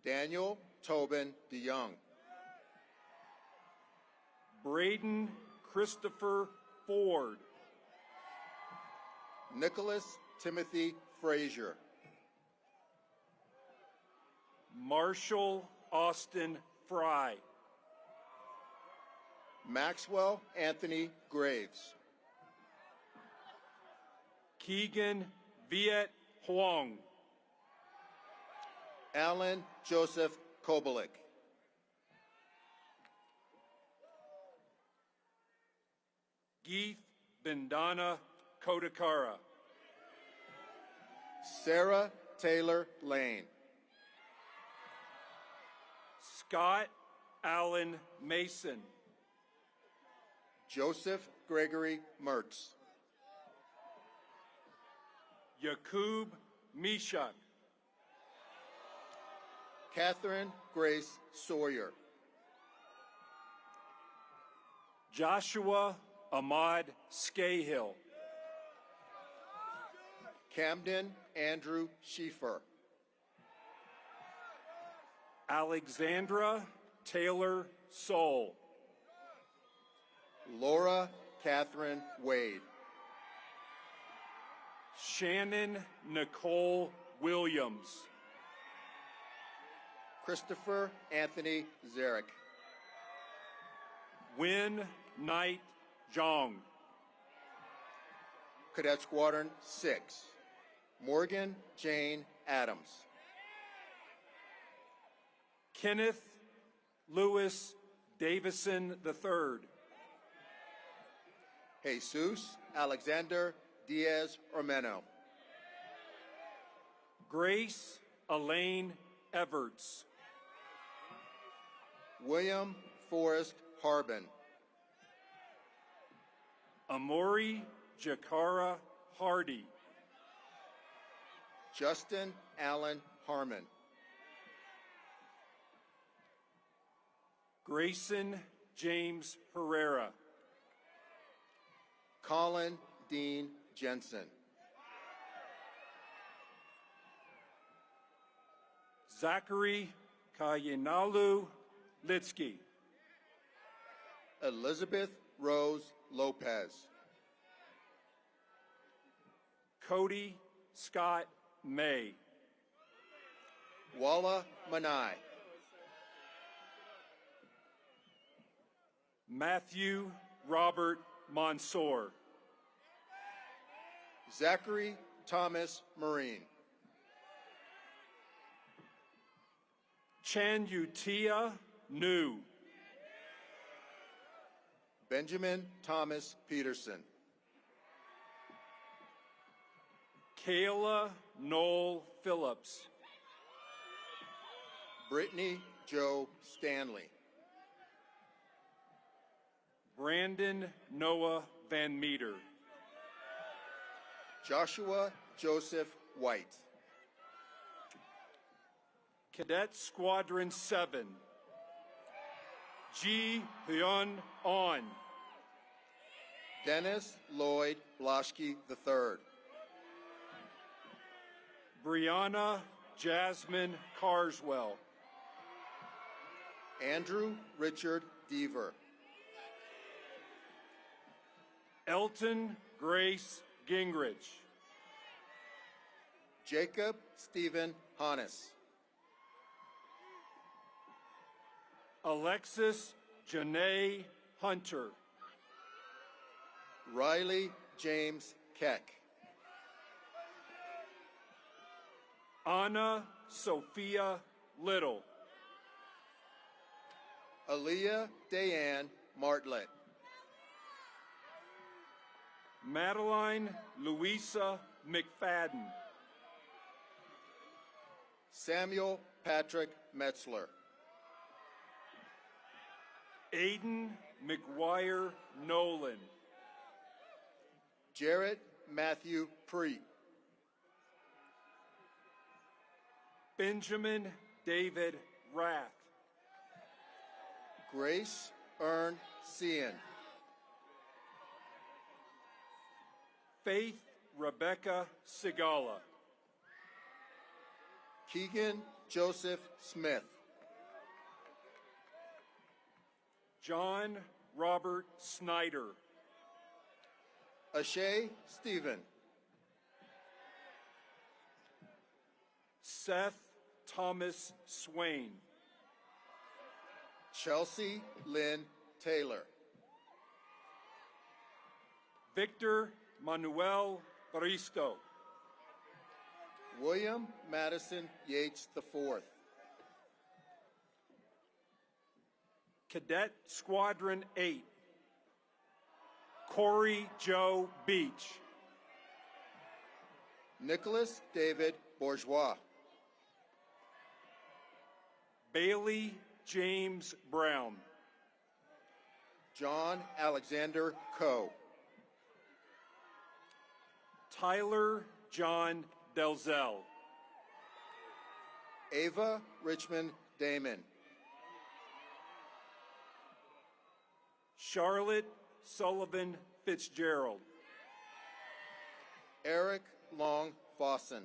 Daniel Tobin DeYoung. Braden Christopher Ford. Nicholas Timothy Frazier. Marshall Austin Fry. Maxwell Anthony Graves. Keegan Viet Huang. Alan Joseph Kobelik. Geeth Bindana Kodakara. Sarah Taylor Lane. Scott Allen Mason. Joseph Gregory Mertz. Yakub Mishak. Catherine Grace Sawyer. Joshua Ahmad Scahill. Camden Andrew Schieffer. Alexandra Taylor Soul. Laura Catherine Wade. Shannon Nicole Williams. Christopher Anthony Zarek. Win Knight Zhang. Cadet Squadron 6. Morgan Jane Adams. Kenneth Lewis Davison III. Jesus Alexander Diaz Ormeno. Grace Elaine Everts. William Forrest Harbin. Amori Jakara Hardy. Justin Allen Harmon. Grayson James Herrera. Colin Dean Jensen. Zachary Kayinalu Litsky. Elizabeth Rose Lopez. Cody Scott May. Walla Manai. Matthew Robert Mansour. Zachary Thomas Marine. Chanutia Nu. Benjamin Thomas Peterson. Kayla Noel Phillips. Brittany Joe Stanley. Brandon Noah Van Meter. Joshua Joseph White. Cadet Squadron 7, Ji Hyun On, Dennis Lloyd Bloschke III, Brianna Jasmine Carswell, Andrew Richard Deaver, Elton Grace Gingrich, Jacob Stephen Hannes, Alexis Janae Hunter, Riley James Keck, Anna Sophia Little, Aaliyah Dayan Martlet, Madeline Louisa McFadden, Samuel Patrick Metzler, Aiden McGuire Nolan, Jarrett Matthew Preet, Benjamin David Rath, Grace Ern Cian, Faith Rebecca Sigala, Keegan Joseph Smith, John Robert Snyder, Ashay Stephen, Seth Thomas Swain, Chelsea Lynn Taylor, Victor Manuel Baristo, William Madison Yates IV, Cadet Squadron 8, Corey Joe Beach, Nicholas David Bourgeois, Bailey James Brown, John Alexander Coe, Tyler John Delzell, Ava Richmond Damon, Charlotte Sullivan Fitzgerald, Eric Long Fossen,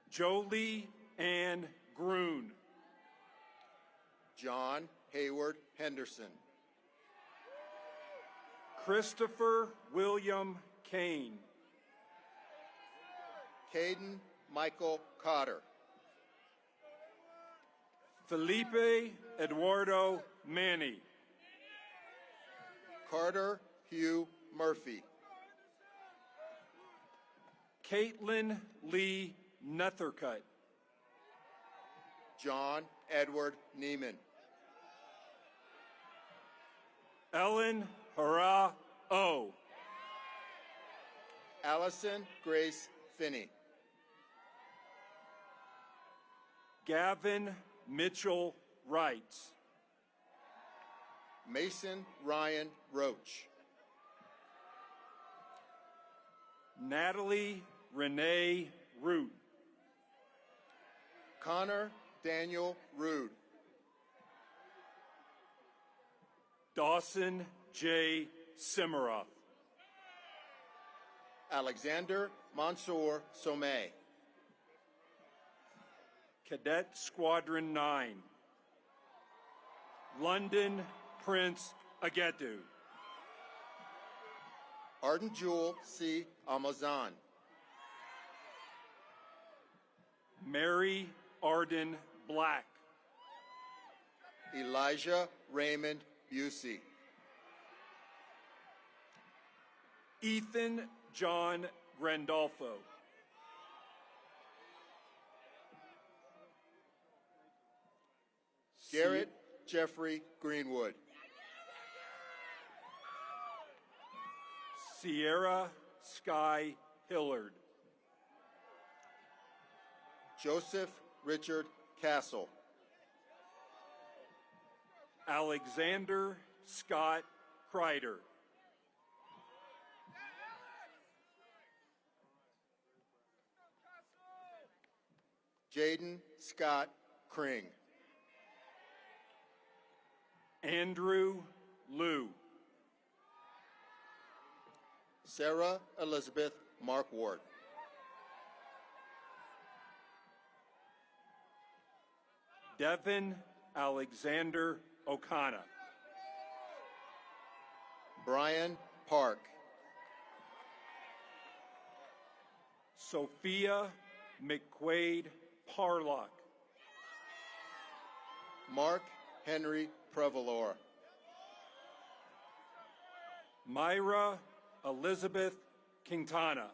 Jolie Ann Groon, John Hayward Henderson, Christopher William Kane, Caden Michael Cotter, Felipe Eduardo Manny, Carter Hugh Murphy, Caitlin Lee Nethercutt, John Edward Neiman, Ellen Hara O, Allison Grace Finney, Gavin Mitchell Wright, Mason Ryan Roach, Natalie Renee Root, Connor Daniel Rude, Dawson J. Simmeroff, Alexander Mansour Somé, Cadet Squadron 9, London Prince Agetu, Arden Jewel C. Amazan, Mary Arden Black, Elijah Raymond Busey, Ethan John Grandolfo, Garrett Jeffrey Greenwood, Sierra Sky Hillard, Joseph Richard Castle, Alexander Scott Kreider, Jaden Scott Kring. Andrew Liu. Sarah Elizabeth Markwart. Devin Alexander O'Connor. Brian Park. Sophia McQuaid Parlock. Mark Henry Prevalor. Myra Elizabeth Quintana.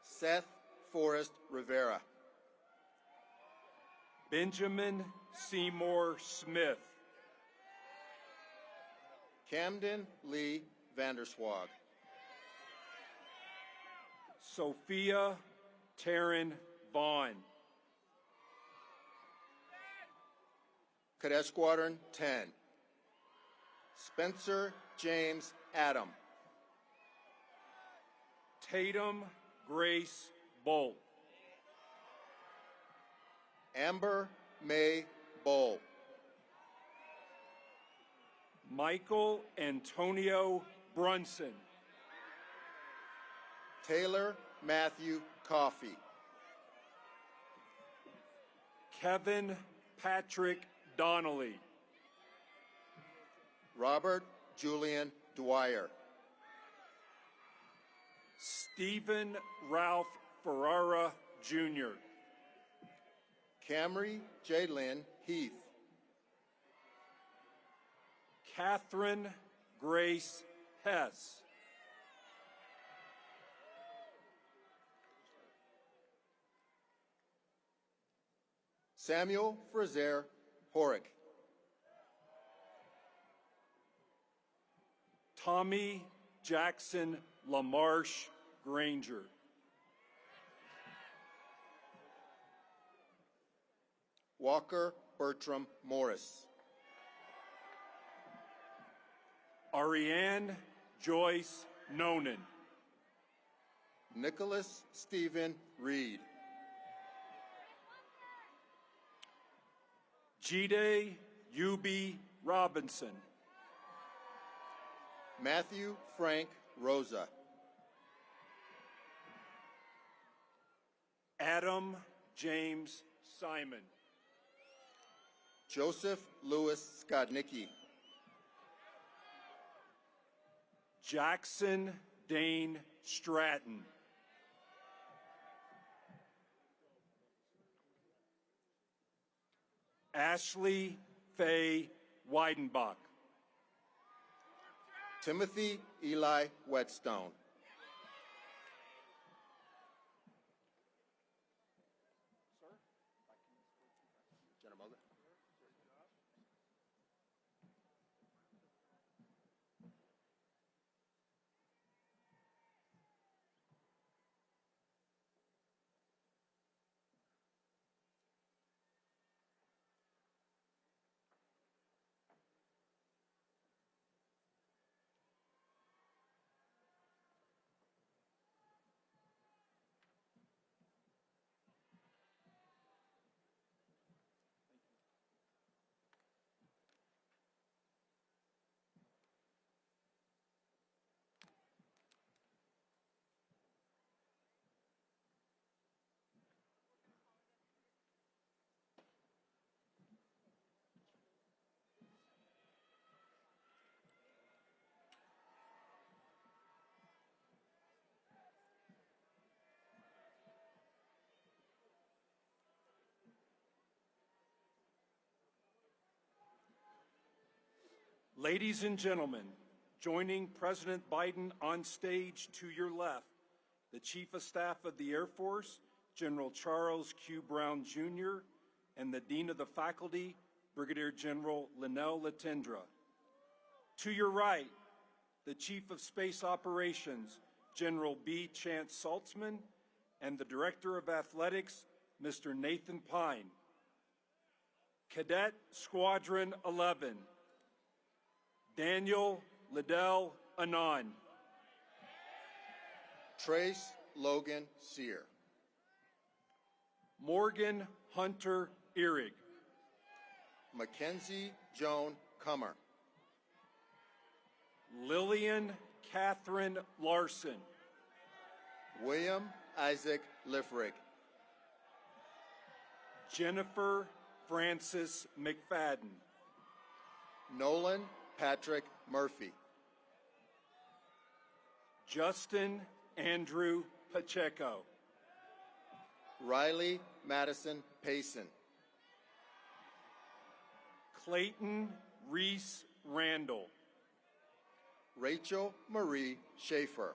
Seth Forrest Rivera. Benjamin Seymour Smith. Camden Lee Vanderswag. Sophia Taryn Vaughn. Cadet Squadron 10. Spencer James Adam. Tatum Grace Bolt. Amber May Bowl. Michael Antonio Brunson. Taylor Matthew Coffey. Kevin Patrick Donnelly. Robert Julian Dwyer. Stephen Ralph Ferrara Jr. Camry Jaylyn Heath. Catherine Grace Hess. Samuel Frazer Horick. Tommy Jackson LaMarche Granger. Walker Bertram Morris. Ariane Joyce Nonan. Nicholas Stephen Reed. Jide Yubi Robinson. Matthew Frank Rosa. Adam James Simon. Joseph Lewis Skodnicki. Jackson Dane Stratton. Ashley Faye Weidenbach. Timothy Eli Whetstone. Ladies and gentlemen, joining President Biden on stage to your left, the Chief of Staff of the Air Force, General Charles Q. Brown, Jr., and the Dean of the Faculty, Brigadier General Linnell Latendra. To your right, the Chief of Space Operations, General B. Chance Saltzman, and the Director of Athletics, Mr. Nathan Pine. Cadet Squadron 11, Daniel Liddell Anon. Trace Logan Sear. Morgan Hunter Ehrig. Mackenzie Joan Cummer. Lillian Catherine Larson. William Isaac Liffrig. Jennifer Francis McFadden. Nolan Patrick Murphy. Justin Andrew Pacheco. Riley Madison Payson. Clayton Reese Randall. Rachel Marie Schaefer.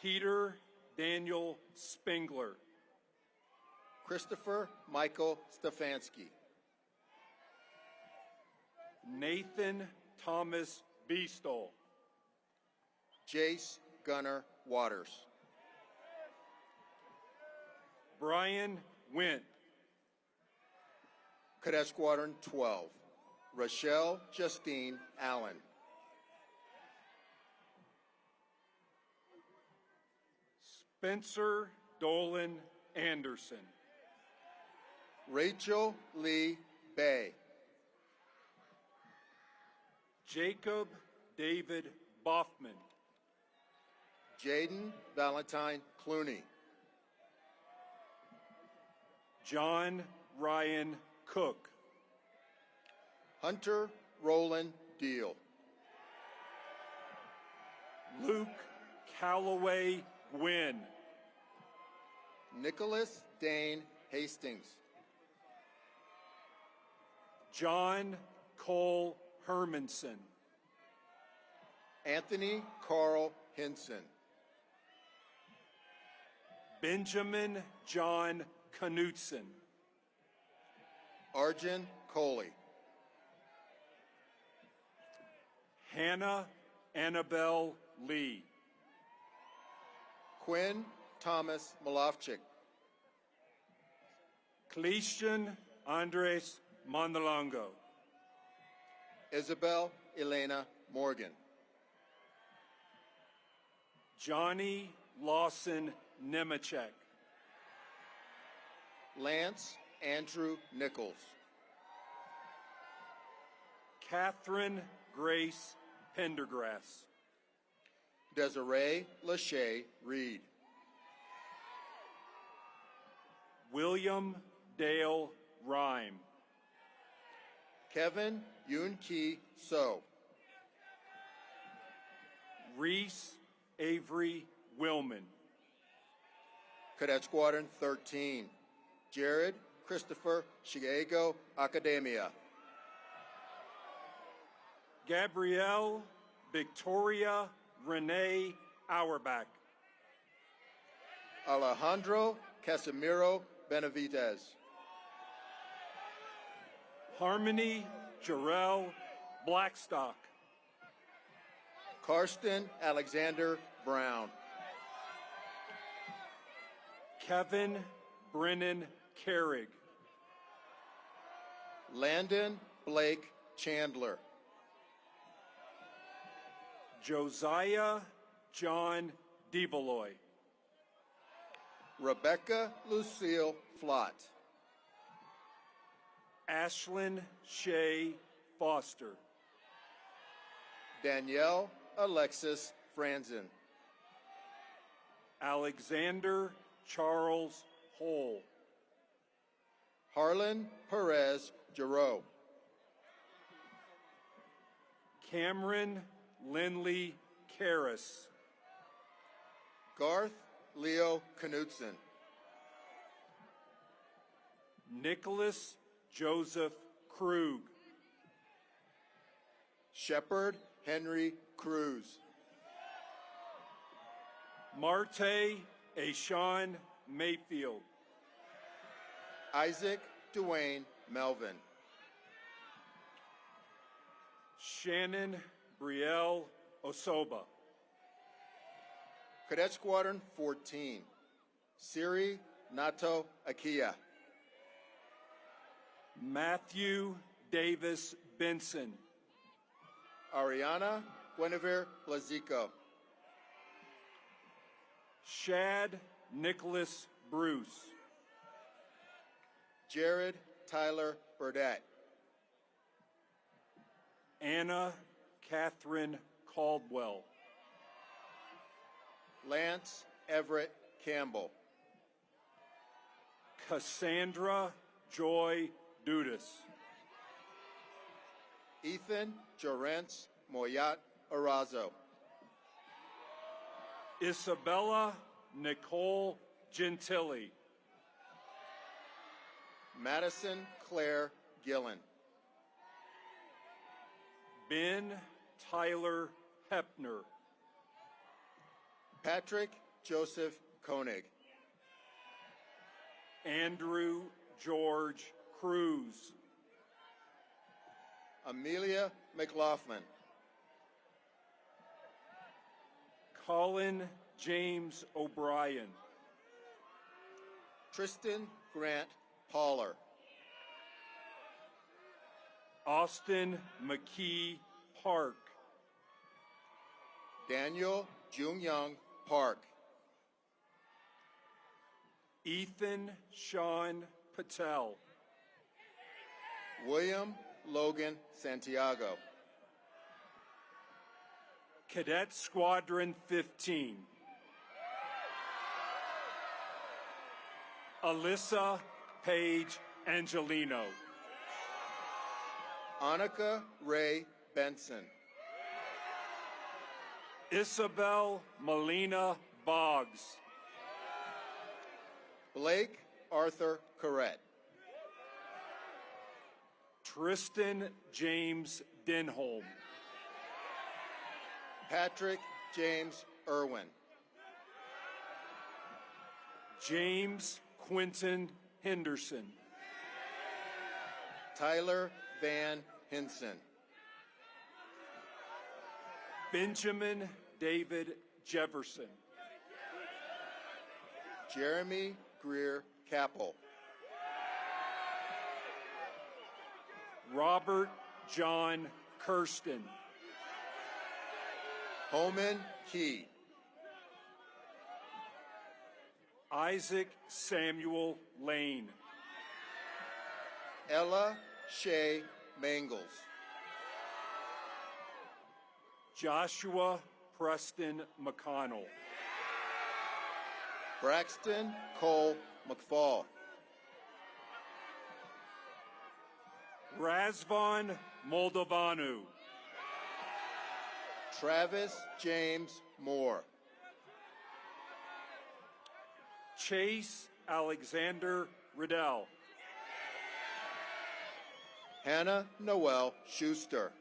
Peter Daniel Spengler. Christopher Michael Stefanski. Nathan Thomas Beastol. Jace Gunnar Waters. Brian Wint. Cadet Squadron 12. Rochelle Justine Allen. Spencer Dolan Anderson. Rachel Lee Bay. Jacob David Boffman. Jaden Valentine Clooney. John Ryan Cook. Hunter Roland Deal. Luke Calloway Gwynn. Nicholas Dane Hastings. John Cole Hermanson. Anthony Carl Hinson. Benjamin John Knutson. Arjun Coley. Hannah Annabelle Lee. Quinn Thomas Malofchik. Cleishan Andres Mondalongo. Isabel Elena Morgan. Johnny Lawson Nemechek. Lance Andrew Nichols. Catherine Grace Pendergrass. Desiree Lachey Reed. William Dale Rhyme. Kevin Yoon Ki So. Reese Avery Willman. Cadet Squadron 13. Jared Christopher Shiego Academia. Gabrielle Victoria Renee Auerbach. Alejandro Casimiro Benavidez. Harmony Jarrell Blackstock. Karsten Alexander Brown. Kevin Brennan Carrig. Landon Blake Chandler. Josiah John Devaloy. Rebecca Lucille Flott. Ashlyn Shea Foster. Danielle Alexis Franzen. Alexander Charles Hole. Harlan Perez Giroux. Cameron Lindley Karras. Garth Leo Knudsen. Nicholas Joseph Krug. Shepard Henry Cruz. Marte Ashawn Mayfield. Isaac Dwayne Melvin. Shannon Brielle Osoba. Cadet Squadron 14. Siri Nato Akia. Matthew Davis Benson. Ariana Guinevere Blazico. Shad Nicholas Bruce. Jared Tyler Burdett. Anna Catherine Caldwell. Lance Everett Campbell. Cassandra Joy Dudas. Ethan Jorentz Moyat Arazo. Isabella Nicole Gentili. Madison Claire Gillen. Ben Tyler Hepner. Patrick Joseph Koenig. Andrew George Cruz. Amelia McLaughlin. Colin James O'Brien. Tristan Grant Poller. Austin McKee Park. Daniel Junyoung Park. Ethan Sean Patel. William Logan Santiago. Cadet Squadron 15. Alyssa Paige Angelino. Annika Ray Benson. Isabel Melina Boggs. Blake Arthur Corrett. Tristan James Denholm. Patrick James Irwin. James Quentin Henderson. Tyler Van Hinson. Benjamin David Jefferson. Jeremy Greer Capel. Robert John Kirsten. Holman Key. Isaac Samuel Lane. Ella Shea Mangles. Joshua Preston McConnell. Braxton Cole McFall. Razvan Moldovanu. Travis James Moore. Chase Alexander Riddell. Hannah Noel Schuster.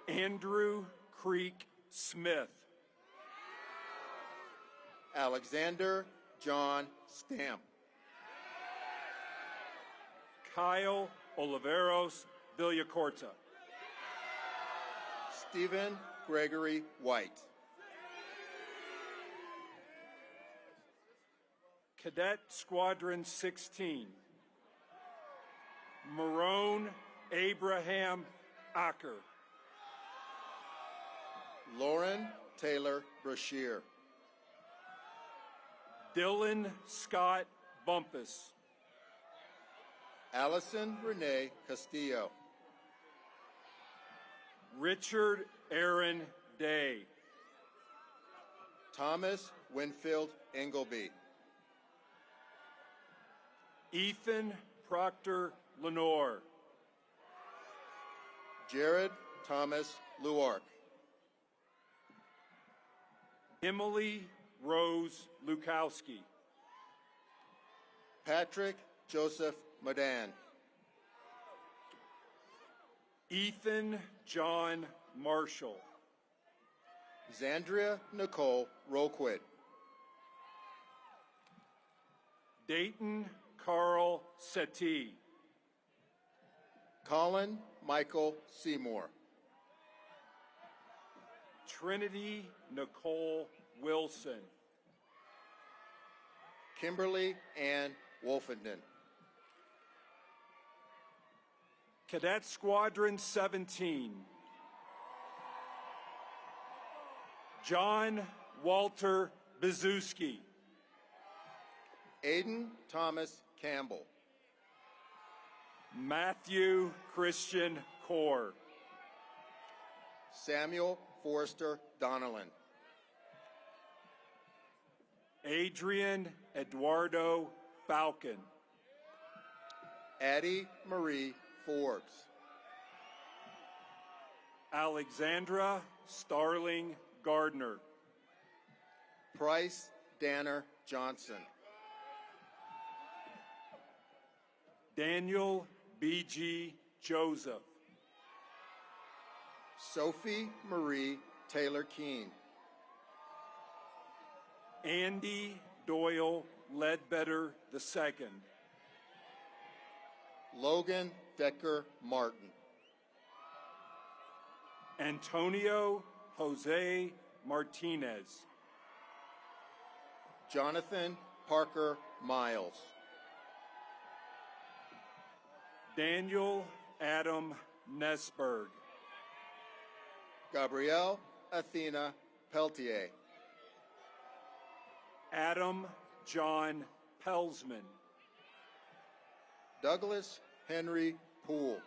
Andrew Creek Smith. Alexander John Stamp. Kyle Oliveros Villacorta. Stephen Gregory White. Cadet Squadron 16. Marone Abraham Acker. Lauren Taylor Brashear. Dylan Scott Bumpus. Allison Renee Castillo. Richard Aaron Day. Thomas Winfield Ingleby. Ethan Proctor Lenore. Jared Thomas Luark. Emily Rose Lukowski. Patrick Joseph Madan. Ethan John Marshall. Zandria Nicole Roquid. Dayton Carl Settee. Colin Michael Seymour. Trinity Nicole Wilson. Kimberly Ann Wolfenden. Cadet Squadron 17. John Walter Bizuski. Aiden Thomas Campbell. Matthew Christian Core. Samuel Forrester Donnellan. Adrian Eduardo Falcon. Addie Marie Forbes. Alexandra Starling Gardner. Price Danner Johnson. Daniel B.G. Joseph. Sophie Marie Taylor Keene. Andy Doyle Ledbetter II. Logan Decker Martin. Antonio Jose Martinez. Jonathan Parker Miles. Daniel Adam Nesberg. Gabrielle Athena Peltier. Adam John Pelsman. Douglas Henry Poole.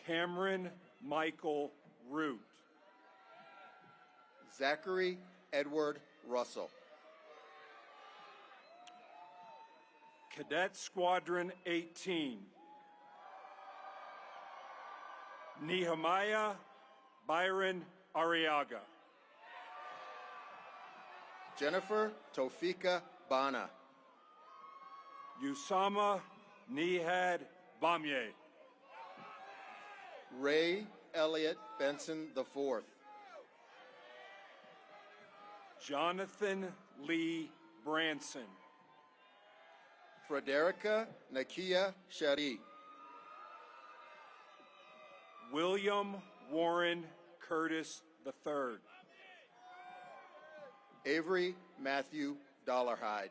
Cameron Michael Root. Zachary Edward Russell. Cadet Squadron 18. Nehemiah Byron Arriaga. Jennifer Tofika Bana. Usama Nihad Bamye. Ray Elliott Benson IV. Jonathan Lee Branson. Frederica Nakia Shari. William Warren Curtis III. Avery Matthew Dollarhide.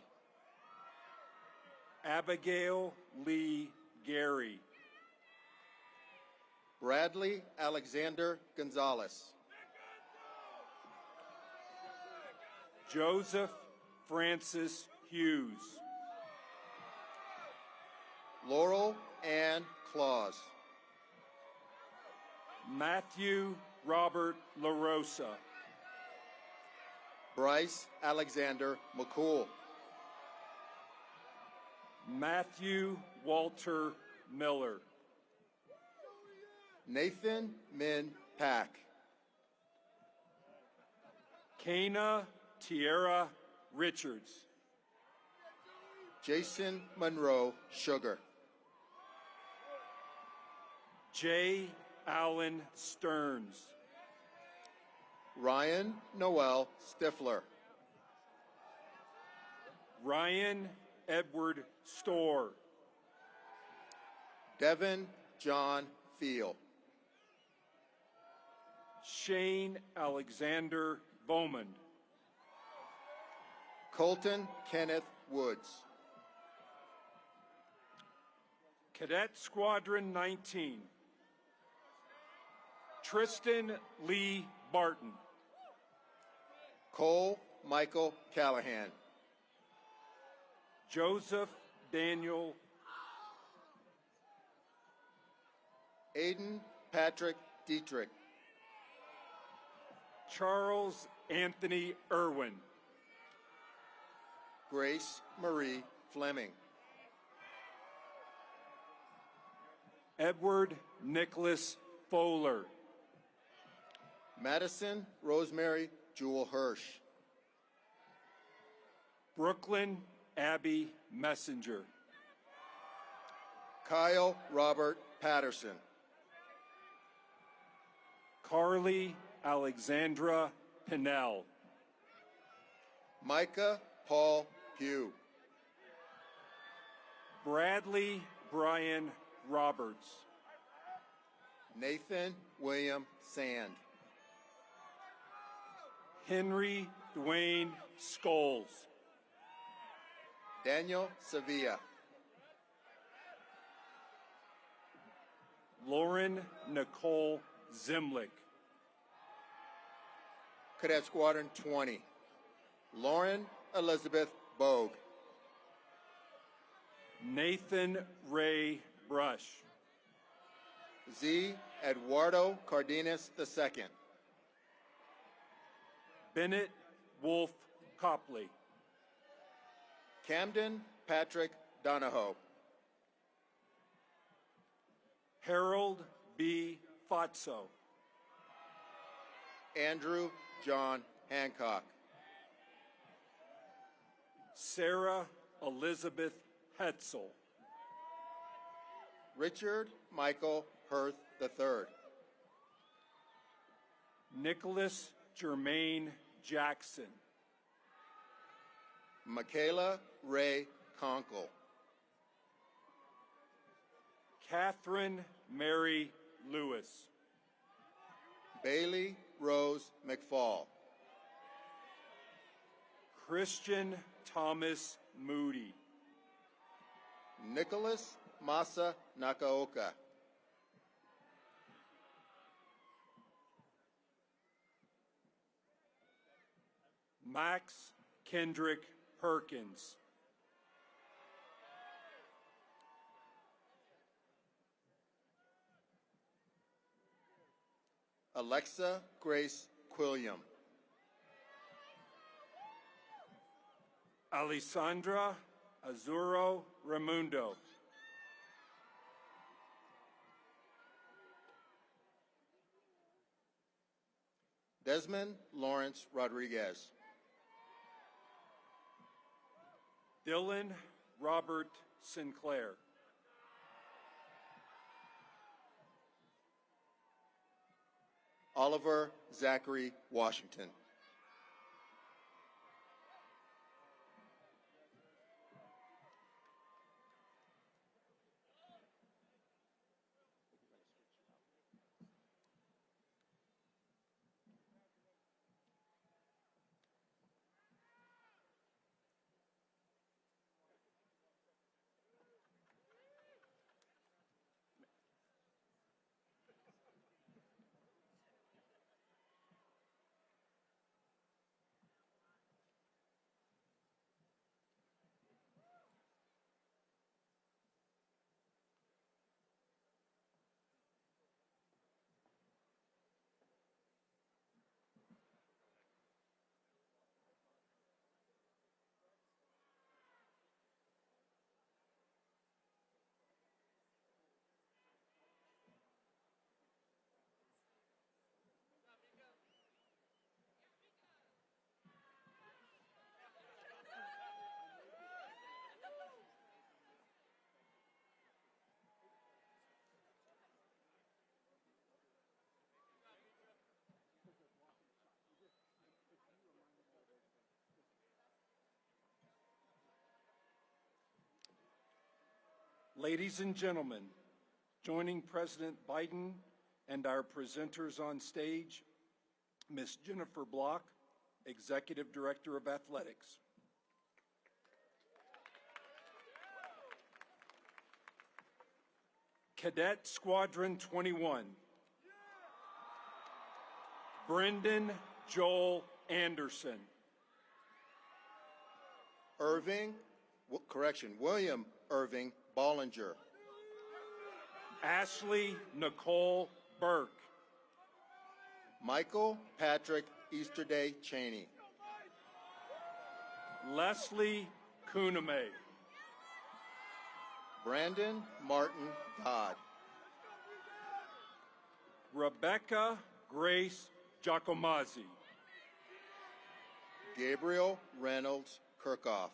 Abigail Lee Gary. Bradley Alexander Gonzalez. Joseph Francis Hughes. Laurel Ann Claus. Matthew Robert LaRosa. Bryce Alexander McCool. Matthew Walter Miller. Nathan Min Pack. Kana Tierra Richards. Jason Monroe Sugar. J. Allen Stearns. Ryan Noel Stifler. Ryan Edward Storr. Devin John Field. Shane Alexander Bowman. Colton Kenneth Woods. Cadet Squadron 19. Tristan Lee Barton. Cole Michael Callahan. Joseph Daniel. Aiden Patrick Dietrich. Charles Anthony Irwin. Grace Marie Fleming. Edward Nicholas Fowler. Madison Rosemary Jewel Hirsch. Brooklyn Abby Messenger. Kyle Robert Patterson. Carly Alexandra Pinnell. Micah Paul Pugh. Bradley Brian Roberts. Nathan William Sand. Henry Dwayne Scholes. Daniel Sevilla. Lauren Nicole Zimlick. Cadet Squadron 20. Lauren Elizabeth Bogue. Nathan Ray Brush. Z. Eduardo Cardenas II. Bennett Wolf Copley. Camden Patrick Donahoe. Harold B. Fatso. Andrew John Hancock. Sarah Elizabeth Hetzel. Richard Michael Hirth III. Nicholas Jermaine Jackson. Michaela Ray Conkle. Catherine Mary Lewis. Bailey Rose McFall. Christian Thomas Moody. Nicholas Masa Nakaoka. Max Kendrick Perkins. Alexa Grace Quilliam. Alessandra Azuro Ramundo. Desmond Lawrence Rodriguez. Dylan Robert Sinclair. Oliver Zachary Washington. Ladies and gentlemen, joining President Biden and our presenters on stage, Ms. Jennifer Block, Executive Director of Athletics. Cadet Squadron 21, Brendan Joel Anderson. William Irving Bollinger. Ashley Nicole Burke. Michael Patrick Easterday Cheney. Leslie Kuname. Brandon Martin Dodd. Rebecca Grace Giacomazzi. Gabriel Reynolds Kirchhoff.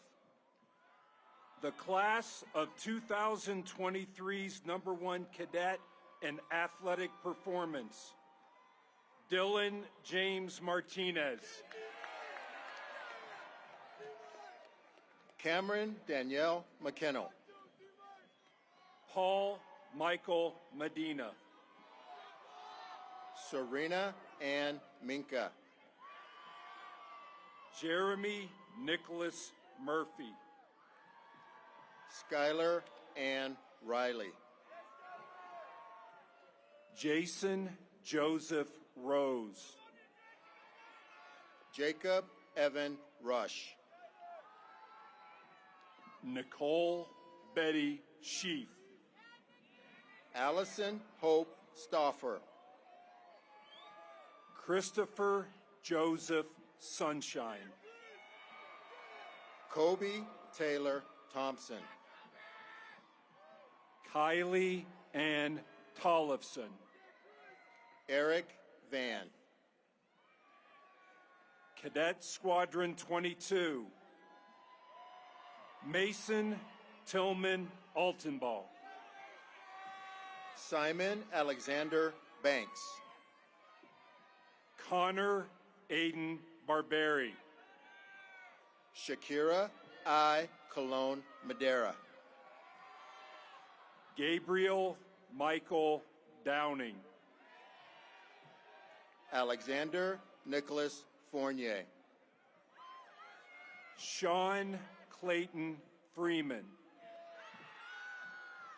The class of 2023's #1 cadet in athletic performance, Dylan James Martinez. Cameron Danielle McKennell. Paul Michael Medina. Serena Ann Minka. Jeremy Nicholas Murphy. Skylar Ann Riley. Jason Joseph Rose. Jacob Evan Rush. Nicole Betty Sheaf. Allison Hope Stauffer. Christopher Joseph Sunshine. Kobe Taylor Thompson. Kylie Ann Tollefson. Eric Van. Cadet Squadron 22. Mason Tillman Altenball. Simon Alexander Banks. Connor Aiden Barberi. Shakira I. Cologne Madera. Gabriel Michael Downing. Alexander Nicholas Fournier. Sean Clayton Freeman.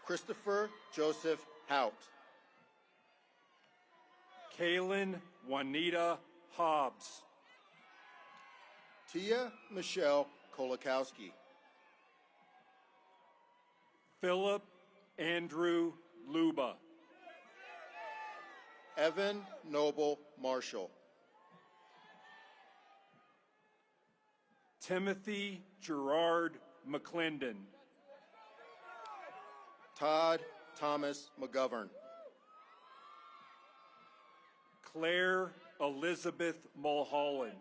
Christopher Joseph Hout. Kaylin Juanita Hobbs. Tia Michelle Kolakowski. Philip Andrew Luba. Evan Noble Marshall. Timothy Gerard McClendon. Todd Thomas McGovern. Claire Elizabeth Mulholland.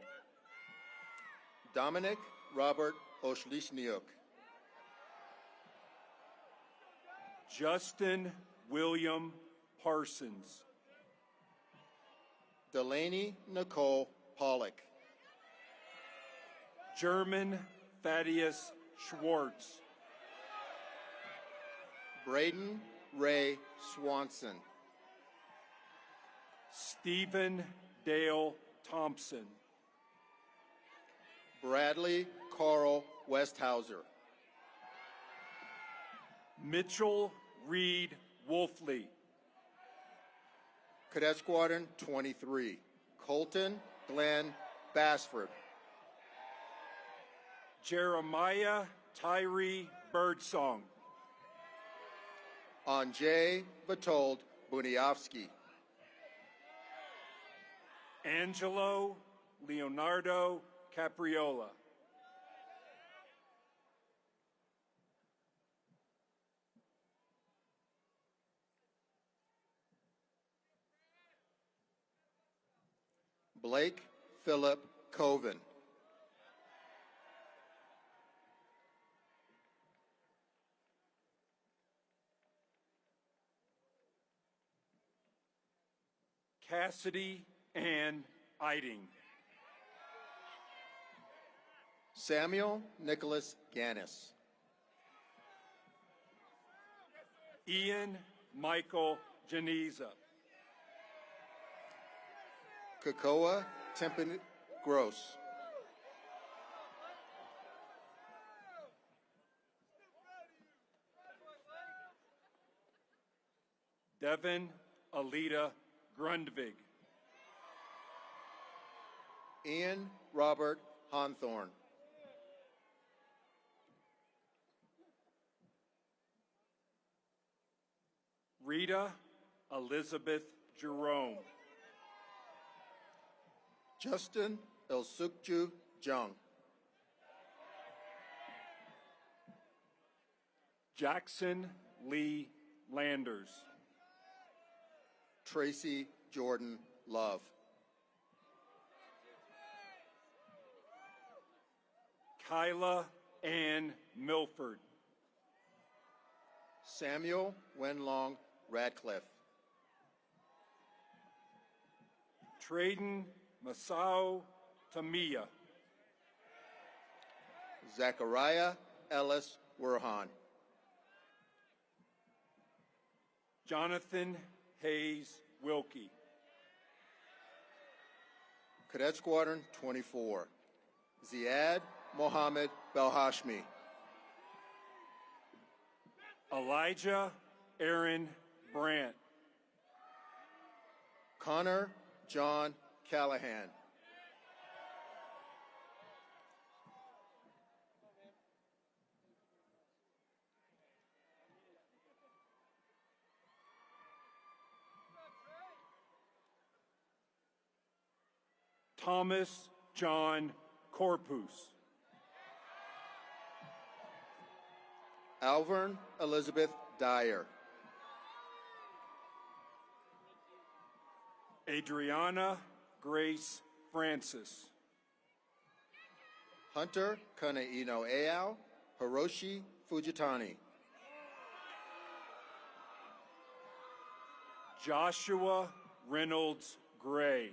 Dominic Robert Oshlisniuk. Justin William Parsons. Delaney Nicole Pollock. German Thaddeus Schwartz. Braden Ray Swanson. Stephen Dale Thompson. Bradley Carl Westhauser. Mitchell Reed Wolfley. Cadet Squadron 23. Colton Glenn Bassford. Jeremiah Tyree Birdsong. Anjay Vitold Buniovsky. Angelo Leonardo Capriola. Blake Philip Coven. Cassidy Ann Eiding. Samuel Nicholas Gannis. Ian Michael Geneza. Kakoa Tempin Gross. Devin Alita Grundvig. Ian Robert Honthorn. Rita Elizabeth Jerome. Justin Elsukju Jung. Jackson Lee Landers. Tracy Jordan Love. Kyla Ann Milford. Samuel Wenlong Radcliffe. Traden Masao Tamiya. Zachariah Ellis Werhan. Jonathan Hayes Wilkie. Cadet Squadron 24. Ziad Mohammed Belhashmi. Elijah Aaron Brandt. Connor John Callahan. Thomas John Corpus. Alvern Elizabeth Dyer. Adriana Grace Francis. Hunter Kanaino Eao Hiroshi Fujitani. Joshua Reynolds Gray.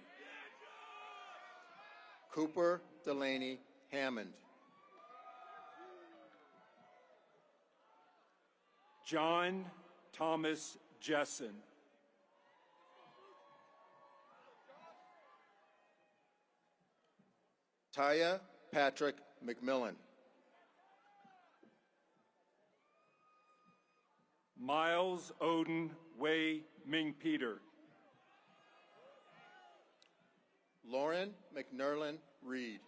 Cooper Delaney Hammond. John Thomas Jessen. Taya Patrick McMillan. Miles Odin Wei Ming Peter. Lauren McNerlin Reed.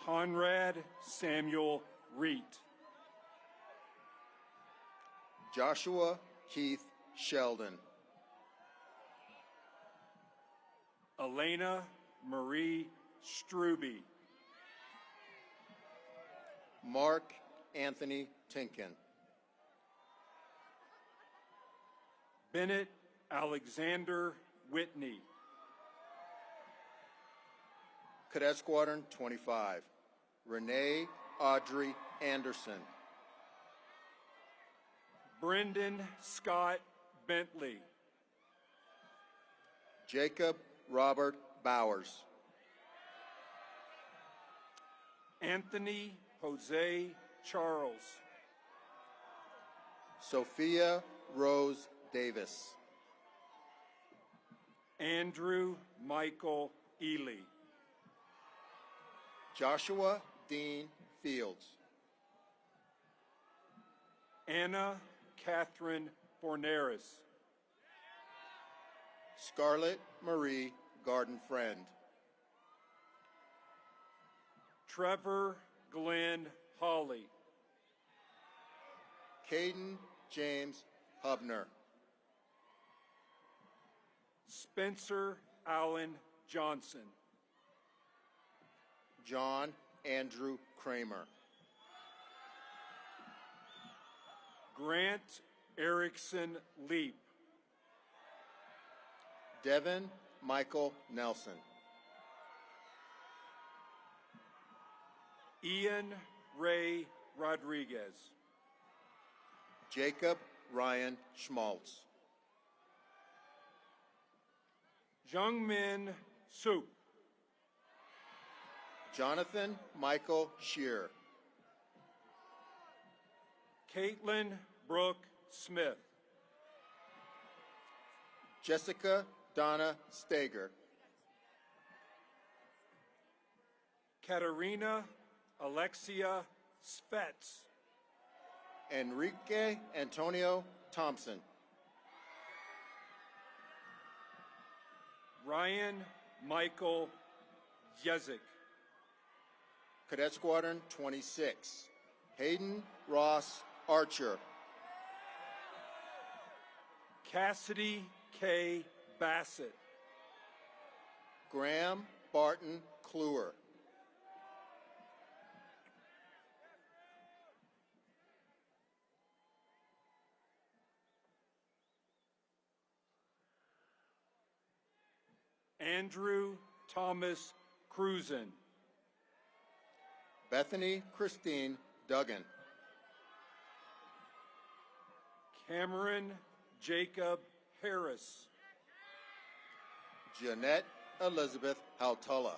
Conrad Samuel Reet. Joshua Keith Sheldon. Elena Marie Struby. Mark Anthony Tinkin. Bennett Alexander Whitney. Cadet Squadron 25. Renee Audrey Anderson. Brendan Scott Bentley. Jacob Robert Bowers. Anthony Jose Charles. Sophia Rose Davis. Andrew Michael Ely. Joshua Dean Fields. Anna Catherine Forneris. Scarlett Marie Garden Friend. Trevor Glenn Hawley. Caden James Hubner. Spencer Allen Johnson. John Andrew Kramer. Grant Erickson Leap. Devin Michael Nelson. Ian Ray Rodriguez. Jacob Ryan Schmaltz. Jungmin Soup. Jonathan Michael Shear. Caitlin Brooke Smith. Jessica Donna Stager. Katerina Alexia Spetz. Enrique Antonio Thompson. Ryan Michael Yezik. Cadet Squadron 26. Hayden Ross Archer. Cassidy K. Bassett. Graham Barton Kluwer. Andrew Thomas Cruzen. Bethany Christine Duggan. Cameron Jacob Harris. Jeanette Elizabeth Haltulla.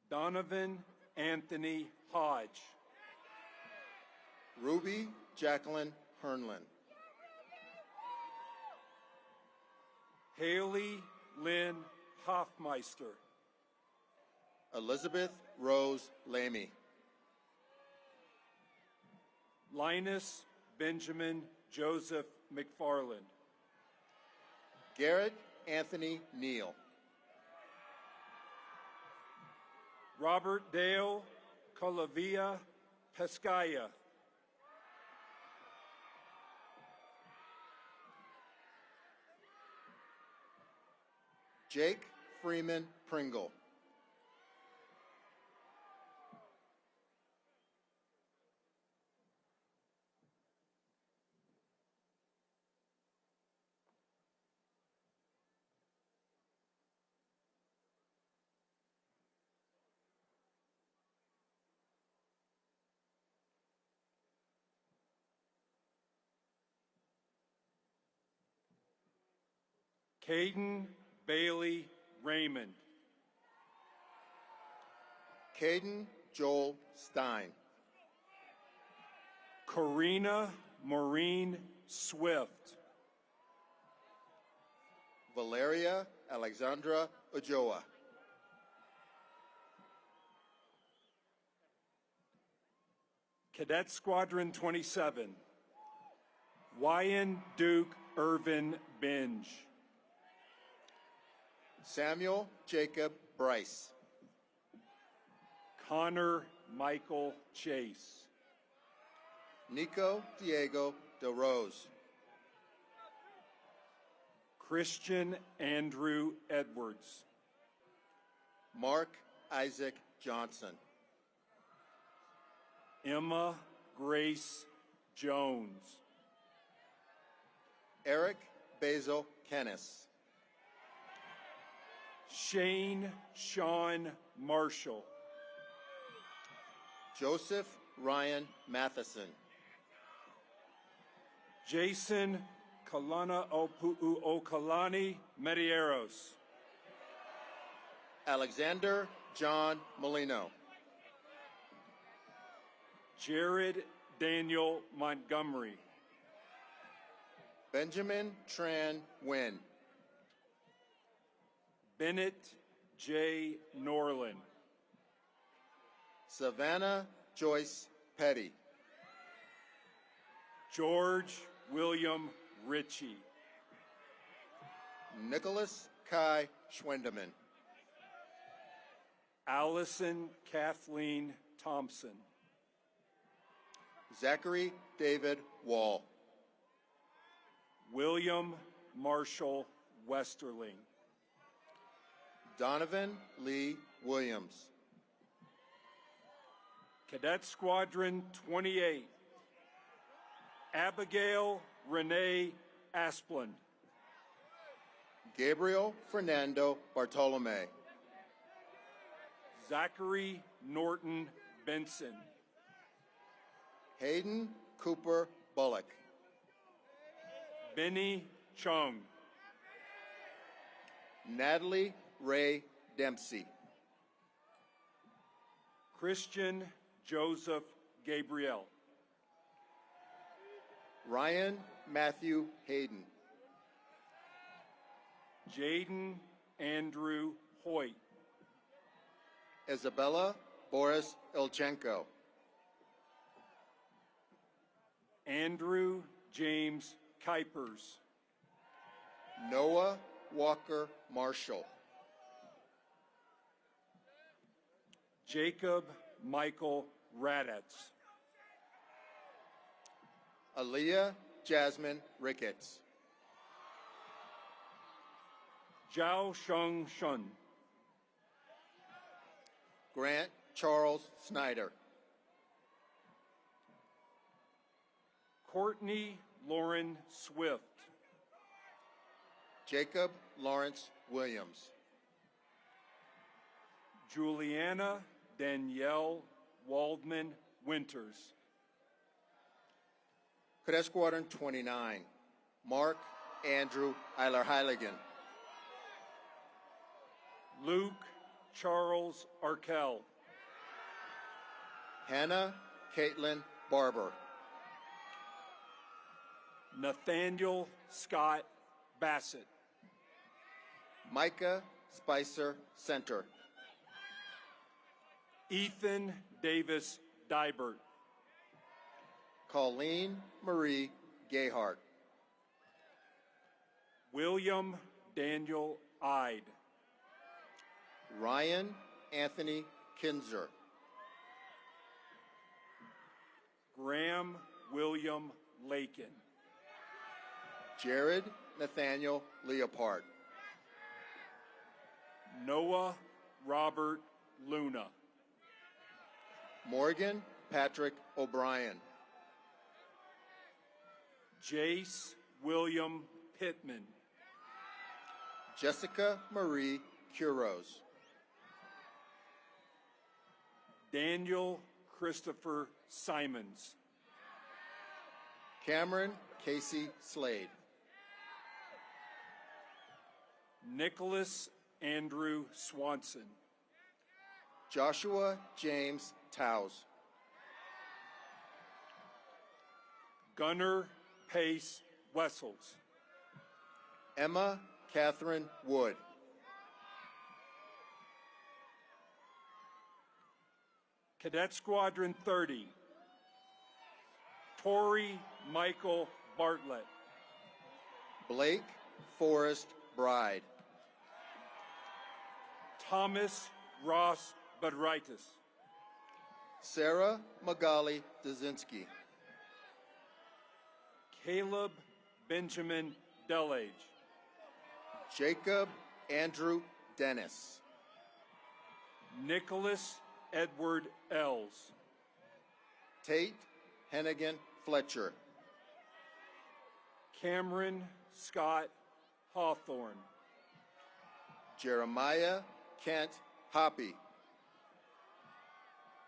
Donovan Anthony Hodge. Ruby Jacqueline Hernlin. Haley Lynn Hoffmeister. Elizabeth Rose Lamy. Linus Benjamin Joseph McFarland. Garrett Anthony Neal. Robert Dale Colavia Pescaya. Jake Freeman Pringle. Caden Bailey Raymond. Caden Joel Stein. Karina Maureen Swift. Valeria Alexandra Ojoa. Cadet Squadron 27. Wyan Duke Irvin Binge. Samuel Jacob Bryce. Connor Michael Chase. Nico Diego De Rose. Christian Andrew Edwards. Mark Isaac Johnson. Emma Grace Jones. Eric Basil Kennis. Shane Sean Marshall. Joseph Ryan Matheson. Jason Kalana Okalani Medieros. Alexander John Molino. Jared Daniel Montgomery. Benjamin Tran Nguyen. Bennett J. Norland. Savannah Joyce Petty. George William Ritchie. Nicholas Kai Schwendeman. Allison Kathleen Thompson. Zachary David Wall. William Marshall Westerling. Donovan Lee Williams. Cadet Squadron 28. Abigail Renee Asplund. Gabriel Fernando Bartolome. Zachary Norton Benson. Hayden Cooper Bullock. Benny Chung. Natalie Ray Dempsey. Christian Joseph Gabriel. Ryan Matthew Hayden. Jaden Andrew Hoyt. Isabella Boris Ilchenko. Andrew James Kuipers. Noah Walker Marshall. Jacob Michael Radetz. Aaliyah Jasmine Ricketts. Zhao Sheng Shun. Grant Charles Snyder. Courtney Lauren Swift. Jacob Lawrence Williams. Juliana Danielle Waldman Winters. Cadet Squadron 29. Mark Andrew Eiler-Heiligen. Luke Charles Arkell. Hannah Caitlin Barber. Nathaniel Scott Bassett. Micah Spicer Center. Ethan Davis Dybert. Colleen Marie Gayhart. William Daniel Ide. Ryan Anthony Kinzer. Graham William Lakin. Jared Nathaniel Leopard. Noah Robert Luna. Morgan Patrick O'Brien. Jace William Pittman. Jessica Marie Kuros. Daniel Christopher Simons. Cameron Casey Slade. Nicholas Andrew Swanson. Joshua James Towes. Gunnar Pace Wessels. Emma Catherine Wood. Cadet Squadron 30. Tori Michael Bartlett. Blake Forrest Bride. Thomas Ross Badritis. Sarah Magali Dazinski. Caleb Benjamin Delage. Jacob Andrew Dennis. Nicholas Edward Ells. Tate Hennigan Fletcher. Cameron Scott Hawthorne. Jeremiah Kent Hoppy.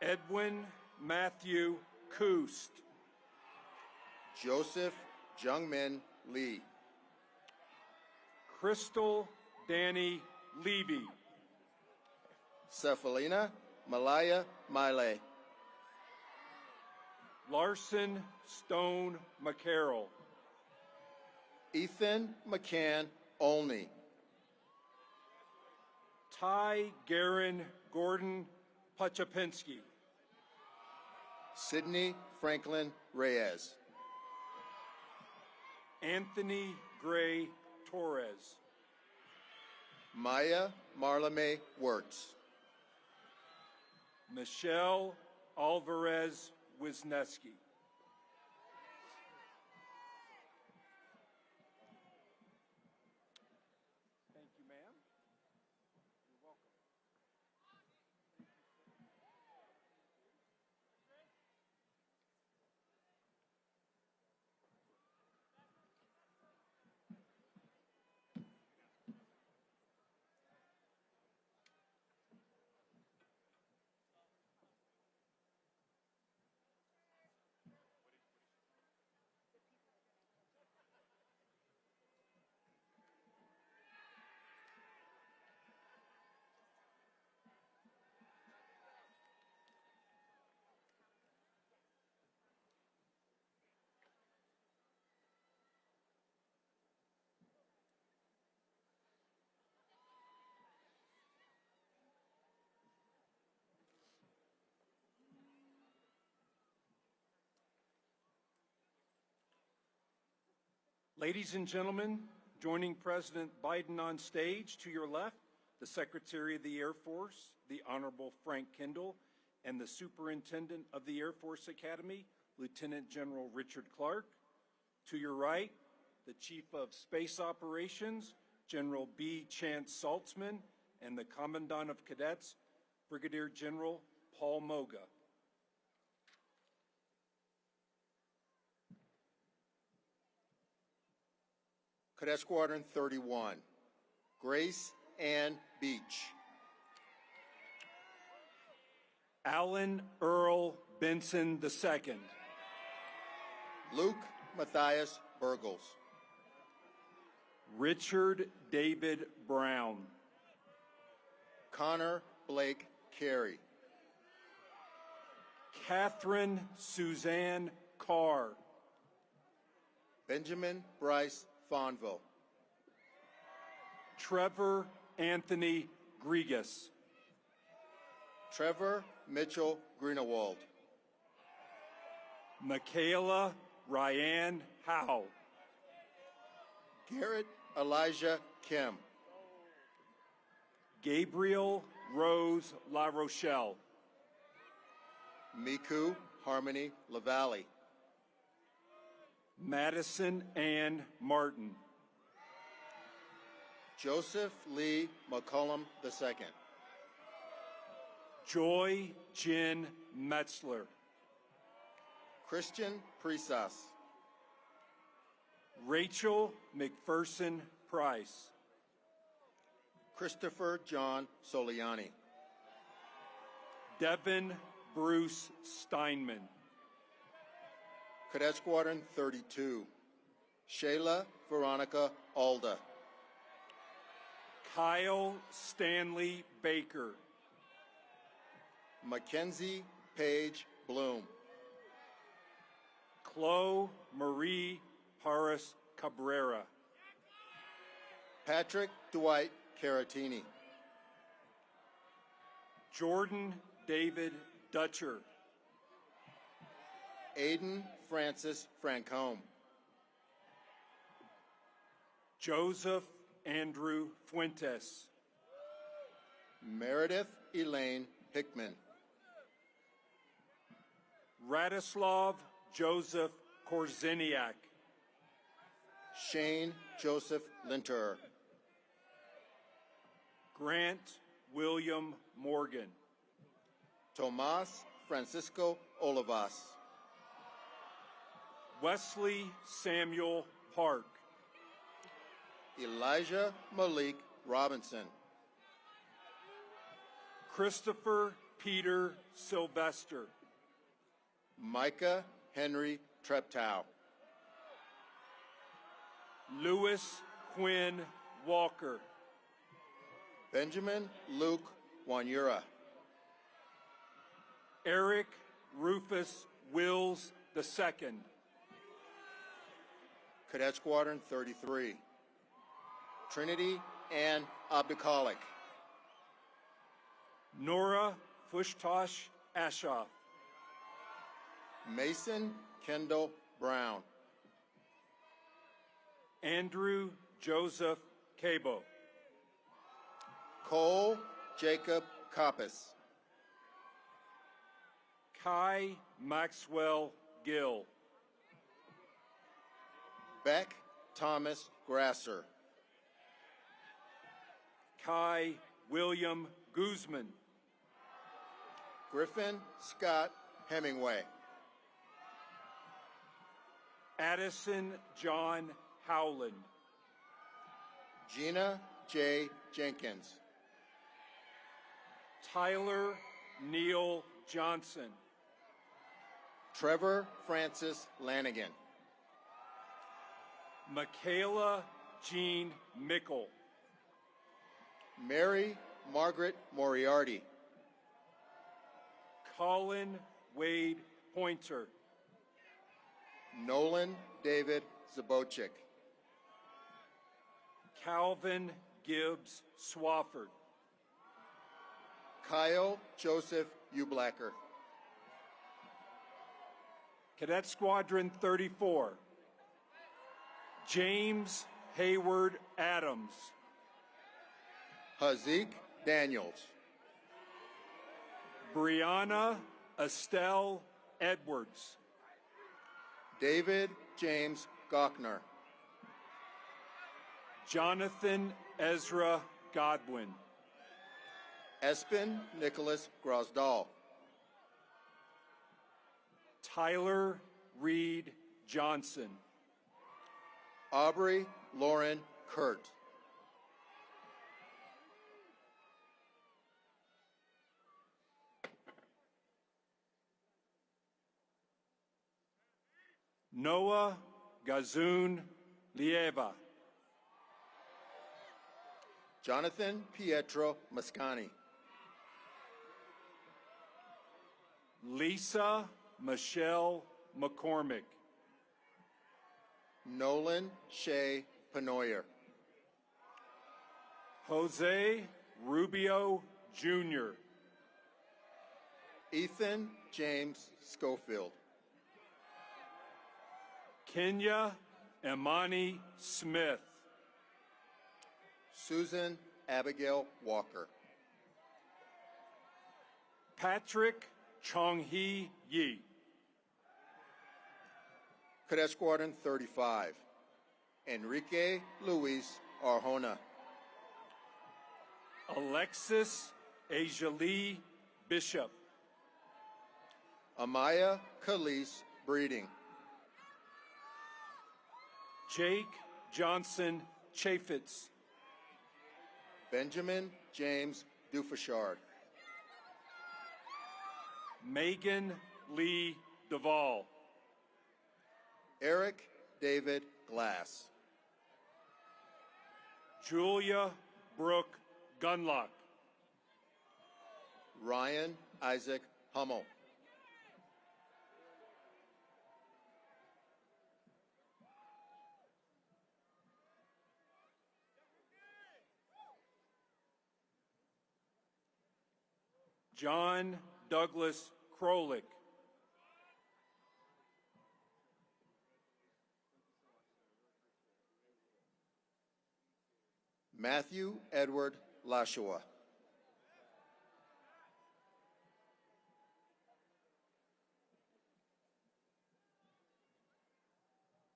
Edwin Matthew Koost. Joseph Jungmin Lee. Crystal Danny Levy. Cephalina Malaya Miley. Larson Stone McCarroll. Ethan McCann Olney. Ty Garin Gordon Pachapinski. Sydney Franklin Reyes. Anthony Gray Torres. Maya Marlame Wirtz. Michelle Alvarez Wisniewski. Thank you, ma'am. You're welcome. Ladies and gentlemen, joining President Biden on stage to your left, the Secretary of the Air Force, the Honorable Frank Kendall, and the Superintendent of the Air Force Academy, Lieutenant General Richard Clark. To your right, the Chief of Space Operations, General B. Chance Saltzman, and the Commandant of Cadets, Brigadier General Paul Moga. Cadet Squadron 31. Grace Ann Beach. Alan Earl Benson II. Luke Matthias Burgles. Richard David Brown. Connor Blake Carey. Catherine Suzanne Carr. Benjamin Bryce Fonville. Trevor Anthony Grigas. Trevor Mitchell Greenewald. Michaela Ryan Howe. Garrett Elijah Kim. Gabriel Rose La Rochelle. Miku Harmony LaValle. Madison Ann Martin. Joseph Lee McCullum II. Joy Jin Metzler. Christian Prisas. Rachel McPherson Price. Christopher John Soliani. Devin Bruce Steinman. Cadet Squadron 32. Shayla Veronica Alda. Kyle Stanley Baker. Mackenzie Paige Bloom. Chloe Marie Paris Cabrera. Patrick Dwight Caratini. Jordan David Dutcher. Aiden Francis Francombe. Joseph Andrew Fuentes. Meredith Elaine Hickman. Radislav Joseph Korzeniak. Shane Joseph Linterer. Grant William Morgan. Tomas Francisco Olivas. Wesley Samuel Park. Elijah Malik Robinson. Christopher Peter Sylvester. Micah Henry Treptow. Lewis Quinn Walker. Benjamin Luke Wanyura. Eric Rufus Wills II. Cadet Squadron 33. Trinity Ann Abdukalik. Nora Fushtosh Ashoff. Mason Kendall Brown. Andrew Joseph Cabo. Cole Jacob Coppice. Kai Maxwell Gill. Beck Thomas Grasser. Kai William Guzman. Griffin Scott Hemingway. Addison John Howland. Gina J. Jenkins. Tyler Neal Johnson. Trevor Francis Lanigan. Michaela Jean Mickle. Mary Margaret Moriarty. Colin Wade Pointer. Nolan David Zabochik. Calvin Gibbs Swafford. Kyle Joseph Ublacker. Cadet Squadron 34. James Hayward Adams. Hazik Daniels. Brianna Estelle Edwards. David James Gochner. Jonathan Ezra Godwin. Espen Nicholas Grosdahl. Tyler Reed Johnson. Aubrey Lauren Kurt. Noah Gazoon Lieva. Jonathan Pietro Mascani. Lisa Michelle McCormick. Nolan Shea Penoyer. Jose Rubio Jr. Ethan James Schofield. Kenya Imani Smith. Susan Abigail Walker. Patrick Chong-hee Yi. Cadet Squadron 35. Enrique Luis Arjona. Alexis Ajalee Bishop. Amaya Khalees Breeding. Jake Johnson Chaffetz. Benjamin James Dufashard. Megan Lee Duvall. Eric David Glass. Julia Brooke Gunlock. Ryan Isaac Hummel. John Douglas Krolik. Matthew Edward Lashua.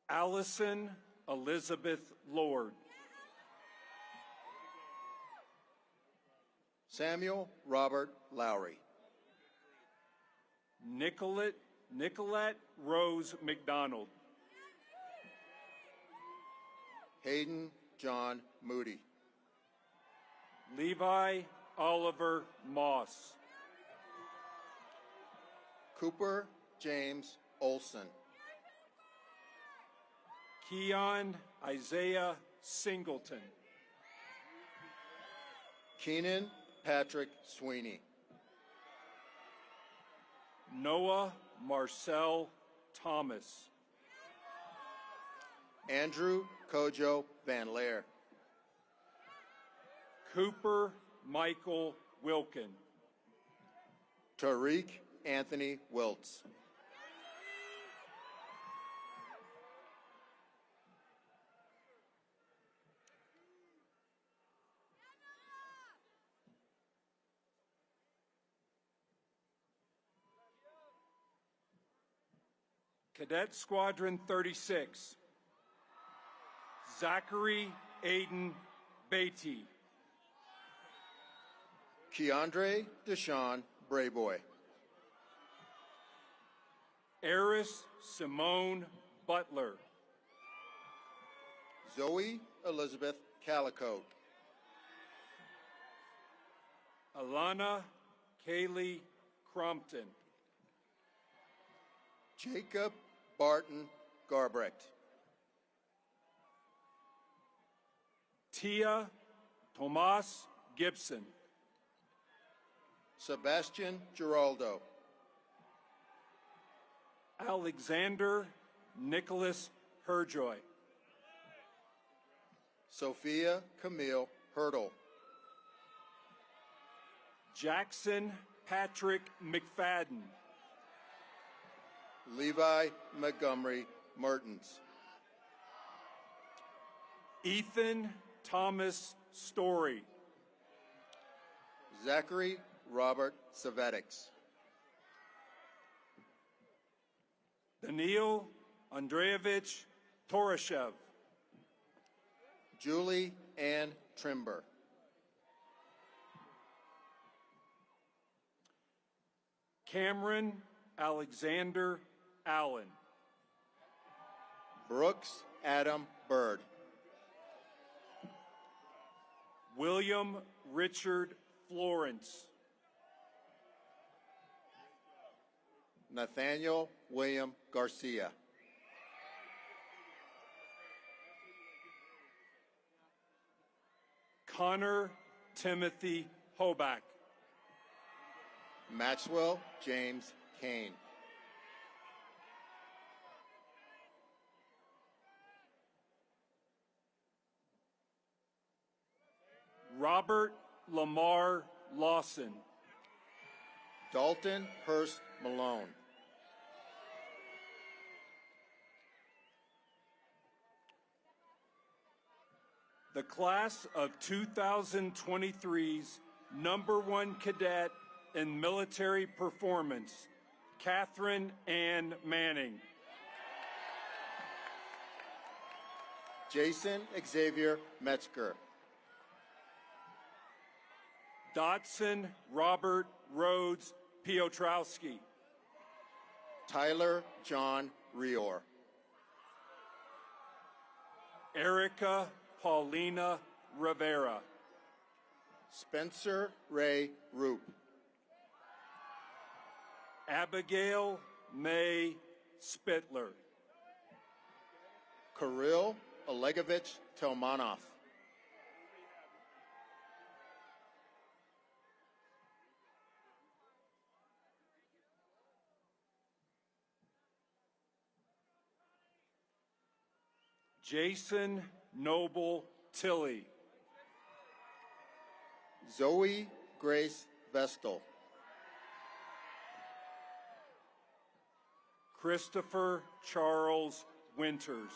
Allison Elizabeth Lord. Samuel Robert Lowry. Nicolette Rose McDonald. Hayden John Moody. Levi Oliver Moss. Cooper James Olson. Keon Isaiah Singleton. Keenan Patrick Sweeney. Noah Marcel Thomas. Andrew Kojo Van Lair. Cooper Michael Wilkin. Tariq Anthony Wiltz. Cadet Squadron 36. Zachary Aiden Beatty. Keandre Deshaun Brayboy. Eris Simone Butler. Zoe Elizabeth Calicote. Alana Kaylee Crompton. Jacob Barton Garbrecht. Tia Tomas Gibson. Sebastian Giraldo. Alexander Nicholas Herjoy. Sophia Camille Hurdle. Jackson Patrick McFadden. Levi Montgomery Mertens. Ethan Thomas Story. Zachary Robert Savetics. Daniil Andreevich Torashev. Julie Ann Trimber. Cameron Alexander Allen. Brooks Adam Bird. William Richard Florence. Nathaniel William Garcia. Connor Timothy Hoback. Maxwell James Kane. Robert Lamar Lawson. Dalton Hurst Malone. The class of 2023's #1 cadet in military performance, Catherine Ann Manning. Jason Xavier Metzger. Dodson Robert Rhodes Piotrowski. Tyler John Rior. Erica Paulina Rivera. Spencer Ray Roop. Abigail May Spittler. Kirill Olegovich Telmanov. Jason Noble Tilley. Zoe Grace Vestal. Christopher Charles Winters.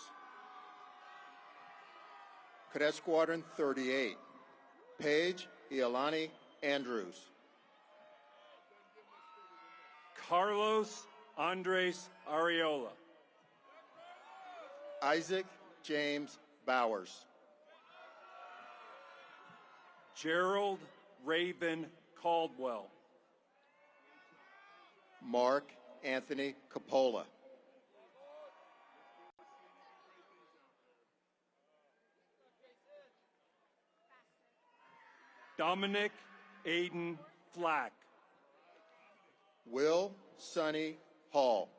Cadet Squadron 38. Paige Iolani Andrews. Carlos Andres Areola. Isaac James Bowers. Gerald Raven Caldwell. Mark Anthony Capola. Dominic Aiden Flack. Will Sonny Hall.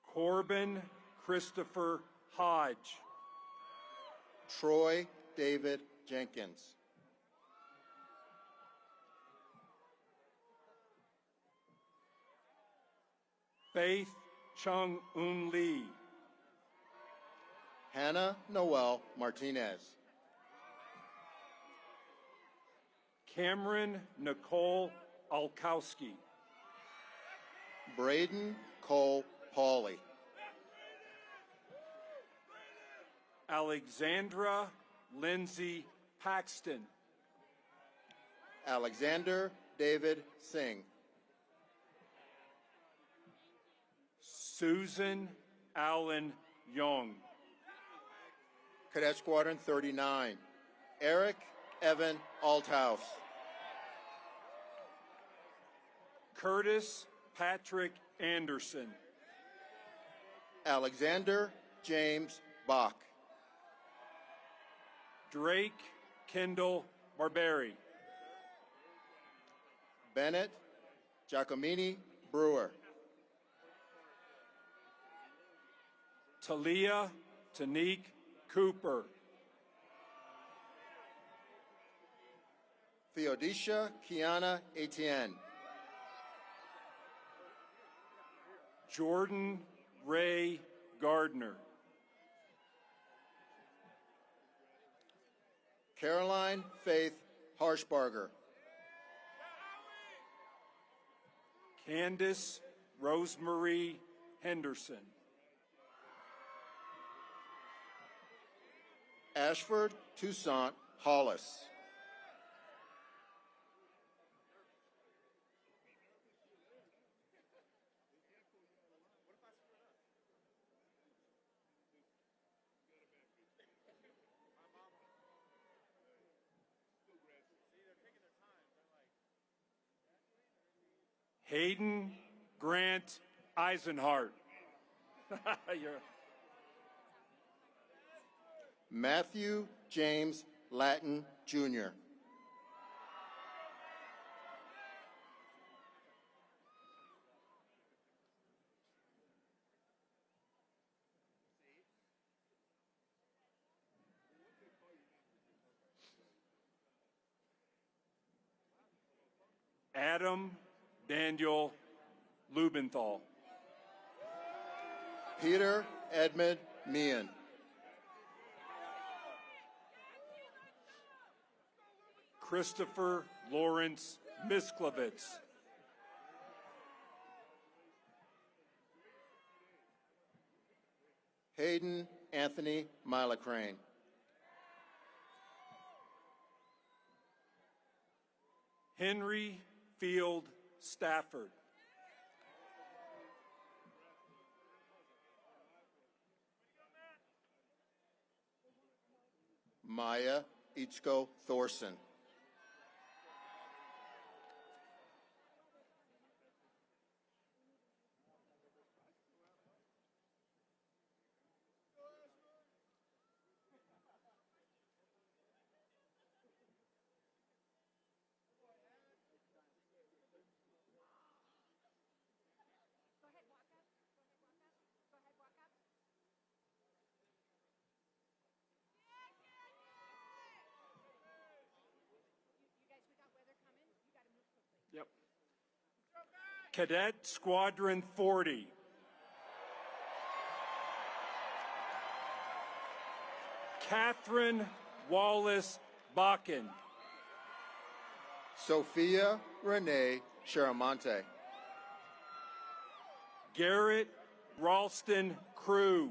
Corbin Christopher Hodge. Troy David Jenkins. Faith Chung Un Lee. Hannah Noel Martinez. Cameron Nicole Alkowski. Braden Cole Pauley. Alexandra Lindsay Paxton. Alexander David Singh. Susan Allen Young. Cadet Squadron 39. Eric Evan Althouse. Curtis Patrick Anderson. Alexander James Bach. Drake Kendall Barberi. Bennett Giacomini Brewer. Talia Tanique Cooper. Theodosia Kiana Etienne. Jordan Ray Gardner. Caroline Faith Harshbarger. Candace Rosemary Henderson. Ashford Toussaint Hollis. Hayden Grant Eisenhart. Matthew James Latin Jr. Adam Daniel Lubenthal. Peter Edmund Meehan. Christopher Lawrence Misklevitz. Hayden Anthony Milacrane. Henry Field Stafford. Maya Itzko Thorson. Yep. Cadet Squadron 40. Catherine Wallace Bakken. Sophia Renee Sharamonte. Garrett Ralston Crew.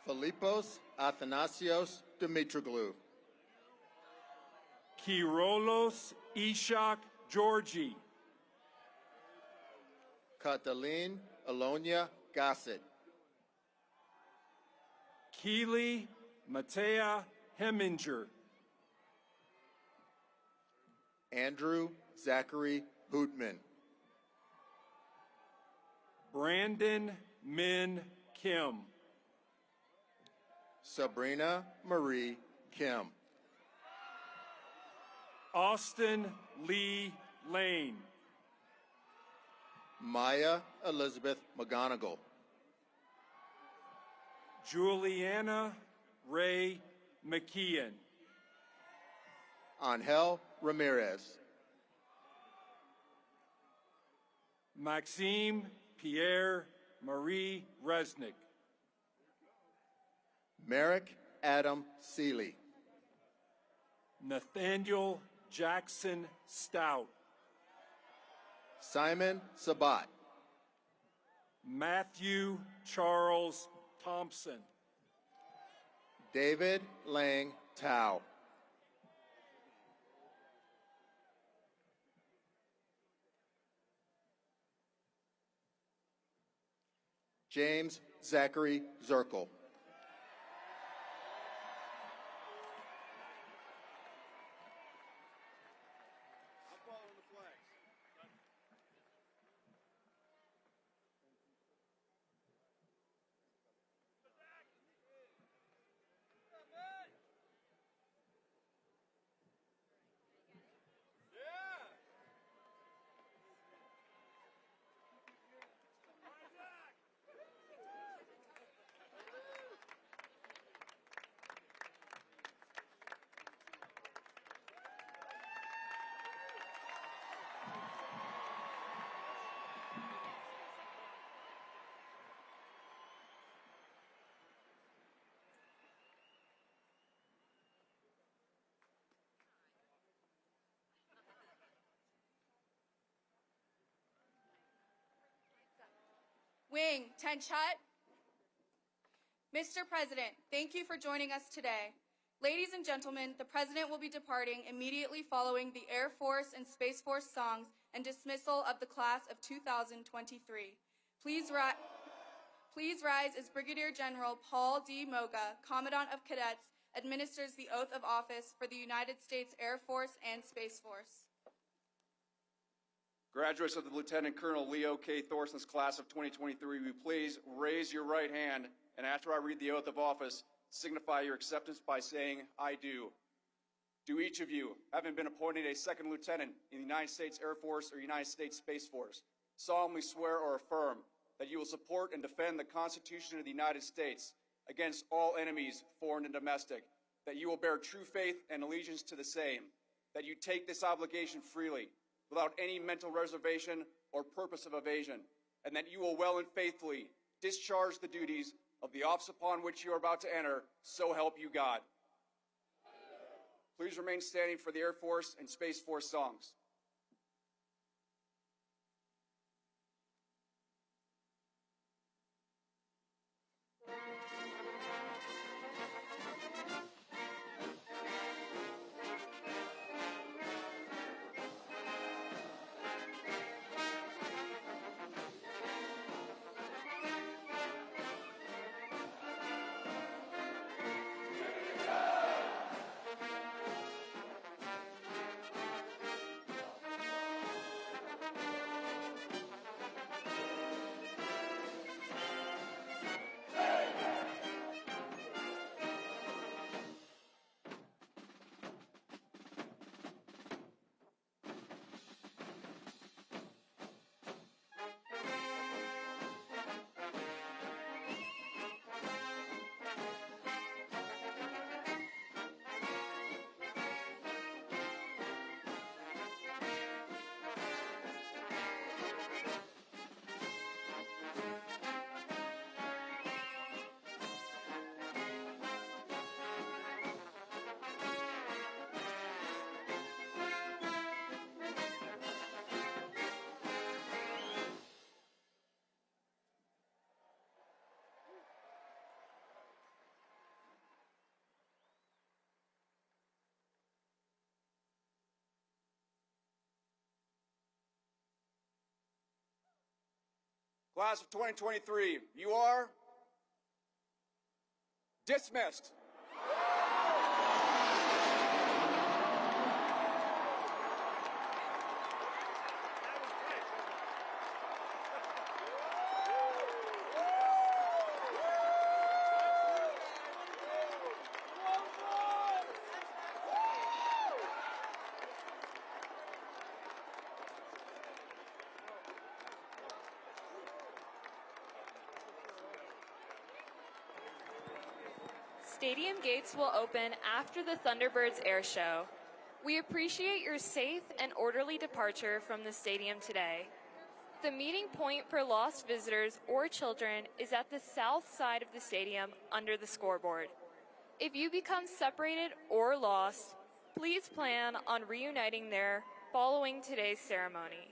Filipos Athanasios Dimitroglou. Kyrolos Ishak Georgi. Catalin Alonia Gossett. Keely Matea Heminger. Andrew Zachary Hootman. Brandon Min Kim. Sabrina Marie Kim. Austin Lee Lane. Maya Elizabeth McGonigal. Juliana Ray McKeon. Angel Ramirez. Maxime Pierre Marie Resnick. Merrick Adam Seeley. Nathaniel Jackson Stout. Simon Sabat. Matthew Charles Thompson. David Lang Tao. James Zachary Zirkle. Wing Tenchat. Mr. President, thank you for joining us today. Ladies and gentlemen, the President will be departing immediately following the Air Force and Space Force songs and dismissal of the class of 2023. Please rise as Brigadier General Paul D. Moga, Commandant of Cadets, administers the oath of office for the United States Air Force and Space Force. Graduates of the Lieutenant Colonel Leo K. Thorson's class of 2023, will you please raise your right hand, and after I read the oath of office, signify your acceptance by saying, I do. Do each of you, having been appointed a second lieutenant in the United States Air Force or United States Space Force, solemnly swear or affirm that you will support and defend the Constitution of the United States against all enemies, foreign and domestic, that you will bear true faith and allegiance to the same, that you take this obligation freely, without any mental reservation or purpose of evasion, and that you will well and faithfully discharge the duties of the office upon which you are about to enter, so help you God. Please remain standing for the Air Force and Space Force songs. Class of 2023, you are dismissed. Stadium gates will open after the Thunderbirds air show. We appreciate your safe and orderly departure from the stadium today. The meeting point for lost visitors or children is at the south side of the stadium under the scoreboard. If you become separated or lost, please plan on reuniting there following today's ceremony.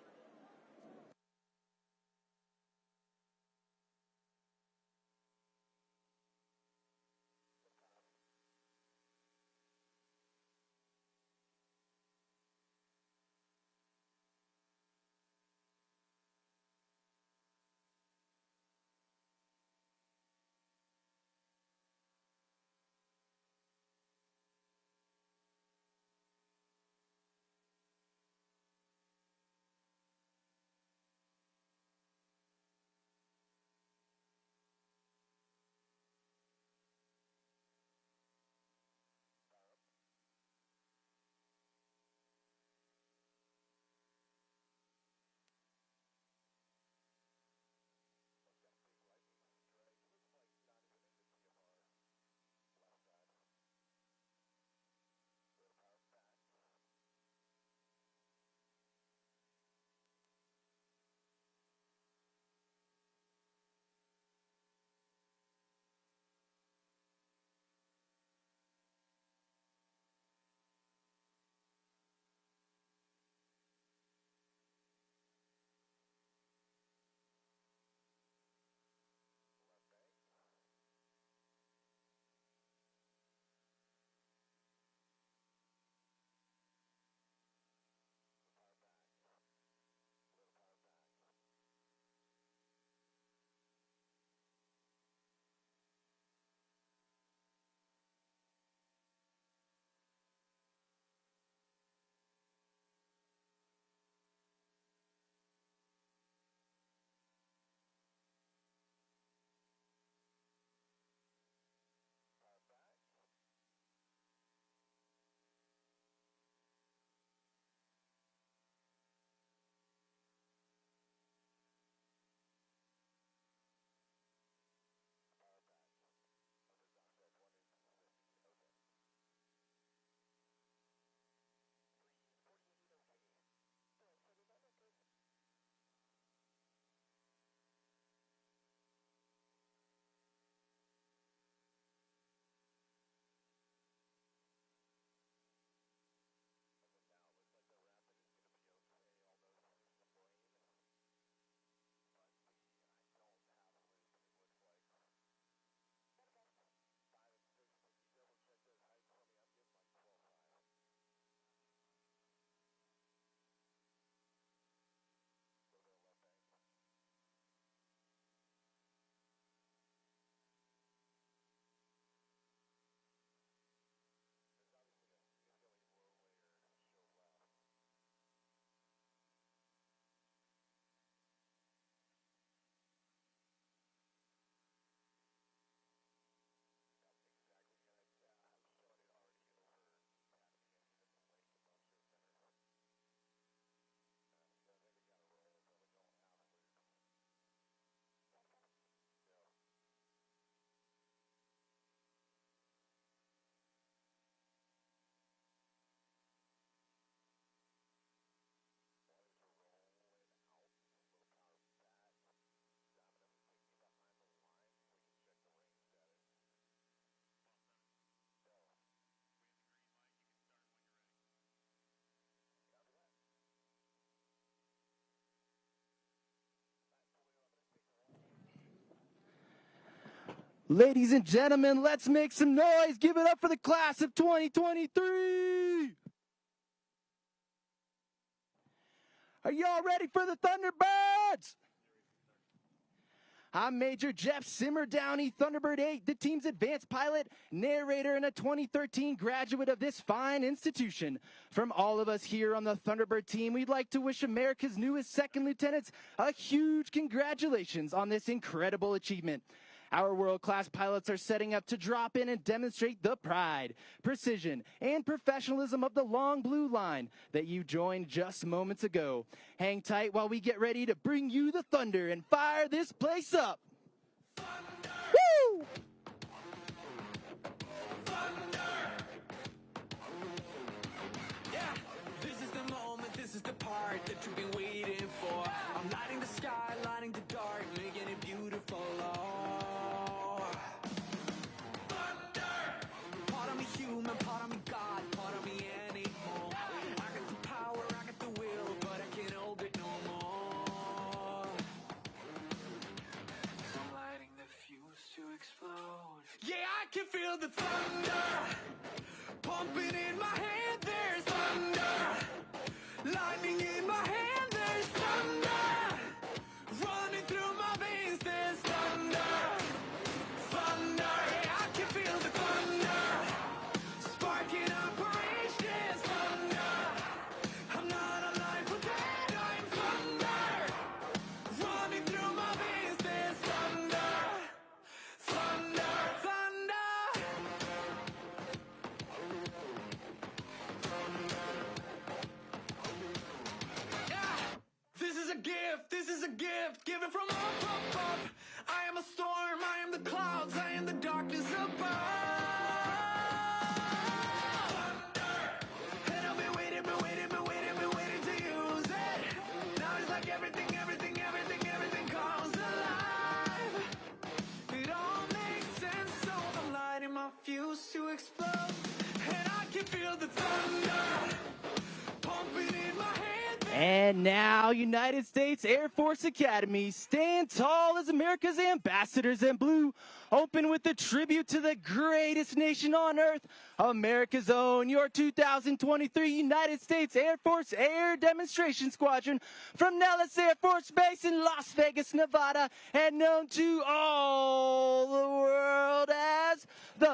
Ladies and gentlemen, let's make some noise. Give it up for the class of 2023. Are y'all ready for the Thunderbirds? I'm Major Jeff Simmer Downey, Thunderbird 8, the team's advanced pilot, narrator, and a 2013 graduate of this fine institution. From all of us here on the Thunderbird team, we'd like to wish America's newest second lieutenants a huge congratulations on this incredible achievement. Our world-class pilots are setting up to drop in and demonstrate the pride, precision, and professionalism of the long blue line that you joined just moments ago. Hang tight while we get ready to bring you the thunder and fire this place up. Thunder! Woo! Thunder! Yeah, this is the moment, this is the part that you've been waiting for. I'm lighting the sky, lighting the dark, making it beautiful. Human, part of me God, part of me animal. I got the power, I got the will, but I can't hold it no more. I'm lighting the fuse to explode. Yeah, I can feel the thunder pumping in my head. There's thunder, lightning in my hand. There's thunder running through my veins. There's thunder, thunder. Yeah, I can feel the thunder. Sparking operations, thunder. I'm not alive but dead, I'm thunder. Running through my veins, there's thunder. Thunder, thunder. Yeah, this is a gift, given from up. I am a storm, I am the clouds, I am the darkness above. Everything comes alive. It all makes sense, so I'm lighting my fuse to explode. And I can feel the thunder pumping in my head. And now, United States Air Force Academy, stand tall as America's ambassadors in blue. Open with a tribute to the greatest nation on earth, America's own, your 2023 United States Air Force Air Demonstration Squadron from Nellis Air Force Base in Las Vegas, Nevada, and known to all the world as the